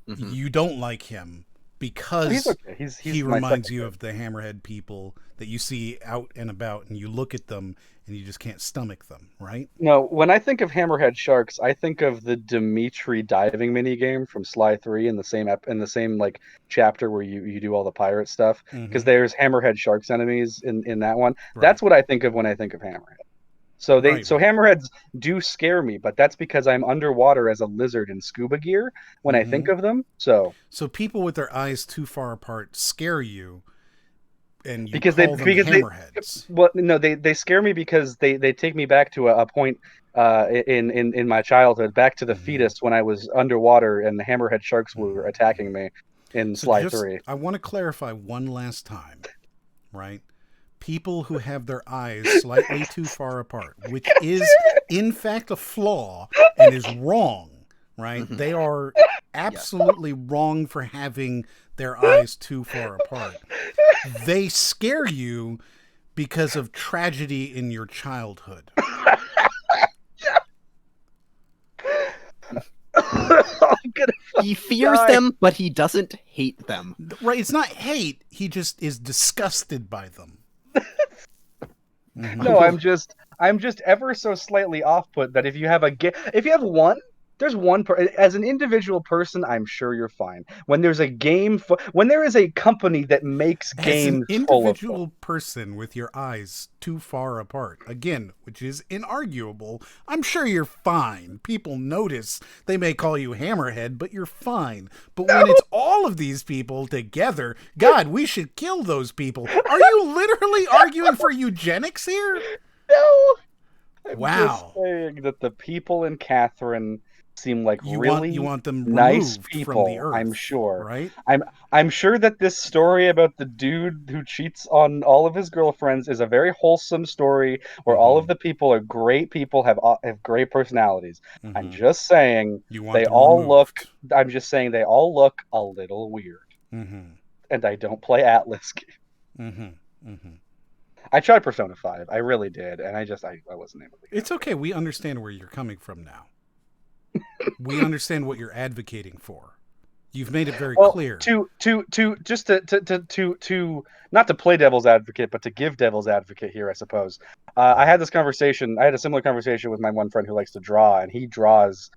Mhm. You don't like him because He's okay. He's he my reminds second you favorite. of the hammerhead people that you see out and about, and you look at them and you just can't stomach them, right? No, when I think of hammerhead sharks, I think of the Dimitri diving minigame from Sly 3 in the same like chapter where you do all the pirate stuff. Because Mhm. there's hammerhead sharks enemies in that one. Right. That's what I think of when I think of hammerhead. So Right. hammerheads do scare me, but that's because I'm underwater as a lizard in scuba gear when I think of them. So people with their eyes too far apart scare you, and you because call them hammerheads. Well, no, they scare me because they take me back to a point in my childhood, back to the fetus when I was underwater and the hammerhead sharks were attacking me in Sly 3. I want to clarify one last time, right? People who have their eyes slightly too far apart, which is in fact a flaw and is wrong, right? Mhm. They are absolutely wrong for having their eyes too far apart. They scare you because of tragedy in your childhood. He fears them, but he doesn't hate them. Right? It's not hate. He just is disgusted by them. No, I'm just ever so slightly off put that if you have one, there's one as an individual person, I'm sure you're fine. When there's a game, when there is a company that makes games, as an individual person with your eyes too far apart, again, which is inarguable, I'm sure you're fine. People notice. They may call you hammerhead, but you're fine. But when it's all of these people together, God, we should kill those people. Are you literally arguing for eugenics here? No. I'm Wow. just saying that the people in Catherine seem like You really want them nice removed people. from the earth, I'm sure. right? I'm sure that this story about the dude who cheats on all of his girlfriends is a very wholesome story where all of the people are great people, have great personalities. I'm just saying You want they them all removed. I'm just saying they all look a little weird. And I don't play Atlas. I tried Persona 5. I really did, and I wasn't able to. It's okay. We understand where you're coming from now. We understand what you're advocating for. You've made it very clear. To not to play devil's advocate, but to give devil's advocate here, I suppose. I had a similar conversation with my one friend who likes to draw, and he draws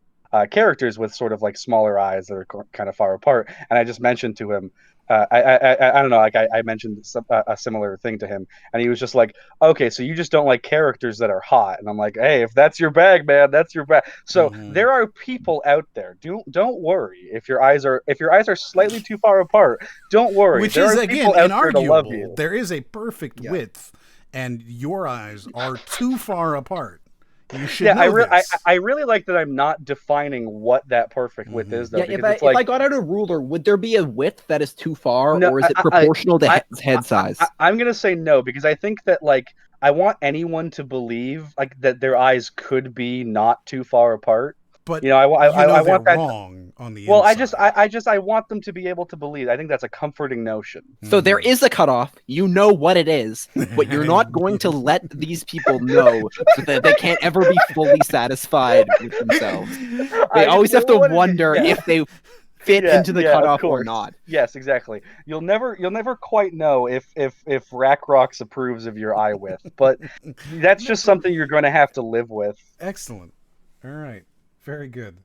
characters with sort of like smaller eyes that are kind of far apart. And I just mentioned to him, I don't know, like I mentioned a similar thing to him, and he was just like, okay, so you just don't like characters that are hot. And I'm like, hey, if that's your bag, man, that's your bag. So there are people out there. Don't worry if your eyes are slightly too far apart. Don't worry. Which there is are again people out there to love inarguable. you. There is a perfect width, and your eyes are too far apart. You should know this. I really like that I'm not defining what that perfect width is, though. Yeah, because if I got out a ruler, would there be a width that is too far, or is it proportional to head size? I'm gonna say no, because I think that like I want anyone to believe like that their eyes could be not too far apart. But I want that wrong on the well, inside. I want them to be able to believe. I think that's a comforting notion. So there is a cutoff. You know what it is, but you're not going to let these people know so that they can't ever be fully satisfied with themselves. They always have to wonder if they fit into the cutoff or not. Yes, exactly. You'll never quite know if RACROX approves of your eye width, but that's just something you're going to have to live with. Excellent. All right. Very good.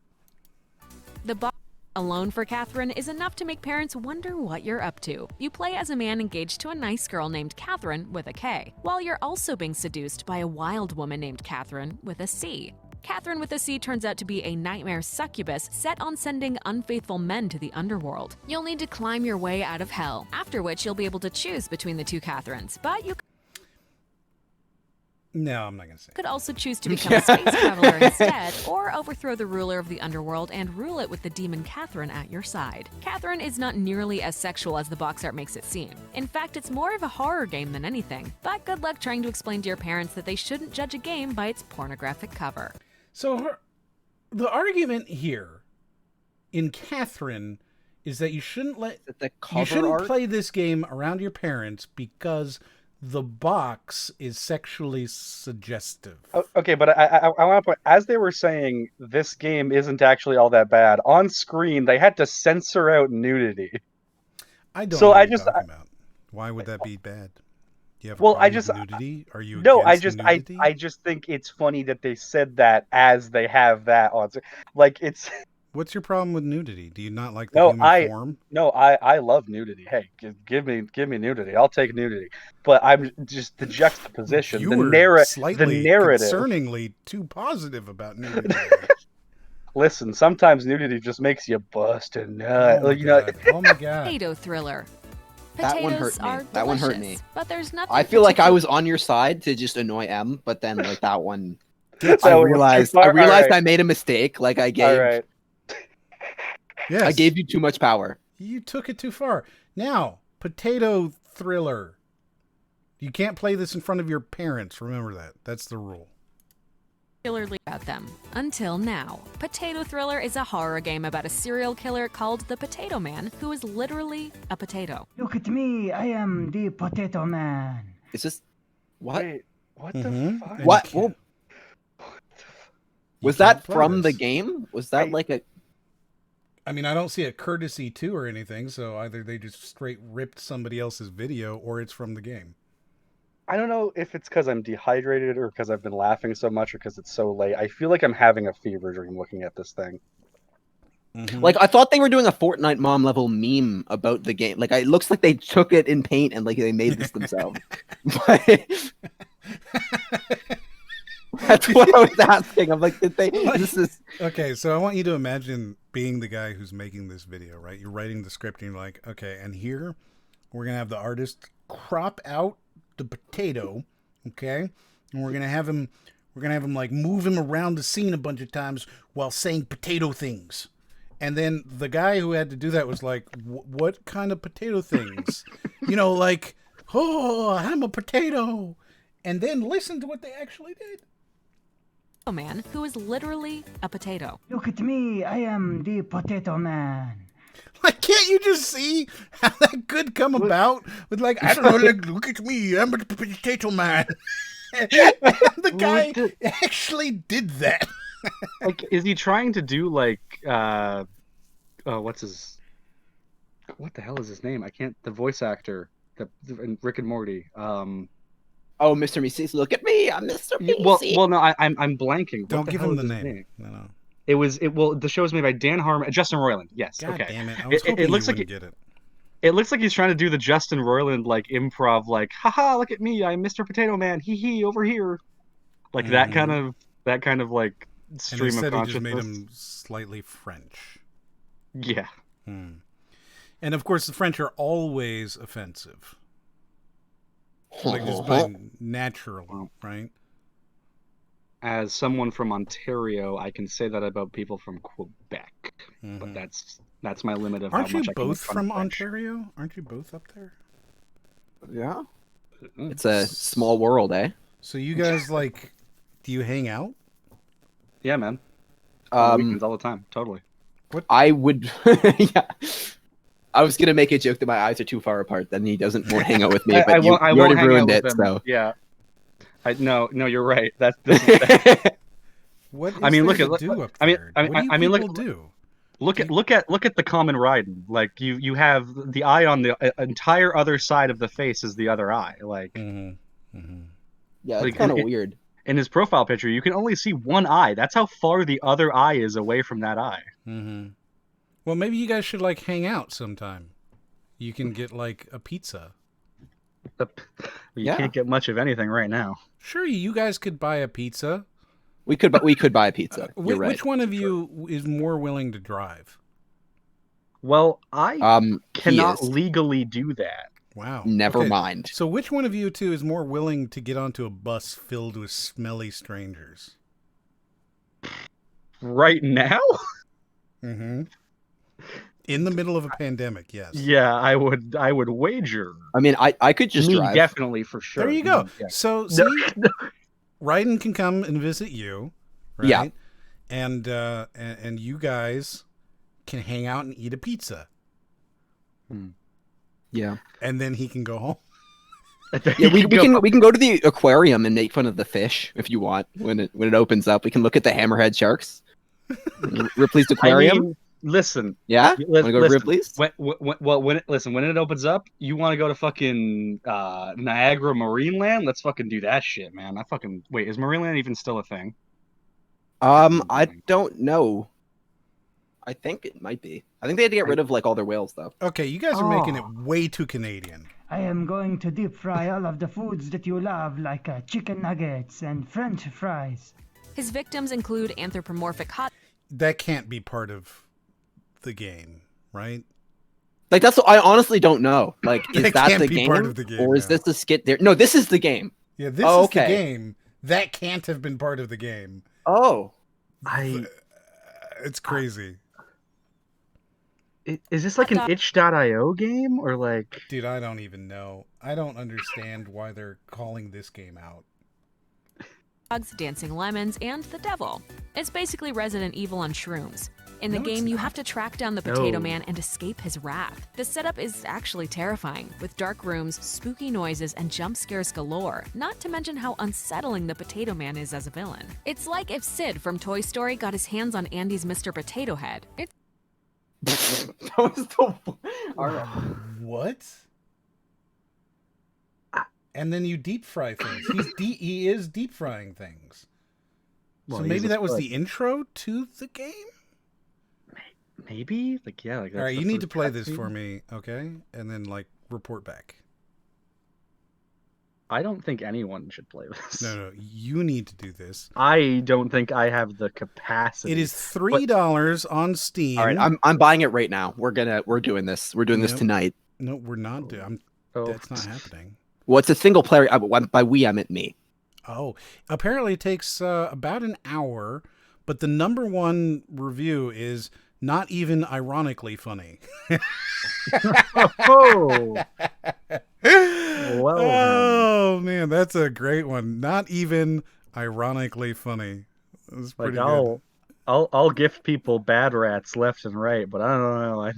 The box alone for Catherine is enough to make parents wonder what you're up to. You play as a man engaged to a nice girl named Catherine with a K, while you're also being seduced by a wild woman named Catherine with a C. Catherine with a C turns out to be a nightmare succubus set on sending unfaithful men to the underworld. You'll need to climb your way out of hell, after which you'll be able to choose between the two Catherines, but you No, I'm not going to say. Could also choose to become a space traveler instead, or overthrow the ruler of the underworld and rule it with the demon Catherine at your side. Catherine is not nearly as sexual as the box art makes it seem. In fact, it's more of a horror game than anything. But good luck trying to explain to your parents that they shouldn't judge a game by its pornographic cover. So the argument here in Catherine is that you shouldn't play this game around your parents because the box is sexually suggestive. Okay, but I want to point, as they were saying, this game isn't actually all that bad. On screen, they had to censor out nudity. I don't know what you're talking about. Why would that be bad? Do you have a problem with nudity? Are you against nudity? I just think it's funny that they said that as they have that on. Like, it's... What's your problem with nudity? Do you not like the human form? No, I love nudity. Hey, give me nudity. I'll take nudity. But I'm just the juxtaposition, the narrative, concerningly too positive about nudity. Listen, sometimes nudity just makes you bust a nut. Oh my god! Potato thriller. That one hurt me. That one hurt me. But there's nothing. I feel like I was on your side to just annoy M, but then like that one, so I realized I made a mistake. Like I gave. All right. Yes. I gave you too much power. You took it too far. Now, potato thriller. You can't play this in front of your parents. Remember that. That's the rule. Particularly about them. Until now. Potato Thriller is a horror game about a serial killer called the Potato Man, who is literally a potato. Look at me. I am the Potato Man. Is this... What? Wait, what the fuck? What? Well, was that from the game? Was that like a... I mean, I don't see a courtesy to or anything, so either they just straight ripped somebody else's video or it's from the game. I don't know if it's because I'm dehydrated or because I've been laughing so much or because it's so late. I feel like I'm having a fever dream looking at this thing. Mm-hmm. Like, I thought they were doing a Fortnite mom level meme about the game. Like, it looks like they took it in paint and like they made this themselves. That's what I was asking. I'm like, did they... This is... Okay, so I want you to imagine being the guy who's making this video, right? You're writing the script and you're like, okay, and here we're going to have the artist crop out the potato, okay? And we're going to have him like move him around the scene a bunch of times while saying potato things. And then the guy who had to do that was like, what kind of potato things? Like, oh, I'm a potato. And then listen to what they actually did. Man, who is literally a potato. Look at me, I am the Potato Man. Like, can't you just see how that could come about? With like, I don't know, like, look at me, I'm a potato man. And the guy actually did that. Like, is he trying to do like, what the hell is his name? I can't. The voice actor, in Rick and Morty. Oh, Mr. Meeseeks, look at me! I'm Mr. Meeseeks. Well, no, I'm blanking. Don't give him the name. No. The show was made by Dan Harmon, Justin Roiland. Yes. God okay. damn it! I was hoping you wouldn't get it. It looks like he's trying to do the Justin Roiland like improv, like, haha, look at me, I'm Mr. Potato Man, hee hee, over here, like that kind of like stream of consciousness. He just made him slightly French. Yeah. And of course, the French are always offensive. Like just by natural, right? As someone from Ontario, I can say that about people from Quebec, but that's my limit of Aren't how much you I can both from French. Ontario? Aren't you both up there? Yeah. It's a small world, eh? So you guys like, do you hang out? Yeah, man. Weekends all the time, totally. What? I would. Yeah. I was gonna make a joke that my eyes are too far apart. Then he won't hang out with me. But you already ruined it. So yeah. No, you're right. That's. What is I mean, there look to do up I mean, there? I What do mean, people do? Look at the common riding. Like you have the eye on the entire other side of the face is the other eye. Like. Yeah, it's like, kind of weird. In his profile picture, you can only see one eye. That's how far the other eye is away from that eye. Well, maybe you guys should like hang out sometime. You can get like a pizza. You can't get much of anything right now. Sure, you guys could buy a pizza. We could buy a pizza. You're right. Which one of you is more willing to drive? Well, I cannot legally do that. Wow. Never mind. So which one of you two is more willing to get onto a bus filled with smelly strangers? Right now? In the middle of a pandemic, yes. Yeah, I would wager. I mean, I could just drive. Definitely, for sure. There you go. Yeah. So, see, Raiden can come and visit you, right? Yeah. And you guys can hang out and eat a pizza. Yeah. And then he can go home. Yeah, we can go to the aquarium and make fun of the fish if you want. When it opens up, we can look at the hammerhead sharks. Ripley's aquarium. I mean, listen. Yeah. Want to go to Ripley's? When it opens up, you want to go to fucking Niagara Marine Land? Let's fucking do that shit, man. Wait. Is Marine Land even still a thing? I don't know. I think it might be. I think they had to get rid of like all their whales though. Okay, you guys are making it way too Canadian. I am going to deep fry all of the foods that you love, like chicken nuggets and French fries. His victims include anthropomorphic hot. That can't be part of the game, right? Like that's what I honestly don't know. Like, is that the game? Part of the game, or is this the skit there? No, this is the game. Yeah, this is the game. That can't have been part of the game. Oh, it's crazy. Is this like an itch.io game or like? Dude, I don't even know. I don't understand why they're calling this game out. Dogs, dancing lemons, and the devil. It's basically Resident Evil on shrooms. In the game, you have to track down the Potato Man and escape his wrath. The setup is actually terrifying, with dark rooms, spooky noises, and jump scares galore, not to mention how unsettling the Potato Man is as a villain. It's like if Sid from Toy Story got his hands on Andy's Mr. Potato Head. That was the... All right. What? And then you deep fry things. He is deep frying things. Well, so maybe that was the intro to the game? Maybe? Like, yeah. Like all right, you need to play this for me, okay? And then, like, report back. I don't think anyone should play this. No, you need to do this. I don't think I have the capacity. It is $3 on Steam. All right, I'm buying it right now. We're doing this. We're doing this tonight. No, we're not doing. That's not happening. Well, it's a single player. By we, I meant me. Oh, apparently it takes about an hour, but the #1 review is not even ironically funny. Oh. Well, oh man, that's a great one. Not even ironically funny. That's pretty good. I'll gift people bad rats left and right, but I don't know. I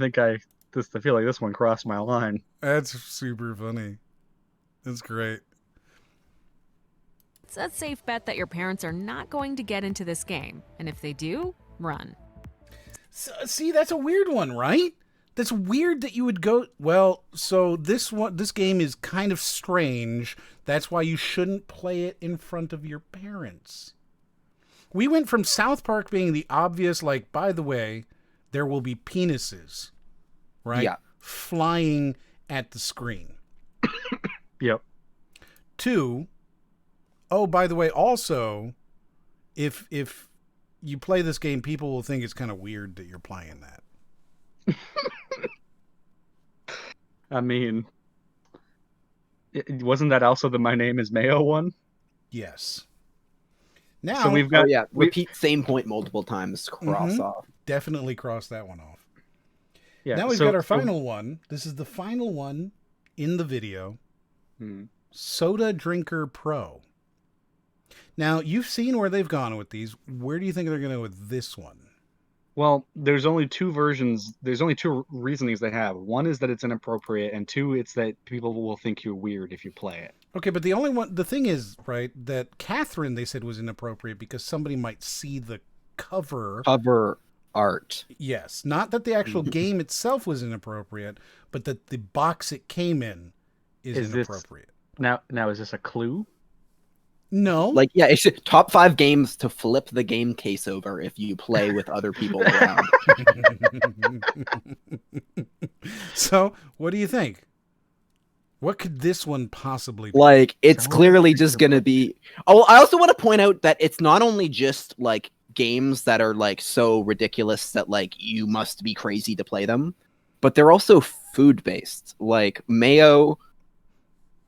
feel like this one crossed my line. That's super funny. That's great. It's a safe bet that your parents are not going to get into this game, and if they do, run. So, see, that's a weird one, right? That's weird that you would go. Well, so this game is kind of strange. That's why you shouldn't play it in front of your parents. We went from South Park being the obvious, like, by the way, there will be penises, right? Yeah. Flying at the screen. Yep. To, oh, by the way, also, if you play this game, people will think it's kind of weird that you're playing that. I mean, wasn't that also the My Name is Mayo one? Yes. Now, So we've got repeat same point multiple times, cross off. Definitely cross that one off. Yeah. Now we've got our final one. This is the final one in the video. Soda Drinker Pro. Now, you've seen where they've gone with these. Where do you think they're going to go with this one? Well, there's only two versions. There's only two reasonings they have. One is that it's inappropriate, and two, it's that people will think you're weird if you play it. Okay, but the thing is, right, that Catherine, they said, was inappropriate because somebody might see the cover art. Yes, not that the actual game itself was inappropriate, but that the box it came in is inappropriate. Now, is this a clue? No. Like, yeah, it's top 5 games to flip the game case over if you play with other people around. So, what do you think? What could this one possibly be? Like, it's clearly just going to be... Oh, I also want to point out that it's not only just, like, games that are, like, so ridiculous that, like, you must be crazy to play them, but they're also food-based. Like, mayo,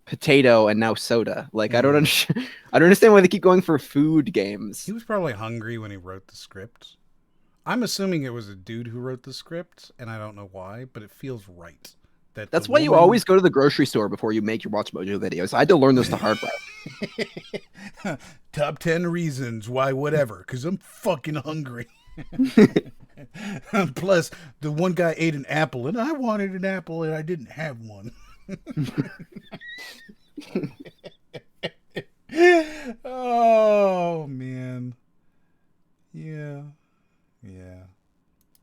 potato, and now soda. Like, I don't understand why they keep going for food games. He was probably hungry when he wrote the script. I'm assuming it was a dude who wrote the script, and I don't know why, but it feels right. That's why you always go to the grocery store before you make your Watch Mojo videos. I had to learn this the hard way. Top 10 reasons why whatever, because I'm fucking hungry. Plus, the one guy ate an apple, and I wanted an apple, and I didn't have one. Oh, man. Yeah.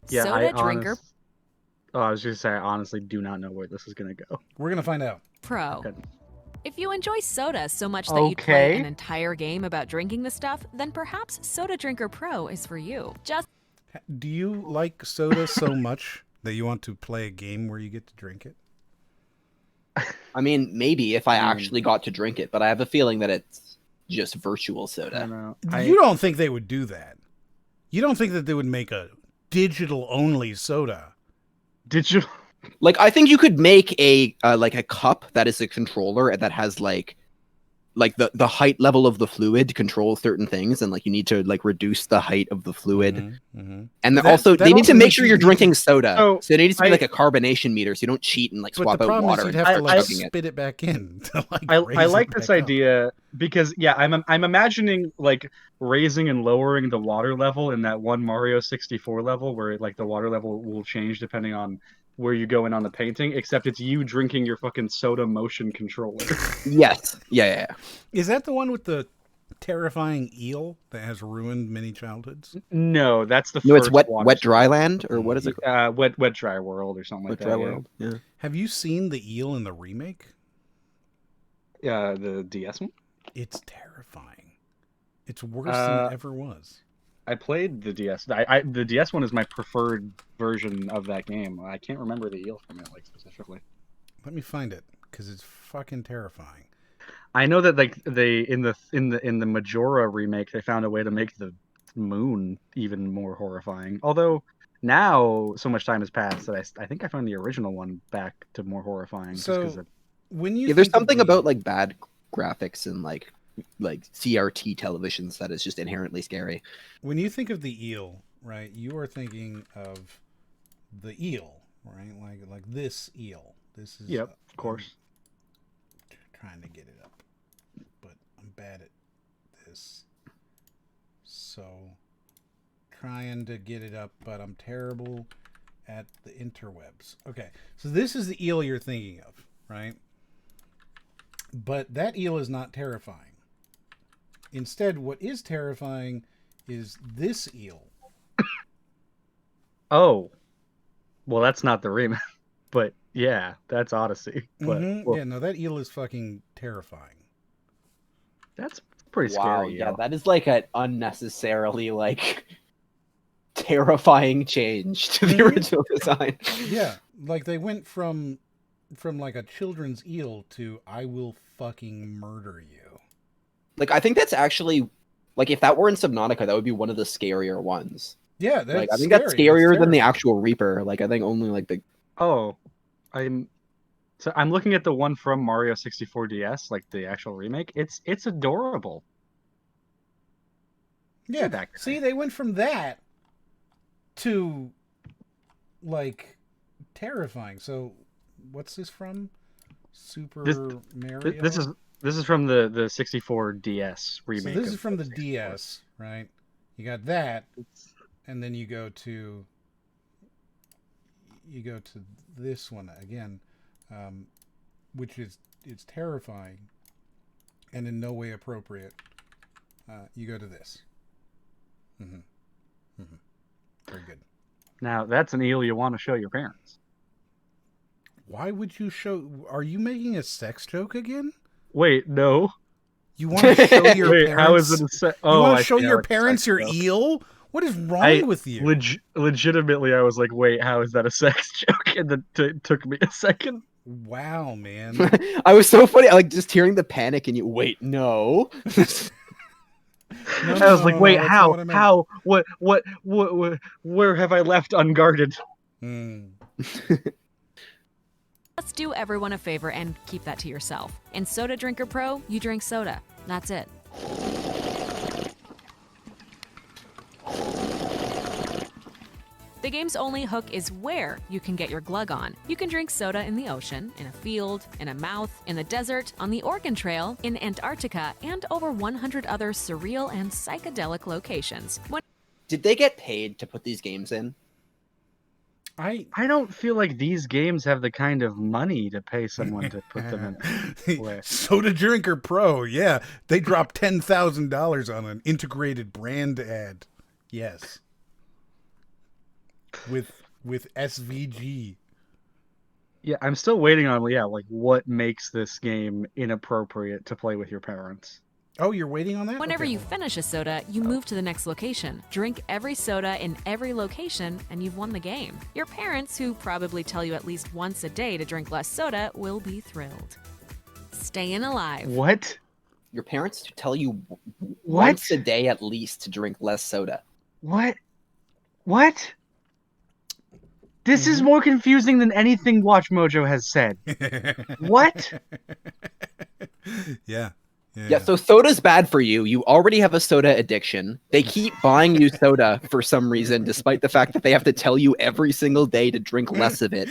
Soda drinker. Oh, I was just saying, I honestly do not know where this is going to go. We're going to find out. Pro. Okay. If you enjoy soda so much that you'd play an entire game about drinking the stuff, then perhaps Soda Drinker Pro is for you. Do you like soda so much that you want to play a game where you get to drink it? I mean, maybe if I actually got to drink it, but I have a feeling that it's just virtual soda. You don't think they would do that? You don't think that they would make a digital-only soda? Digital? Like, I think you could make a like a cup that is a controller and that has like the height level of the fluid controls certain things, and like you need to like reduce the height of the fluid. And then they need to make sure you're drinking soda. So it needs to be like a carbonation meter, so you don't cheat and like swap out water. You'd have to like spit it back in. I like this idea because I'm imagining like raising and lowering the water level in that one Mario 64 level where like the water level will change depending on where you go in on the painting, except it's you drinking your fucking soda motion controller. Yes. Yeah. Is that the one with the terrifying eel that has ruined many childhoods? No, that's the first. No, it's Wet Dry Land, or what is it? Wet Dry World or something like that. Wet Dry World. Yeah. Have you seen the eel in the remake? The DS one? It's terrifying. It's worse than it ever was. I played the DS. The DS one is my preferred version of that game. I can't remember the eel from it like specifically. Let me find it because it's fucking terrifying. I know that like they in the Majora remake they found a way to make the moon even more horrifying. Although now so much time has passed that I think I found the original one back to more horrifying. So when you there's something about like bad graphics and like CRT televisions that is just inherently scary. When you think of the eel, right, you are thinking of the eel, right? Like this eel. This is of course. Trying to get it up, but I'm bad at this. So trying to get it up, but I'm terrible at the interwebs. Okay, so this is the eel you're thinking of, right? But that eel is not terrifying. Instead, what is terrifying is this eel. Oh. Well, that's not the remake. But yeah, that's Odyssey. But Yeah, no, that eel is fucking terrifying. That's Pretty Wow, scary. yeah, yo. that is like an unnecessarily like terrifying change to the original design. Yeah, like they went from like a children's eel to I will fucking murder you. Like I think that's actually like if that were in Subnautica, that would be one of the scarier ones. Yeah, that's Like I think scary. that's scarier than the terrifying. actual Reaper. Like I think only like the Oh, I'm looking at the one from Mario 64 DS, like the actual remake. It's adorable. Yeah. that guy. See, they went from that to like terrifying. So, what's this from? Super Mario. This is from the 64 DS remake. So this is from the DS, right? You got that, and then you go to this one again, which is it's terrifying and in no way appropriate. You go to this. Very good. Now that's an eel you want to show your parents. Why would you show? Are you making a sex joke again? Wait, no. You want to show your Wait, parents? how is it you want to show see how your it's a parents sex your joke. eel? What is wrong with you? Legitimately, I was like, wait, how is that a sex joke? And then it took me a second. Wow, man. I was so funny. I like just hearing the panic and you wait, no. I was like, wait, that's how? not what I meant. How? What? Where have I left unguarded? Let's do everyone a favor and keep that to yourself. In Soda Drinker Pro, you drink soda. That's it. The game's only hook is where you can get your glug on. You can drink soda in the ocean, in a field, in a mouth, in the desert, on the Oregon Trail, in Antarctica, and over 100 other surreal and psychedelic locations. Did they get paid to put these games in? I don't feel like these games have the kind of money to pay someone to put them in. Soda Drinker Pro, yeah. They dropped $10,000 on an integrated brand ad. Yes. With SVG. Yeah, I'm still waiting on like what makes this game inappropriate to play with your parents. Oh, you're waiting on that? Whenever Okay, you hold on. finish a soda, you move to the next location. Drink every soda in every location, and you've won the game. Your parents, who probably tell you at least once a day to drink less soda, will be thrilled. Staying alive. What? Your parents to tell you once a day at least to drink less soda. What? This is more confusing than anything Watch Mojo has said. What? Yeah. Yeah, so soda's bad for you. You already have a soda addiction. They keep buying you soda for some reason, despite the fact that they have to tell you every single day to drink less of it.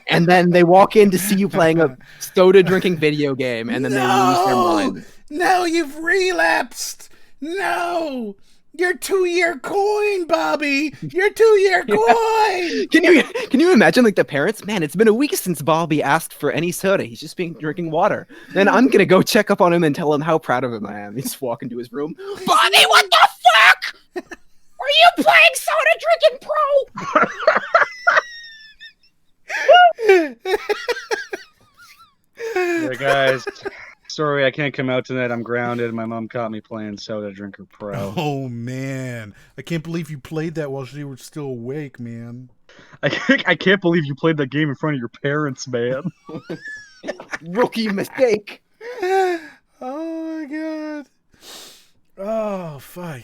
And then they walk in to see you playing a soda drinking video game, and then they lose their mind. No, you've relapsed. No. Your 2-year coin, Bobby. Your 2-year coin. Can you imagine like the parents? Man, it's been a week since Bobby asked for any soda. He's just been drinking water. Then I'm gonna go check up on him and tell him how proud of him I am. He just walk into his room. Bobby, what the fuck? Are you playing Soda Drinking Pro? Yeah, guys. Sorry, I can't come out tonight. I'm grounded. My mom caught me playing Soda Drinker Pro. Oh, man. I can't believe you played that while she was still awake, man. I can't believe you played that game in front of your parents, man. Rookie mistake. Oh, my God. Oh, fuck.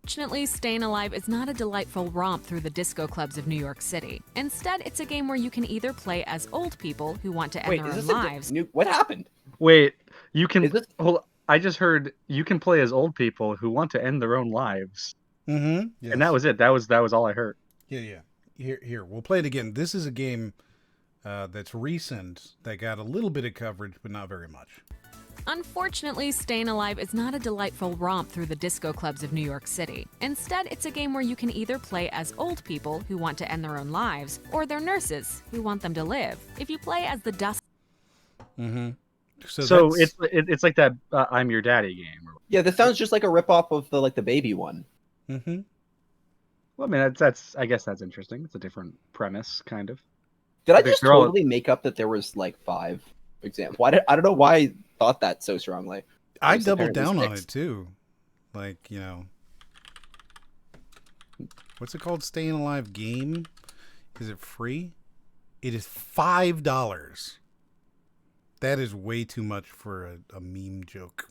Fortunately, Staying Alive is not a delightful romp through the disco clubs of New York City. Instead, it's a game where you can either play as old people who want to end their own lives. What happened? Wait, you can. Hold, I just heard you can play as old people who want to end their own lives. Mm-hmm. Yes. And that was it. That was all I heard. Yeah. Here. We'll play it again. This is a game that's recent that got a little bit of coverage, but not very much. Unfortunately, Staying Alive is not a delightful romp through the disco clubs of New York City. Instead, it's a game where you can either play as old people who want to end their own lives, or their nurses who want them to live. If you play as the dust... Mm-hmm. So it's like that I'm Your Daddy game. Yeah, this sounds just like a ripoff of the baby one. Mm-hmm. Well, I mean, that's I guess that's interesting. It's a different premise, kind of. Did I I think just they're all- totally make up that there was like 5 examples? I don't know why I thought that so strongly. I There's doubled apparently down on 6. it too. Like, what's it called? Staying Alive game? Is it free? It is $5. That is way too much for a meme joke.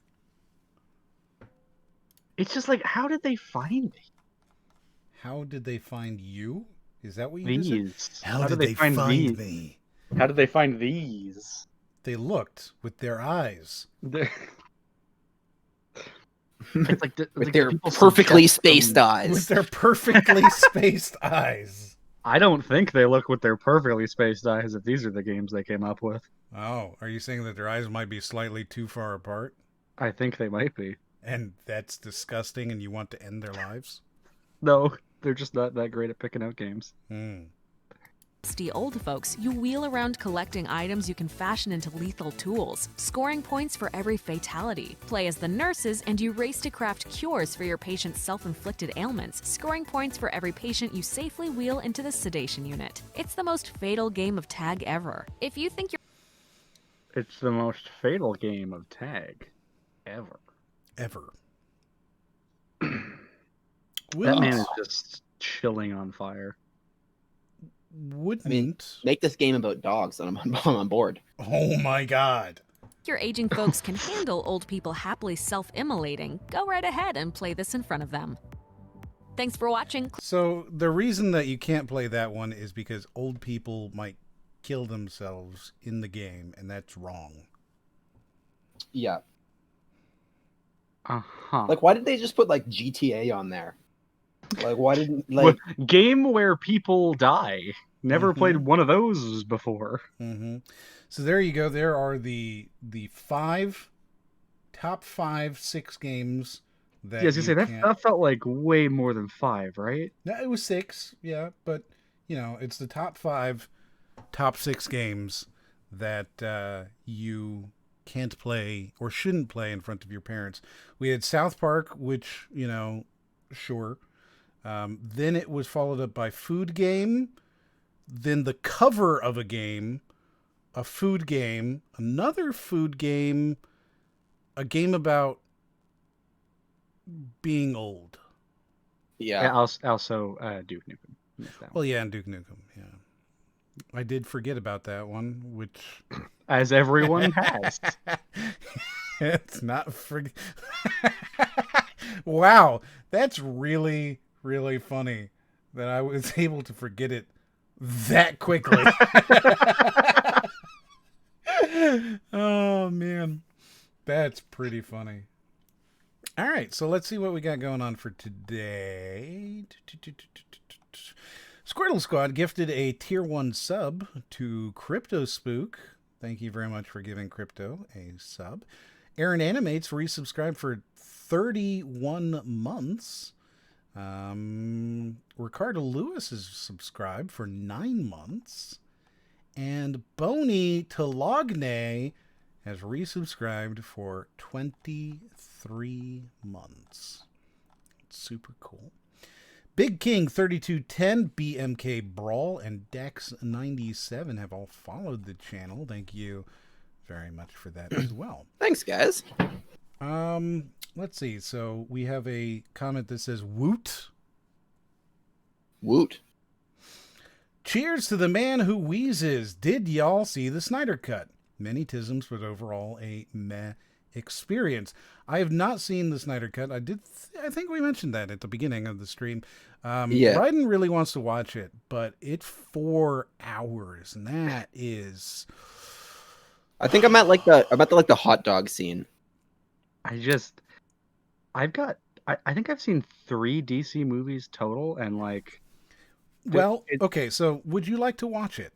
It's just like, how did they find me? How did they find you? Is that what you just said? These. How did they find these? me? How did they find these? They looked with their eyes. It's like With their perfectly spaced eyes. With their perfectly spaced eyes. I don't think they look with their perfectly spaced eyes if these are the games they came up with. Oh, are you saying that their eyes might be slightly too far apart? I think they might be. And that's disgusting and you want to end their lives? No, they're just not that great at picking out games. Nasty old folks, you wheel around collecting items you can fashion into lethal tools, scoring points for every fatality. Play as the nurses, and you race to craft cures for your patient's self-inflicted ailments, scoring points for every patient you safely wheel into the sedation unit. It's the most fatal game of tag ever. If you think you're... It's the most fatal game of tag ever. Ever. That man is just chilling on fire. Wouldn't. I mean, make this game about dogs and I'm on board. Oh my god. Your aging folks can handle old people happily self-immolating, go right ahead and play this in front of them. Thanks for watching. So the reason that you can't play that one is because old people might kill themselves in the game, and that's wrong. Yeah. Uh-huh. Like, why did they just put like GTA on there? Like, why didn't like game where people die? Never played one of those before. So there you go. There are the top 6 games that. Yeah, I was gonna say that felt like way more than 5, right? No, it was 6. Yeah, but it's the top 6 games that you can't play or shouldn't play in front of your parents. We had South Park, which sure. Then it was followed up by Food Game, then the cover of a game, a food game, another food game, a game about being old. Yeah. Also Duke Nukem. Well, yeah, and Duke Nukem, yeah. I did forget about that one, which... As everyone has. It's not... Wow, that's really... really funny that I was able to forget it that quickly. Oh, man. That's pretty funny. All right, so let's see what we got going on for today. Squirtle Squad gifted a tier 1 sub to Crypto Spook. Thank you very much for giving Crypto a sub. Aaron Animates resubscribed for 31 months. Ricardo Lewis is subscribed for 9 months. And Boney Tologne has resubscribed for 23 months. Super cool. Big King 3210, BMK Brawl, and Dex97 have all followed the channel. Thank you very much for that as well. Thanks, guys. Let's see. So we have a comment that says woot. Woot. Cheers to the man who wheezes. Did y'all see the Snyder Cut? Many tisms, but overall a meh experience. I have not seen the Snyder Cut. I think we mentioned that at the beginning of the stream. Yeah. Bryden really wants to watch it, but it's 4 hours, and that is... I think I'm at the hot dog scene. I think I've seen 3 DC movies total, and like... Well, okay, so would you like to watch it?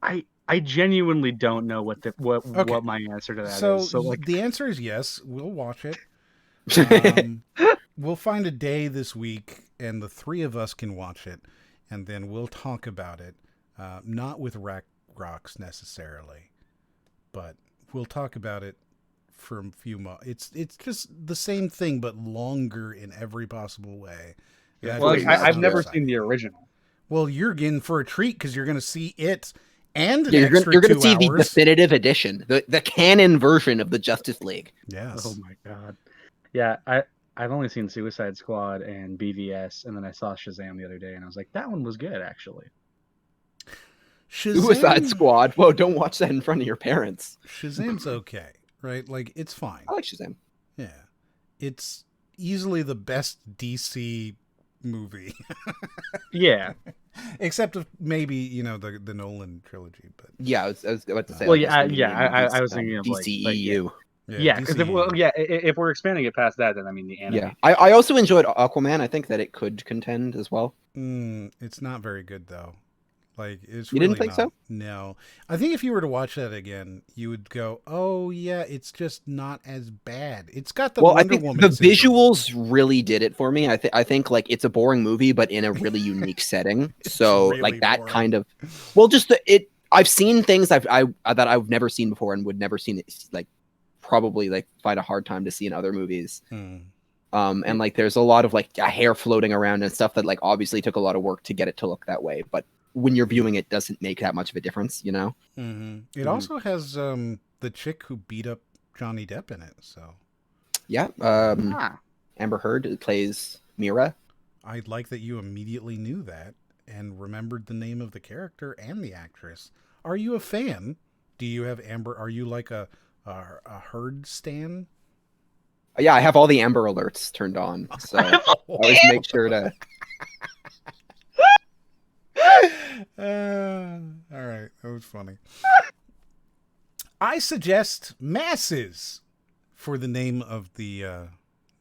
I genuinely don't know what my answer to that is. So like... the answer is yes, we'll watch it. We'll find a day this week, and the 3 of us can watch it, and then we'll talk about it. Not with RACROX necessarily, but we'll talk about it for a few months. It's just the same thing, but longer in every possible way. Yeah, well, I've never seen the original. Well, you're in for a treat because you're going to see it and an Yeah, extra you're going 2 to see the hours. definitive edition, the canon version of the Justice League. Yes. Oh my god. Yeah, I've only seen Suicide Squad and BVS, and then I saw Shazam the other day, and I was like, that one was good actually. Suicide Squad. Whoa, don't watch that in front of your parents. Shazam's okay, right? Like, it's fine. I like Shazam. Yeah. It's easily the best DC movie. Yeah. Except of maybe, you know, the Nolan trilogy, but Yeah, I was about to say. Well, like, I was thinking of like DCEU. Yeah, because if we're expanding it past that, then I mean the anime. Yeah, I also enjoyed Aquaman. I think that it could contend as well. It's not very good though. Like, it's You really didn't think not. so? No, I think if you were to watch that again, you would go, "Oh yeah, it's just not as bad." It's got the Wonder I think Woman the syndrome. visuals really did it for me. I think like it's a boring movie, but in a really unique setting. So really like that boring. kind of, well, just I've seen things that I've never seen before and would never seen it, like probably like find a hard time to see in other movies. And like there's a lot of like a hair floating around and stuff that like obviously took a lot of work to get it to look that way, but when you're viewing it, doesn't make that much of a difference, you know. It also has the chick who beat up Johnny Depp in it. So yeah, Amber Heard plays Mira. I like that you immediately knew that and remembered the name of the character and the actress. Are you a fan? Do you have Amber? Are you like a Heard stan? Yeah, I have all the Amber alerts turned on, so I always make sure to. All right, that was funny. I suggest masses for the name of the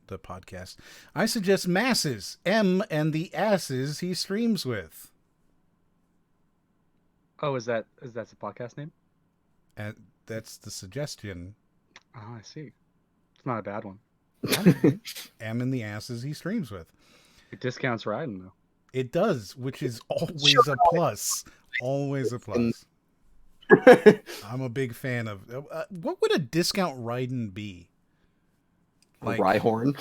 podcast. I suggest masses, M and the asses he streams with. Oh, is that the podcast name? And that's the suggestion. Oh, I see. It's not a bad one. M and the asses he streams with. It discounts riding though. It does, which is always a plus. Always a plus. I'm a big fan of. What would a discount riding be? Like Rhyhorn.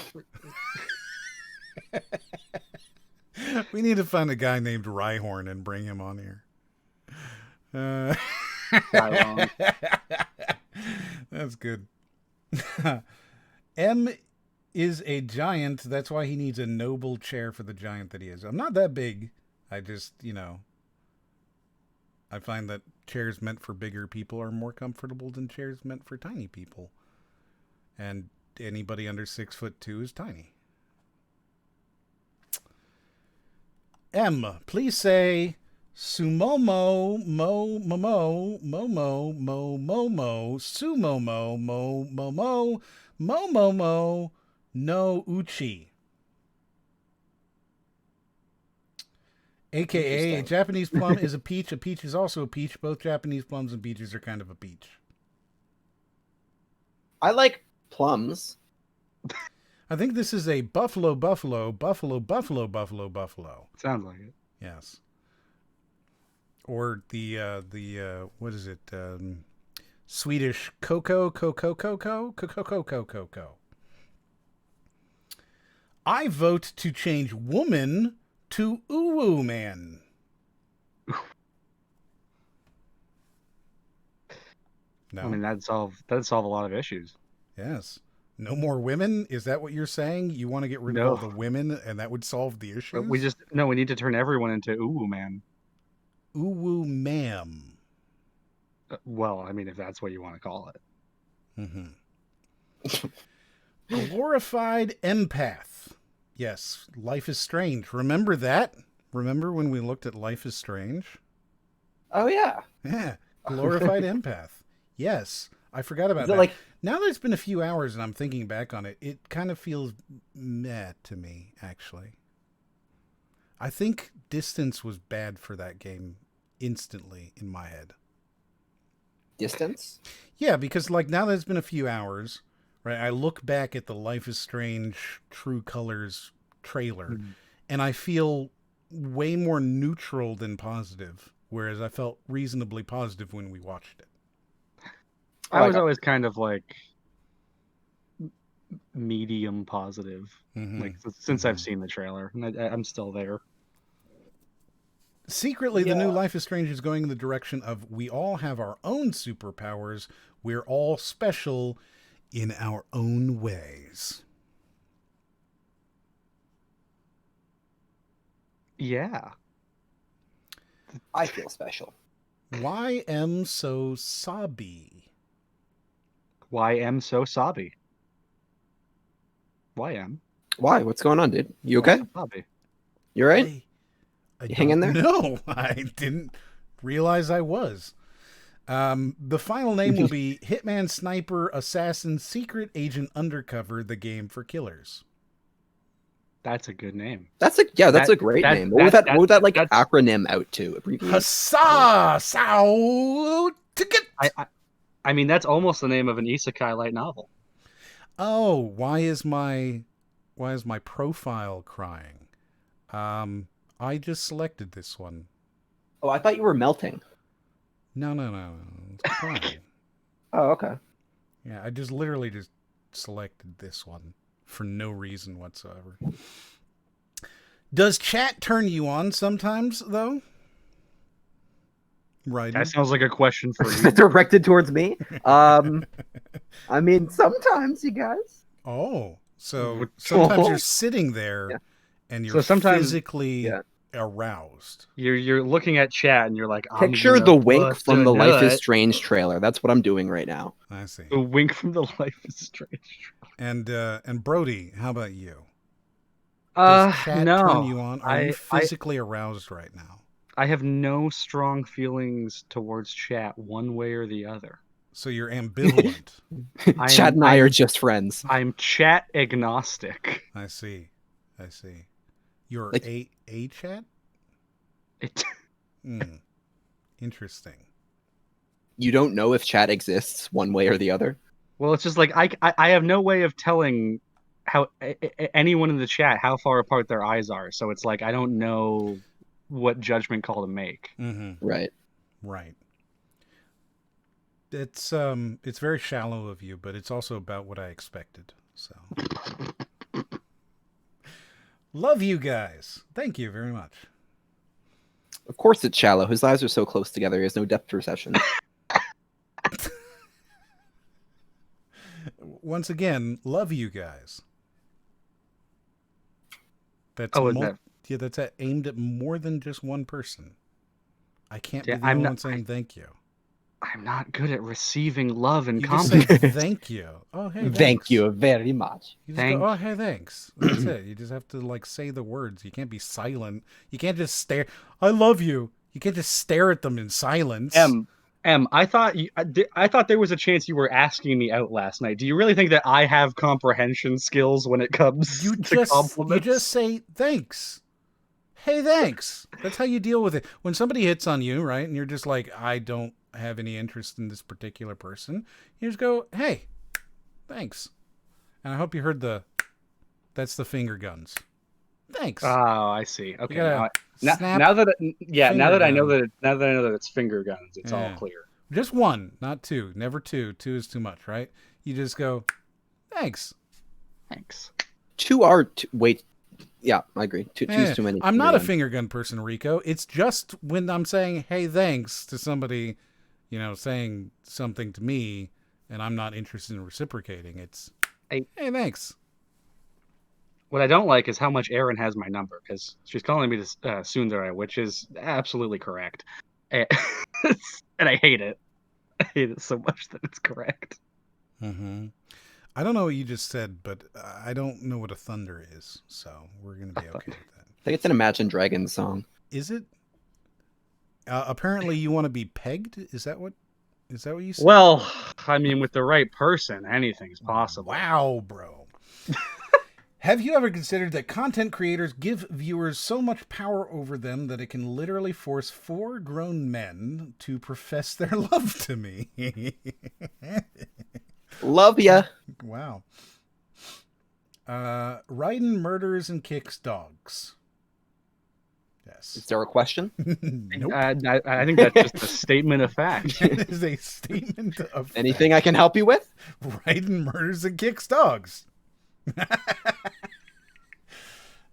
We need to find a guy named Rhyhorn and bring him on here. That's good. M is a giant. That's why he needs a noble chair for the giant that he is. I'm not that big. I just, I find that chairs meant for bigger people are more comfortable than chairs meant for tiny people. And anybody under 6'2" is tiny. M, please say sumomo mo momo momo mo momo sumomo mo momo mo momo no uchi. AKA a Japanese plum is a peach. A peach is also a peach. Both Japanese plums and peaches are kind of a peach. I like plums. I think this is a buffalo. Sounds like it. Yes. Or the what is it? Swedish cocoa. I vote to change woman to uwu man. No. I mean that'd solve a lot of issues. Yes. No more women? Is that what you're saying? You want to get rid of all the women and that would solve the issue? We need to turn everyone into uwu man. Uwu ma'am. Well, I mean, if that's what you want to call it. Glorified empath. Yes, Life is Strange. Remember that? Remember when we looked at Life is Strange? Oh, yeah. Yeah, glorified empath. Yes, I forgot about that. Now that it's been a few hours and I'm thinking back on it, it kind of feels meh to me, actually. I think distance was bad for that game instantly in my head. Distance? Yeah, because now that it's been a few hours, right, I look back at the Life is Strange True Colors trailer, and I feel way more neutral than positive, whereas I felt reasonably positive when we watched it. I was always kind of medium positive, since I've seen the trailer, and I'm still there. Secretly, the new Life is Strange is going in the direction of we all have our own superpowers. We're all special in our own ways. Yeah. I feel special. Why am so sobby? Why am so sobby? Why am? Why? What's going on, dude? You okay? Sobby. You all right? You hang in there? No, I didn't realize I was. The final name will be Hitman, Sniper, Assassin, Secret Agent, Undercover, the game for killers. That's a good name. That's a great name. What would that like acronym out to? Hussa! Sow to get. I mean, that's almost the name of an isekai light novel. Oh, why is my profile crying? I just selected this one. Oh, I thought you were melting. No. It's crying. Oh, okay. Yeah, I just literally just selected this one for no reason whatsoever. Does chat turn you on sometimes, though? Right. That sounds like a question for you. Directed towards me. I mean, sometimes, you guys. Oh, so sometimes you're sitting there and you're physically aroused. You're looking at chat and you're like, picture the wink from the Life is Strange trailer. That's what I'm doing right now. I see. The wink from the Life is Strange trailer. And Brody, how about you? Does chat turn you on? Are you physically aroused right now? I have no strong feelings towards chat one way or the other. So you're ambivalent. Chat and I are just friends. I'm chat agnostic. I see. You're like, a chat? Interesting. You don't know if chat exists one way or the other? Well, it's just like I have no way of telling how anyone in the chat how far apart their eyes are. So it's like I don't know what judgment call to make. Mm-hmm. Right. It's very shallow of you, but it's also about what I expected. So love you guys. Thank you very much. Of course it's shallow. His eyes are so close together. He has no depth perception. Once again, love you guys. That's that's aimed at more than just one person. I can't be the only one saying thank you. I'm not good at receiving love and compliments. Just say thank you. Oh, hey, thanks. Thank you very much. You just go, oh, hey, thanks. That's it. You just have to like say the words. You can't be silent. You can't just stare. I love you. You can't just stare at them in silence. I thought there was a chance you were asking me out last night. Do you really think that I have comprehension skills when it comes to compliments? You just say thanks. Hey, thanks. That's how you deal with it. When somebody hits on you, right, and you're just like, I don't have any interest in this particular person, you just go, hey, thanks. And I hope you heard that's the finger guns. Thanks. Oh, I see. Okay. Now that I know that it's finger guns, it's all clear. Just one, not two. Never two. Two is too much, right? You just go, thanks. Two are wait. Yeah, I agree. Two's too many. I'm not a finger gun person, Rico. It's just when I'm saying, hey, thanks to somebody, saying something to me, and I'm not interested in reciprocating. It's, hey, thanks. What I don't like is how much Erin has my number, because she's calling me this tsundere, which is absolutely correct. And I hate it. I hate it so much that it's correct. Mm-hmm. I don't know what you just said, but I don't know what a thunder is, so we're going to be okay with that. I think it's an Imagine Dragons song. Is it? Apparently you want to be pegged? Is that what you said? Well, I mean, with the right person, anything's possible. Wow, bro. Have you ever considered that content creators give viewers so much power over them that it can literally force 4 grown men to profess their love to me? Love ya. Wow. Raiden murders and kicks dogs. Yes. Is there a question? Nope. I think that's just a statement of fact. It is a statement of fact. Anything I can help you with? Raiden murders and kicks dogs.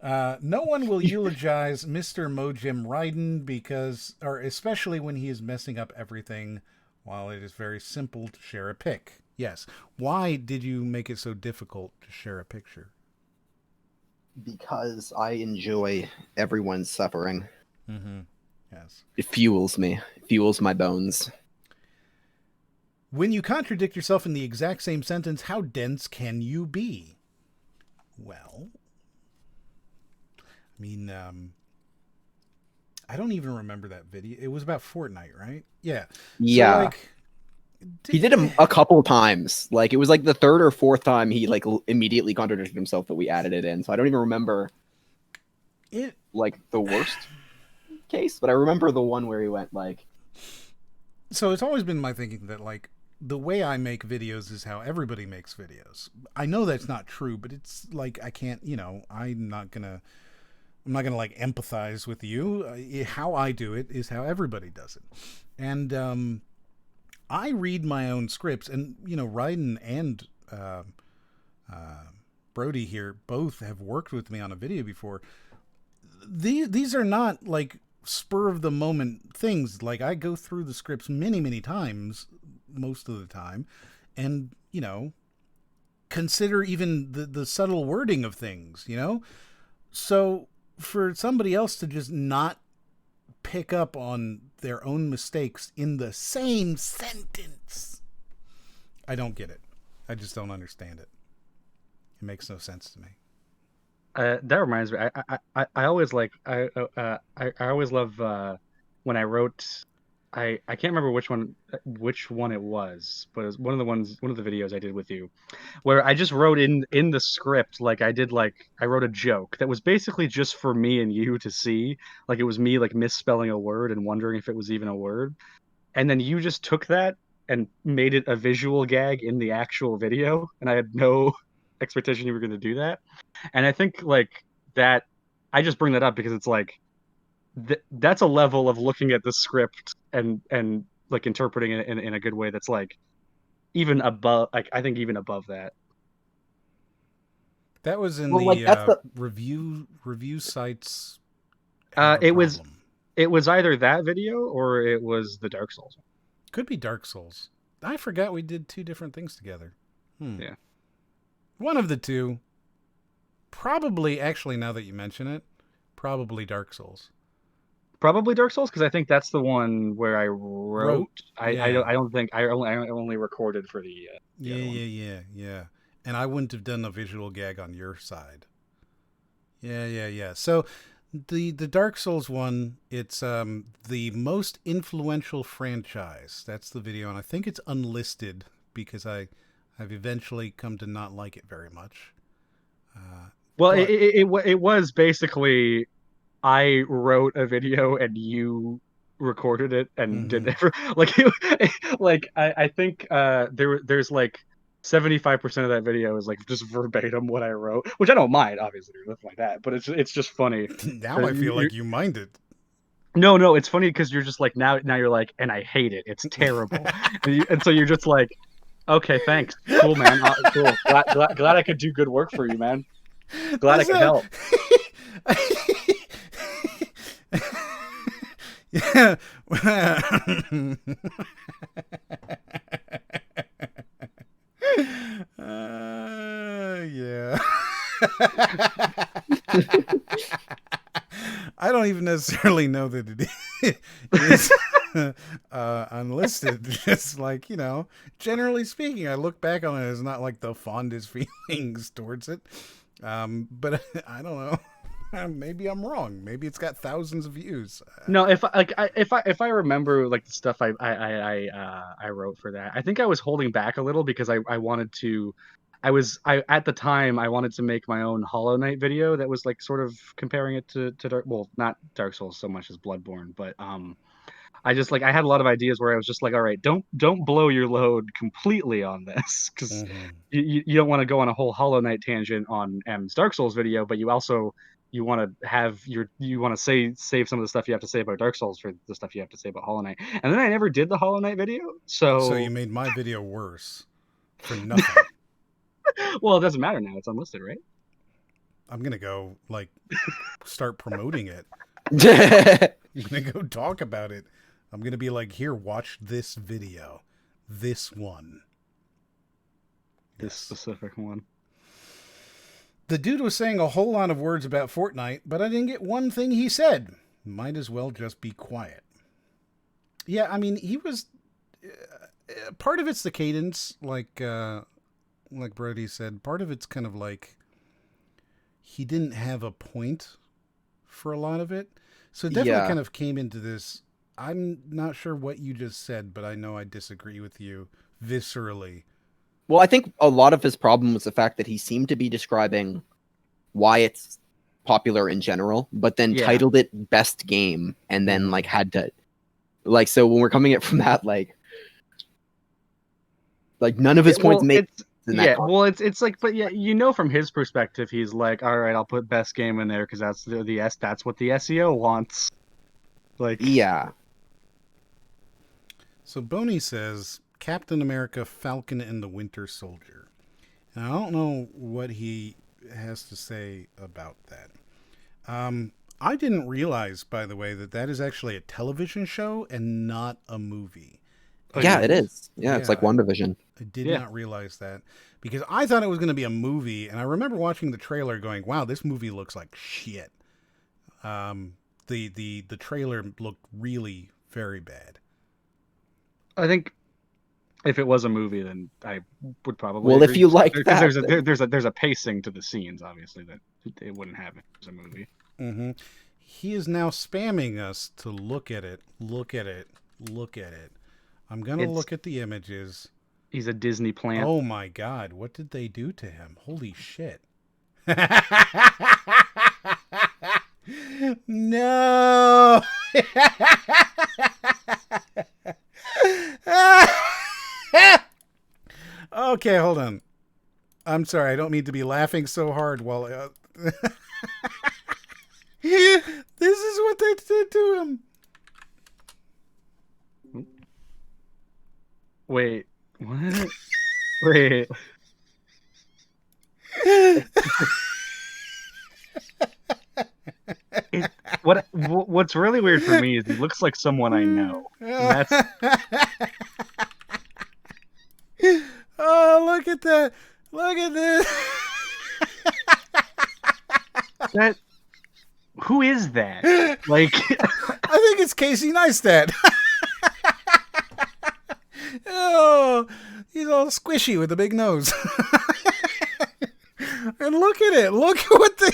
No one will eulogize Mr. Mojim Raiden because, or especially when he is messing up everything, while it is very simple to share a pic. Yes. Why did you make it so difficult to share a picture? Because I enjoy everyone's suffering. Mm-hmm. Yes. It fuels me. It fuels my bones. When you contradict yourself in the exact same sentence, how dense can you be? Well, I mean, I don't even remember that video. It was about Fortnite, right? Yeah. Yeah. So, like, he did it a couple times. Like, it was like the third or fourth time he like immediately contradicted himself that we added it in. So I don't even remember it like the worst case, but I remember the one where he went like. So it's always been my thinking that like the way I make videos is how everybody makes videos. I know that's not true, but it's like I can't, I'm not gonna like empathize with you. How I do it is how everybody does it, and I read my own scripts, and Raiden and Brody here both have worked with me on a video before. These are not like spur of the moment things. Like I go through the scripts many times, most of the time, and consider even the subtle wording of things. So for somebody else to just not pick up on their own mistakes in the same sentence, I don't get it. I just don't understand it. It makes no sense to me. That reminds me. I always like I always love when I wrote. I can't remember which one it was, but it was one of the videos I did with you, where I just wrote in the script like I wrote a joke that was basically just for me and you to see. Like it was me like misspelling a word and wondering if it was even a word, and then you just took that and made it a visual gag in the actual video, and I had no expectation you were going to do that. And I think like that, I just bring that up because it's like that's a level of looking at the script and like interpreting it in a good way that's like even above, like I think even above that. That was in review sites. It was either that video or it was the Dark Souls. Could be Dark Souls. I forgot we did two different things together. Yeah. One of the two. Probably, actually, now that you mention it, probably Dark Souls. Probably Dark Souls, because I think that's the one where I wrote. Yeah. I don't think I only recorded for the. Yeah. And I wouldn't have done a visual gag on your side. Yeah. So the Dark Souls one, it's the most influential franchise. That's the video, and I think it's unlisted because I've eventually come to not like it very much. Well, it was basically I wrote a video and you recorded it and did like I think there's like 75% of that video is like just verbatim what I wrote, which I don't mind obviously or nothing like that, but it's just funny. Now I feel like you mind it. No, it's funny because you're just like now you're like, and I hate it. It's terrible, and so you're just like, okay, thanks, cool, man, cool. Glad I could do good work for you, man. Glad I could help. Yeah. Yeah. I don't even necessarily know that it is unlisted. Just like, generally speaking, I look back on it as not like the fondest feelings towards it. But I don't know. Maybe I'm wrong. Maybe it's got thousands of views. No, if I remember like the stuff I wrote for that, I think I was holding back a little because I wanted to. At the time I wanted to make my own Hollow Knight video that was like sort of comparing it to not Dark Souls so much as Bloodborne, but I just like I had a lot of ideas where I was just like, all right, don't blow your load completely on this because you don't want to go on a whole Hollow Knight tangent on M's Dark Souls video, but you also you want to save some of the stuff you have to say about Dark Souls for the stuff you have to say about Hollow Knight. And then I never did the Hollow Knight video, so you made my video worse for nothing. Well, it doesn't matter now; it's unlisted, right? I'm gonna go like start promoting it. I'm gonna go talk about it. I'm gonna be like, here, watch this video, this one, This specific one. The dude was saying a whole lot of words about Fortnite, but I didn't get one thing he said. Might as well just be quiet. Yeah, I mean, he was... part of it's the cadence, like Brody said. Part of it's kind of like he didn't have a point for a lot of it. So it definitely kind of came into this. I'm not sure what you just said, but I know I disagree with you viscerally. Well, I think a lot of his problem was the fact that he seemed to be describing why it's popular in general, but then titled it best game, and then like had to like, so when we're coming at from that, like none of his points make well, it's like, but yeah, you know, from his perspective, he's like, all right, I'll put best game in there because that's that's what the SEO wants. Like, yeah. So Boney says Captain America, Falcon, and the Winter Soldier. And I don't know what he has to say about that. I didn't realize, by the way, that is actually a television show and not a movie. Yeah, it is. Yeah, it's like WandaVision. I did not realize that because I thought it was going to be a movie, and I remember watching the trailer going, wow, this movie looks like shit. The trailer looked really very bad. I think if it was a movie, then I would probably. Well, agree. if you like that, there's a pacing to the scenes, obviously, that it wouldn't have if it was a movie. Mm-hmm. He is now spamming us to look at it, look at it, look at it. I'm gonna look at the images. He's a Disney plant. Oh my God! What did they do to him? Holy shit! No. Okay, hold on. I'm sorry. I don't mean to be laughing so hard while. This is what they did to him. Wait, what? Wait. What's really weird for me is he looks like someone I know. That's... Oh, look at that! Look at this! Who is that? Like, I think it's Casey Neistat. Oh, he's all squishy with a big nose. And look at it! Look at what the.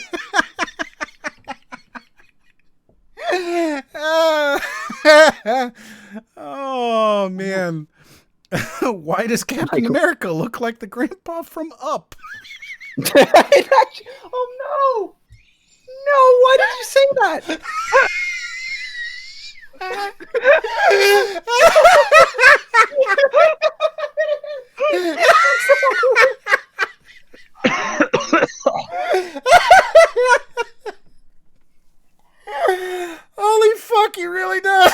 Oh man. Why does Captain America look like the grandpa from Up? Oh no! No, why did you say that? Holy fuck, he really does.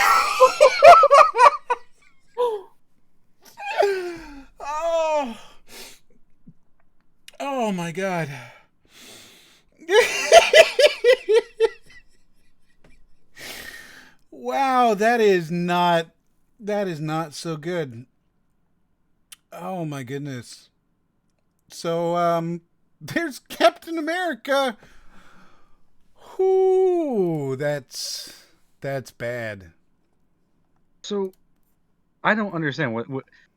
Oh my God. Wow, that is not so good. Oh my goodness. So there's Captain America. Ooh, that's bad. So I don't understand what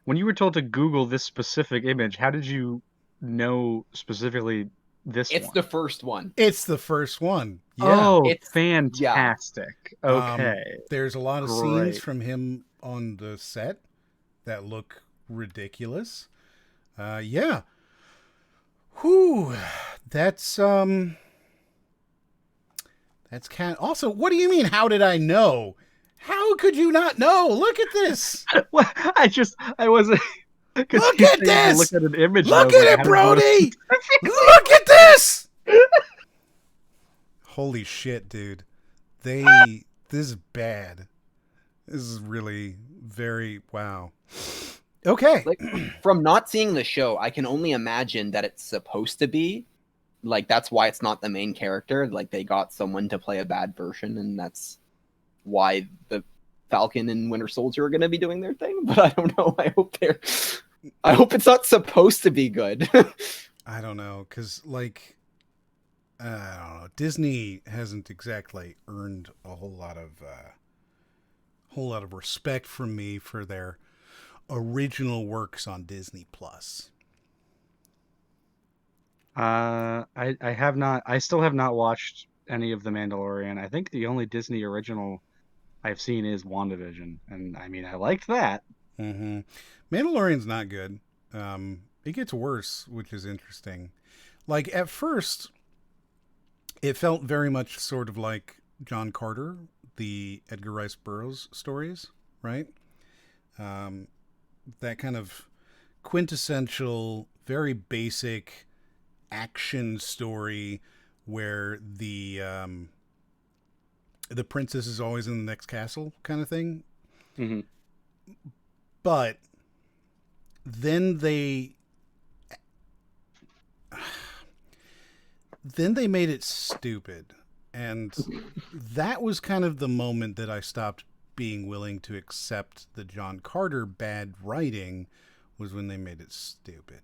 when you were told to Google this specific image, how did you know specifically this one? It's the first one. It's the first one. Yeah. Oh, it's fantastic. Yeah. Okay. There's a lot of scenes from him on the set that look ridiculous. Yeah. Whew. That's kind of... Also, what do you mean, how did I know? How could you not know? Look at this. Well, I wasn't... Look at this! Look at an image. Look at it, Brody! Look at this! Holy shit, dude. This is bad. This is really very... Wow. Okay. Like, from not seeing the show, I can only imagine that it's supposed to be like that's why it's not the main character. Like they got someone to play a bad version, and that's why the Falcon and Winter Soldier are going to be doing their thing. But I don't know. I hope it's not supposed to be good. I don't know, because like I don't know, Disney hasn't exactly earned a whole lot of respect from me for their original works on Disney Plus. I have not. I still have not watched any of The Mandalorian. I think the only Disney original I've seen is WandaVision, and I mean I liked that. Mm-hmm. Mandalorian's not good. It gets worse, which is interesting. Like at first, it felt very much sort of like John Carter, the Edgar Rice Burroughs stories, right? That kind of quintessential, very basic action story where the princess is always in the next castle kind of thing. Mm-hmm. But then they made it stupid. And that was kind of the moment that I stopped being willing to accept the John Carter bad writing, was when they made it stupid.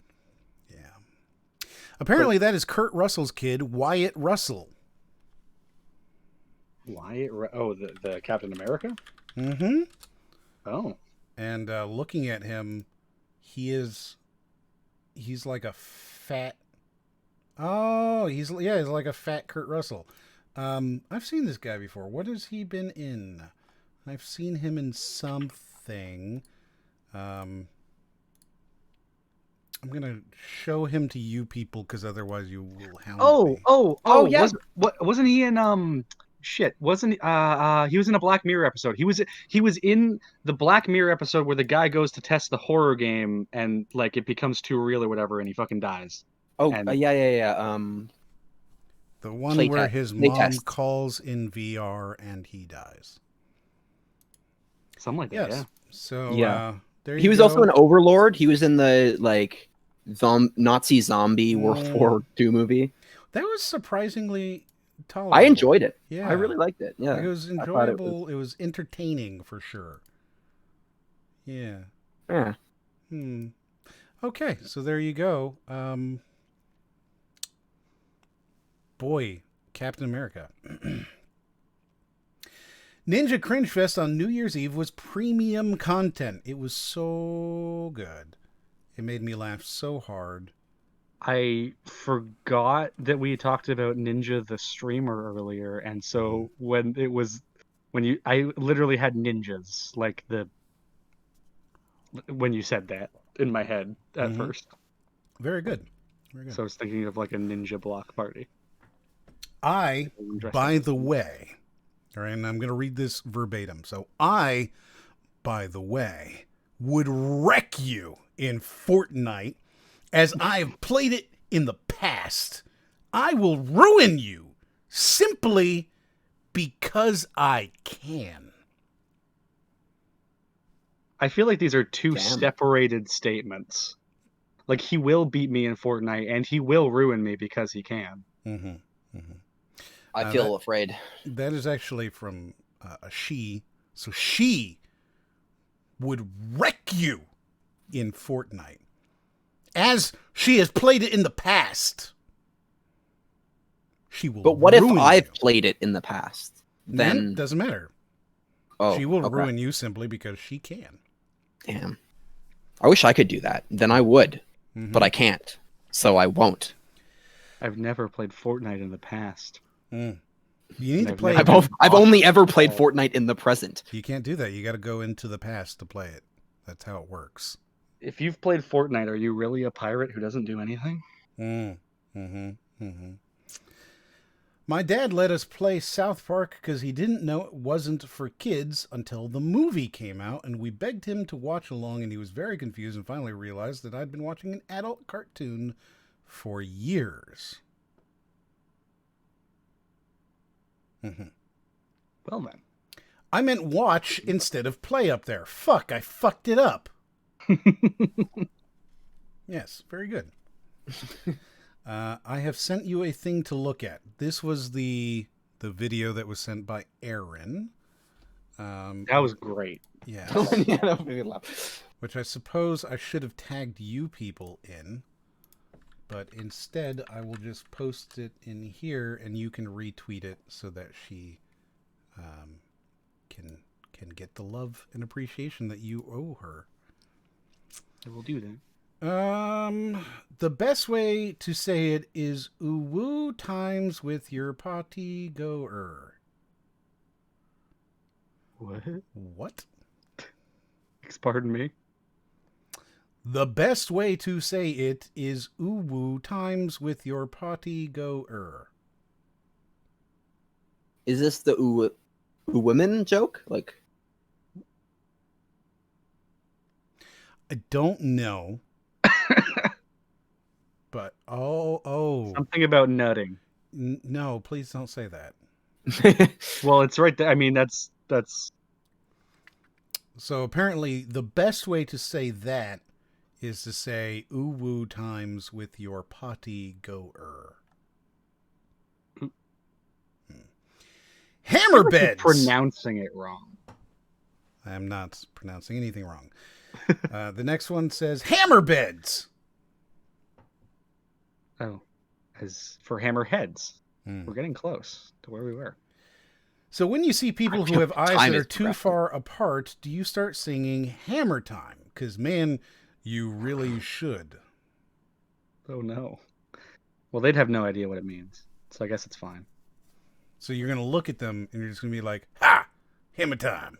Yeah. Apparently that is Kurt Russell's kid, Wyatt Russell. The Captain America? Mm-hmm. Oh. And looking at him, he's like a fat... Oh, he's like a fat Kurt Russell. I've seen this guy before. What has he been in? I've seen him in something. I'm going to show him to you people because otherwise you will hound me. Oh, yeah. Wasn't he in shit? Wasn't he was in a Black Mirror episode. He was in the Black Mirror episode where the guy goes to test the horror game and like it becomes too real or whatever and he fucking dies. Oh, and, yeah. The one where his mom calls in VR and he dies. Something like that, yes. yeah. So, yeah. There you he was go. also an overlord. He was in the, like, Nazi zombie World War II movie. That was surprisingly tolerable. I enjoyed it. Yeah. I really liked it. Yeah. It was enjoyable. It was entertaining, for sure. Yeah. Yeah. Okay, so there you go. Boy, Captain America. Ninja Cringe Fest on New Year's Eve was premium content. It was so good. It made me laugh so hard. I forgot that we talked about Ninja the streamer earlier, and so I literally had ninjas like when you said that in my head at first. Very good. Very good. So I was thinking of like a ninja block party. By the way, all right, and I'm going to read this verbatim. So by the way, would wreck you in Fortnite as I've played it in the past. I will ruin you simply because I can. I feel like these are two separated statements. Like, he will beat me in Fortnite, and he will ruin me because he can. Mm-hmm. I feel afraid. That is actually from a she. So she would wreck you in Fortnite as she has played it in the past. She will. But what if ruin I've you. played it in the past? Then doesn't matter. Oh, she will okay. ruin you simply because she can. Damn. I wish I could do that. Then I would. But I can't. So I won't. I've never played Fortnite in the past. You need to play. I've only ever played Fortnite in the present. You can't do that. You got to go into the past to play it. That's how it works. If you've played Fortnite, are you really a pirate who doesn't do anything? My dad let us play South Park because he didn't know it wasn't for kids until the movie came out, and we begged him to watch along, and he was very confused and finally realized that I'd been watching an adult cartoon for years. Well then. I meant watch instead of play up there. Fuck, I fucked it up. Yes, very good. I have sent you a thing to look at. This was the video that was sent by Aaron. That was great. Yes. Yeah, that made me laugh. Which I suppose I should have tagged you people in. But instead, I will just post it in here, and you can retweet it so that she can get the love and appreciation that you owe her. I will do that. The best way to say it is uwu times with your potty goer. What? Pardon me? The best way to say it is uwu times with your potty goer. Is this the women joke? Like, I don't know. But something about nutting. No, please don't say that. Well, it's right there. I mean, that's. So apparently, the best way to say that is to say uwu times with your potty goer. Hammer beds. Pronouncing it wrong. I am not pronouncing anything wrong. The next one says hammer beds. Oh, as for hammerheads. We're getting close to where we were. So when you see people who have eyes that are too far apart, do you start singing hammer time? Because, man, you really should. Oh, no. Well, they'd have no idea what it means. So I guess it's fine. So you're going to look at them and you're just going to be like, ha! Hammer time.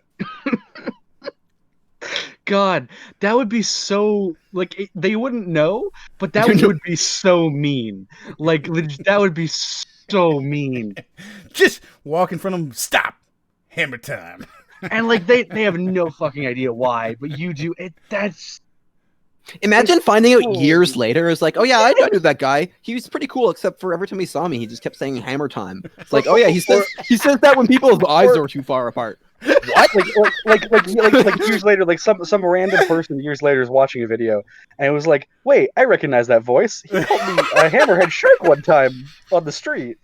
God, that would be so, like, they wouldn't know, but that would be so mean. Like, that would be so mean. Just walk in front of them, stop! Hammer time. And, like, they have no fucking idea why, but you do. That's... Imagine finding out years later, it's like, oh yeah, I knew that guy. He was pretty cool, except for every time he saw me, he just kept saying hammer time. It's like, oh yeah, he says that when people's eyes are too far apart. What? like years later, like some random person years later is watching a video and it was like, wait, I recognize that voice. He called me a hammerhead shark one time on the street.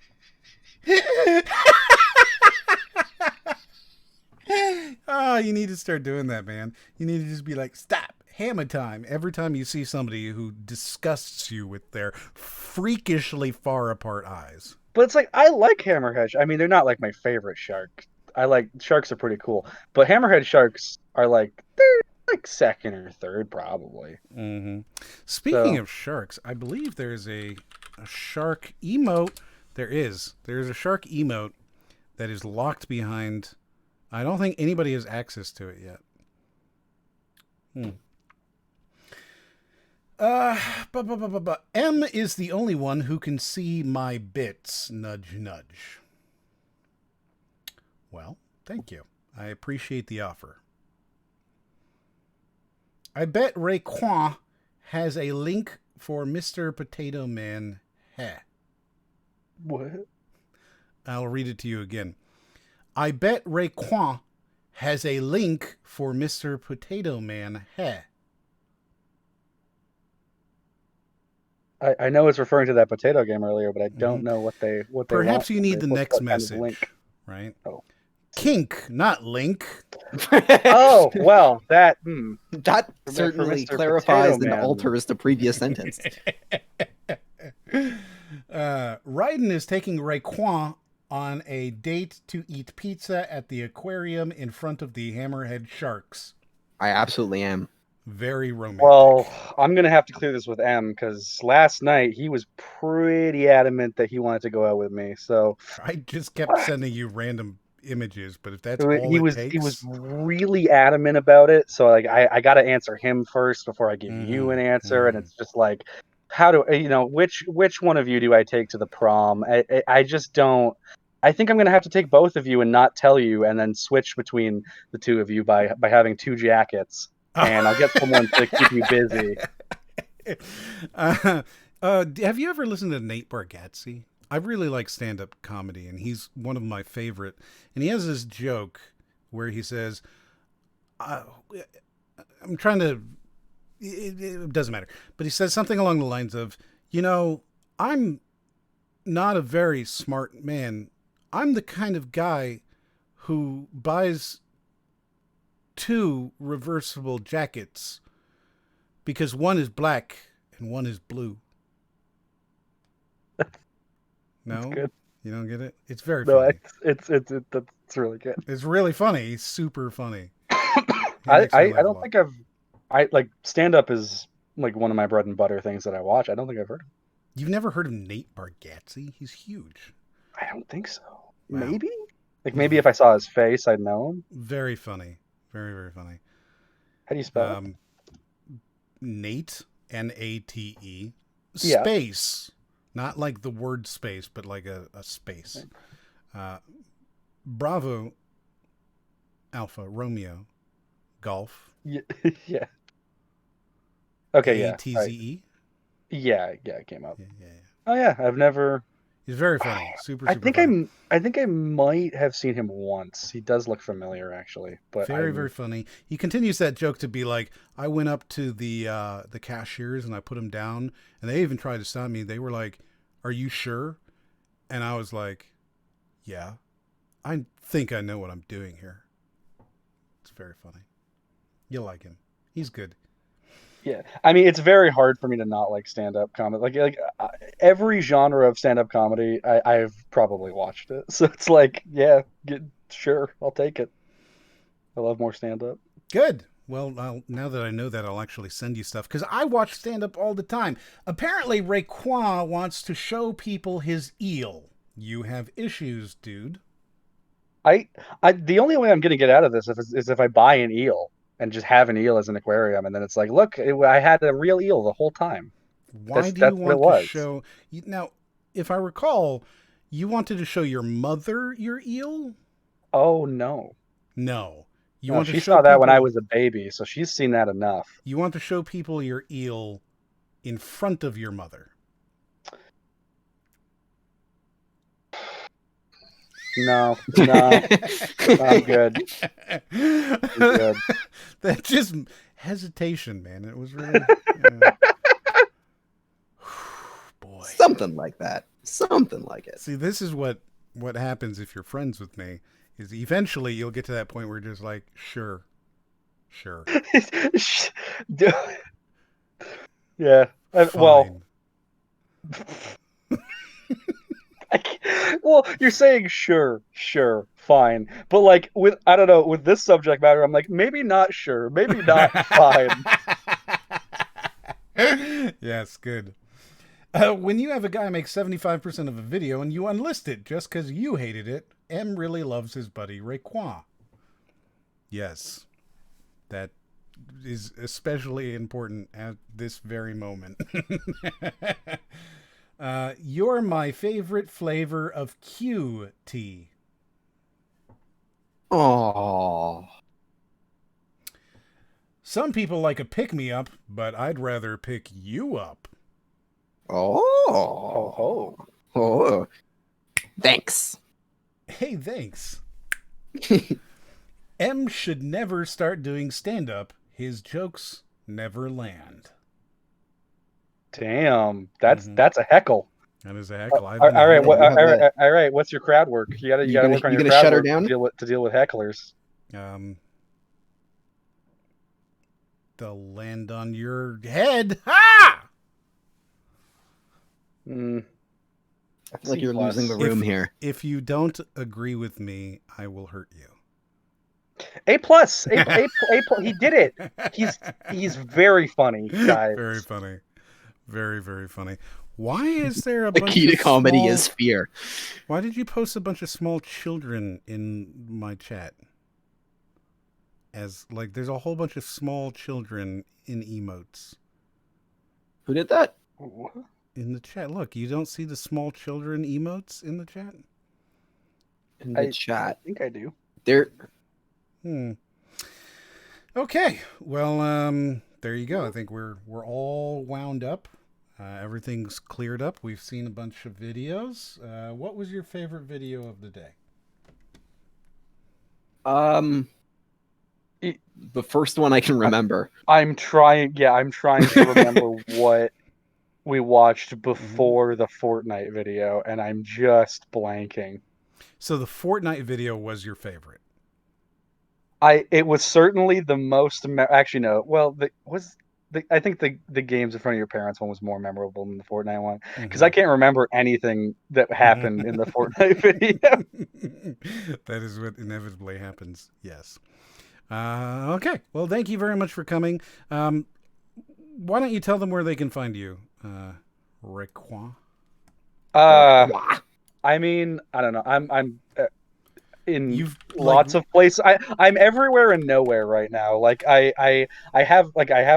Oh, you need to start doing that, man. You need to just be like, stop, hammer time. Every time you see somebody who disgusts you with their freakishly far apart eyes. But it's like, I like hammerhead. I mean, they're not like my favorite shark. Sharks are pretty cool, but hammerhead sharks are like, they're like second or third probably. Mm-hmm. Speaking of sharks, I believe there's a shark emote. There's a shark emote that is locked behind. I don't think anybody has access to it yet. M is the only one who can see my bits. Nudge, nudge. Well, thank you. I appreciate the offer. I bet RACROX has a link for Mr. Potato Man. Heh. What? I'll read it to you again. I bet RACROX has a link for Mr. Potato Man. Heh. I know it's referring to that potato game earlier, but I don't know what they Perhaps want. you need the next message, right? Oh. Kink, not link. Oh, well, that certainly clarifies and alters the previous sentence. Raiden is taking RACROX on a date to eat pizza at the aquarium in front of the hammerhead sharks. I absolutely am. Very romantic. Well, I'm going to have to clear this with M, because last night he was pretty adamant that he wanted to go out with me. So I just kept sending you random images, but if that's all he it takes... He was really adamant about it. So like I got to answer him first before I give you an answer. And it's just like, how do which one of you do I take to the prom? I just don't. I think I'm going to have to take both of you and not tell you, and then switch between the two of you by having two jackets. And I'll get someone to keep you busy. Have you ever listened to Nate Bargatze? I really like stand-up comedy, and he's one of my favorite. And he has this joke where he says, it doesn't matter. But he says something along the lines of, I'm not a very smart man. I'm the kind of guy who buys 2 reversible jackets because one is black and one is blue. No, That's good. You don't get it. It's very No, funny. it's really good. It's really funny. He's super funny. I don't think I like stand up is like one of my bread and butter things that I watch. I don't think I've heard of him. You've never heard of Nate Bargatze? He's huge. I don't think so. Wow. Maybe? Like maybe if I saw his face, I'd know him. Very funny. Very, very funny. How do you spell it? Nate, Nate, Yeah. space. Not like the word space, but like a space. Bravo, Alpha, Romeo, Golf. Yeah. Yeah. Okay, yeah. ATZE. Right. Yeah, it came up. Yeah. Oh yeah, I've never. He's very funny. Super I think funny. I think I might have seen him once. He does look familiar, actually. But very funny. He continues that joke to be like, I went up to the cashiers and I put him down, and they even tried to stop me. They were like, "Are you sure?" And I was like, "Yeah, I think I know what I'm doing here." It's very funny. You'll like him. He's good. Yeah, I mean, it's very hard for me to not like stand-up comedy. Like every genre of stand-up comedy, I've probably watched it. So it's like, yeah, sure, I'll take it. I love more stand-up. Good. Well, now that I know that, I'll actually send you stuff because I watch stand-up all the time. Apparently, RACROX wants to show people his eel. You have issues, dude. The only way I'm going to get out of this is if I buy an eel. And just have an eel as an aquarium, and then it's like, look, I had a real eel the whole time. Why do you want to show? Now, if I recall, you wanted to show your mother your eel. Oh no, no! She saw that when I was a baby, so she's seen that enough. You want to show people your eel in front of your mother. No, I'm good. That just hesitation, man. It was really boy. Something like that. Something like it. See, this is what happens if you're friends with me. Is eventually you'll get to that point where you're just like, sure. Yeah. Well. Well, you're saying sure, fine, but like with this subject matter, I'm like maybe not sure, maybe not fine. Yes, good. When you have a guy make 75% of a video and you unlist it just because you hated it, M really loves his buddy RACROX. Yes, that is especially important at this very moment. You're my favorite flavor of QT. Oh. Some people like a pick-me-up, but I'd rather pick you up. Oh. Thanks. Hey, thanks. M should never start doing stand-up. His jokes never land. Damn, that's a heckle. That is a heckle. All right. What's your crowd work? You gotta work on your crowd shut her work down? to deal with hecklers. They'll land on your head. Ha! I feel like you're losing the room here. If you don't agree with me, I will hurt you. A+. He did it. He's very funny, guys. Very funny. Very, very funny. Why is there a the bunch key to of comedy small... is fear. Why did you post a bunch of small children in my chat? As like, there's a whole bunch of small children in emotes. Who did that? In the chat. Look, you don't see the small children emotes in the chat? In the chat. I think I do. There. Okay. Well, there you go. I think we're all wound up. Everything's cleared up. We've seen a bunch of videos. What was your favorite video of the day? The first one I can remember. I'm trying to remember what we watched before the Fortnite video, and I'm just blanking. So the Fortnite video was your favorite? It was certainly the most. Actually, no. Well, I think the games in front of your parents one was more memorable than the Fortnite one, because I can't remember anything that happened in the Fortnite video. That is what inevitably happens. Yes. Okay. Well, thank you very much for coming. Why don't you tell them where they can find you, RACROX? I mean, I don't know. I'm in lots of places. I'm everywhere and nowhere right now. Like I have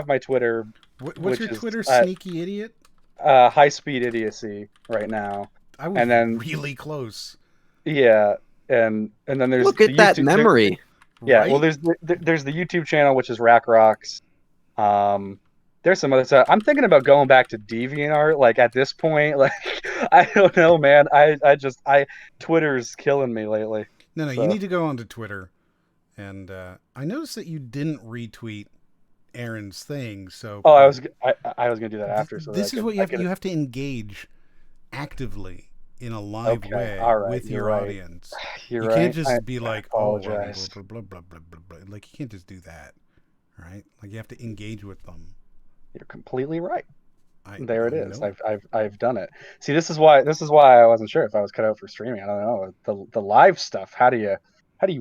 my Twitter. What's your Twitter, sneaky idiot? High speed idiocy right now. I was really close. Yeah, and then there's look at that memory. Yeah, right? well, there's the YouTube channel, which is RACROX. There's some other stuff. I'm thinking about going back to DeviantArt. Like at this point, like I don't know, man. Twitter's killing me lately. No, you need to go onto Twitter. And I noticed that you didn't retweet Aaron's thing. So I was gonna do that after. So this is what you have. You have to engage actively in a live way with your audience. You can't just be like, apologize. Oh, blah, blah, blah, blah, blah. Like you can't just do that, right? Like you have to engage with them. You're completely right. There it is. I've done it. See, this is why I wasn't sure if I was cut out for streaming. I don't know the live stuff. How do you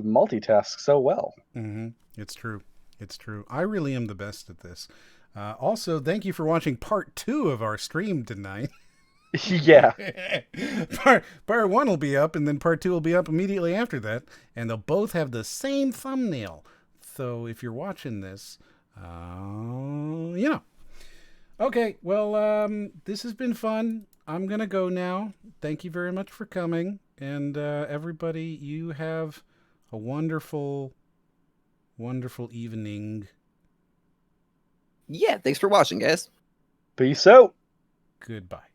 multitask so well? It's true. I really am the best at this. Also, thank you for watching part 2 of our stream tonight. Yeah. Part 1 will be up, and then part 2 will be up immediately after that, and they'll both have the same thumbnail. So if you're watching this, you know. Okay, well, this has been fun. I'm going to go now. Thank you very much for coming. And everybody, you have a wonderful, wonderful evening. Yeah, thanks for watching, guys. Peace out. Goodbye.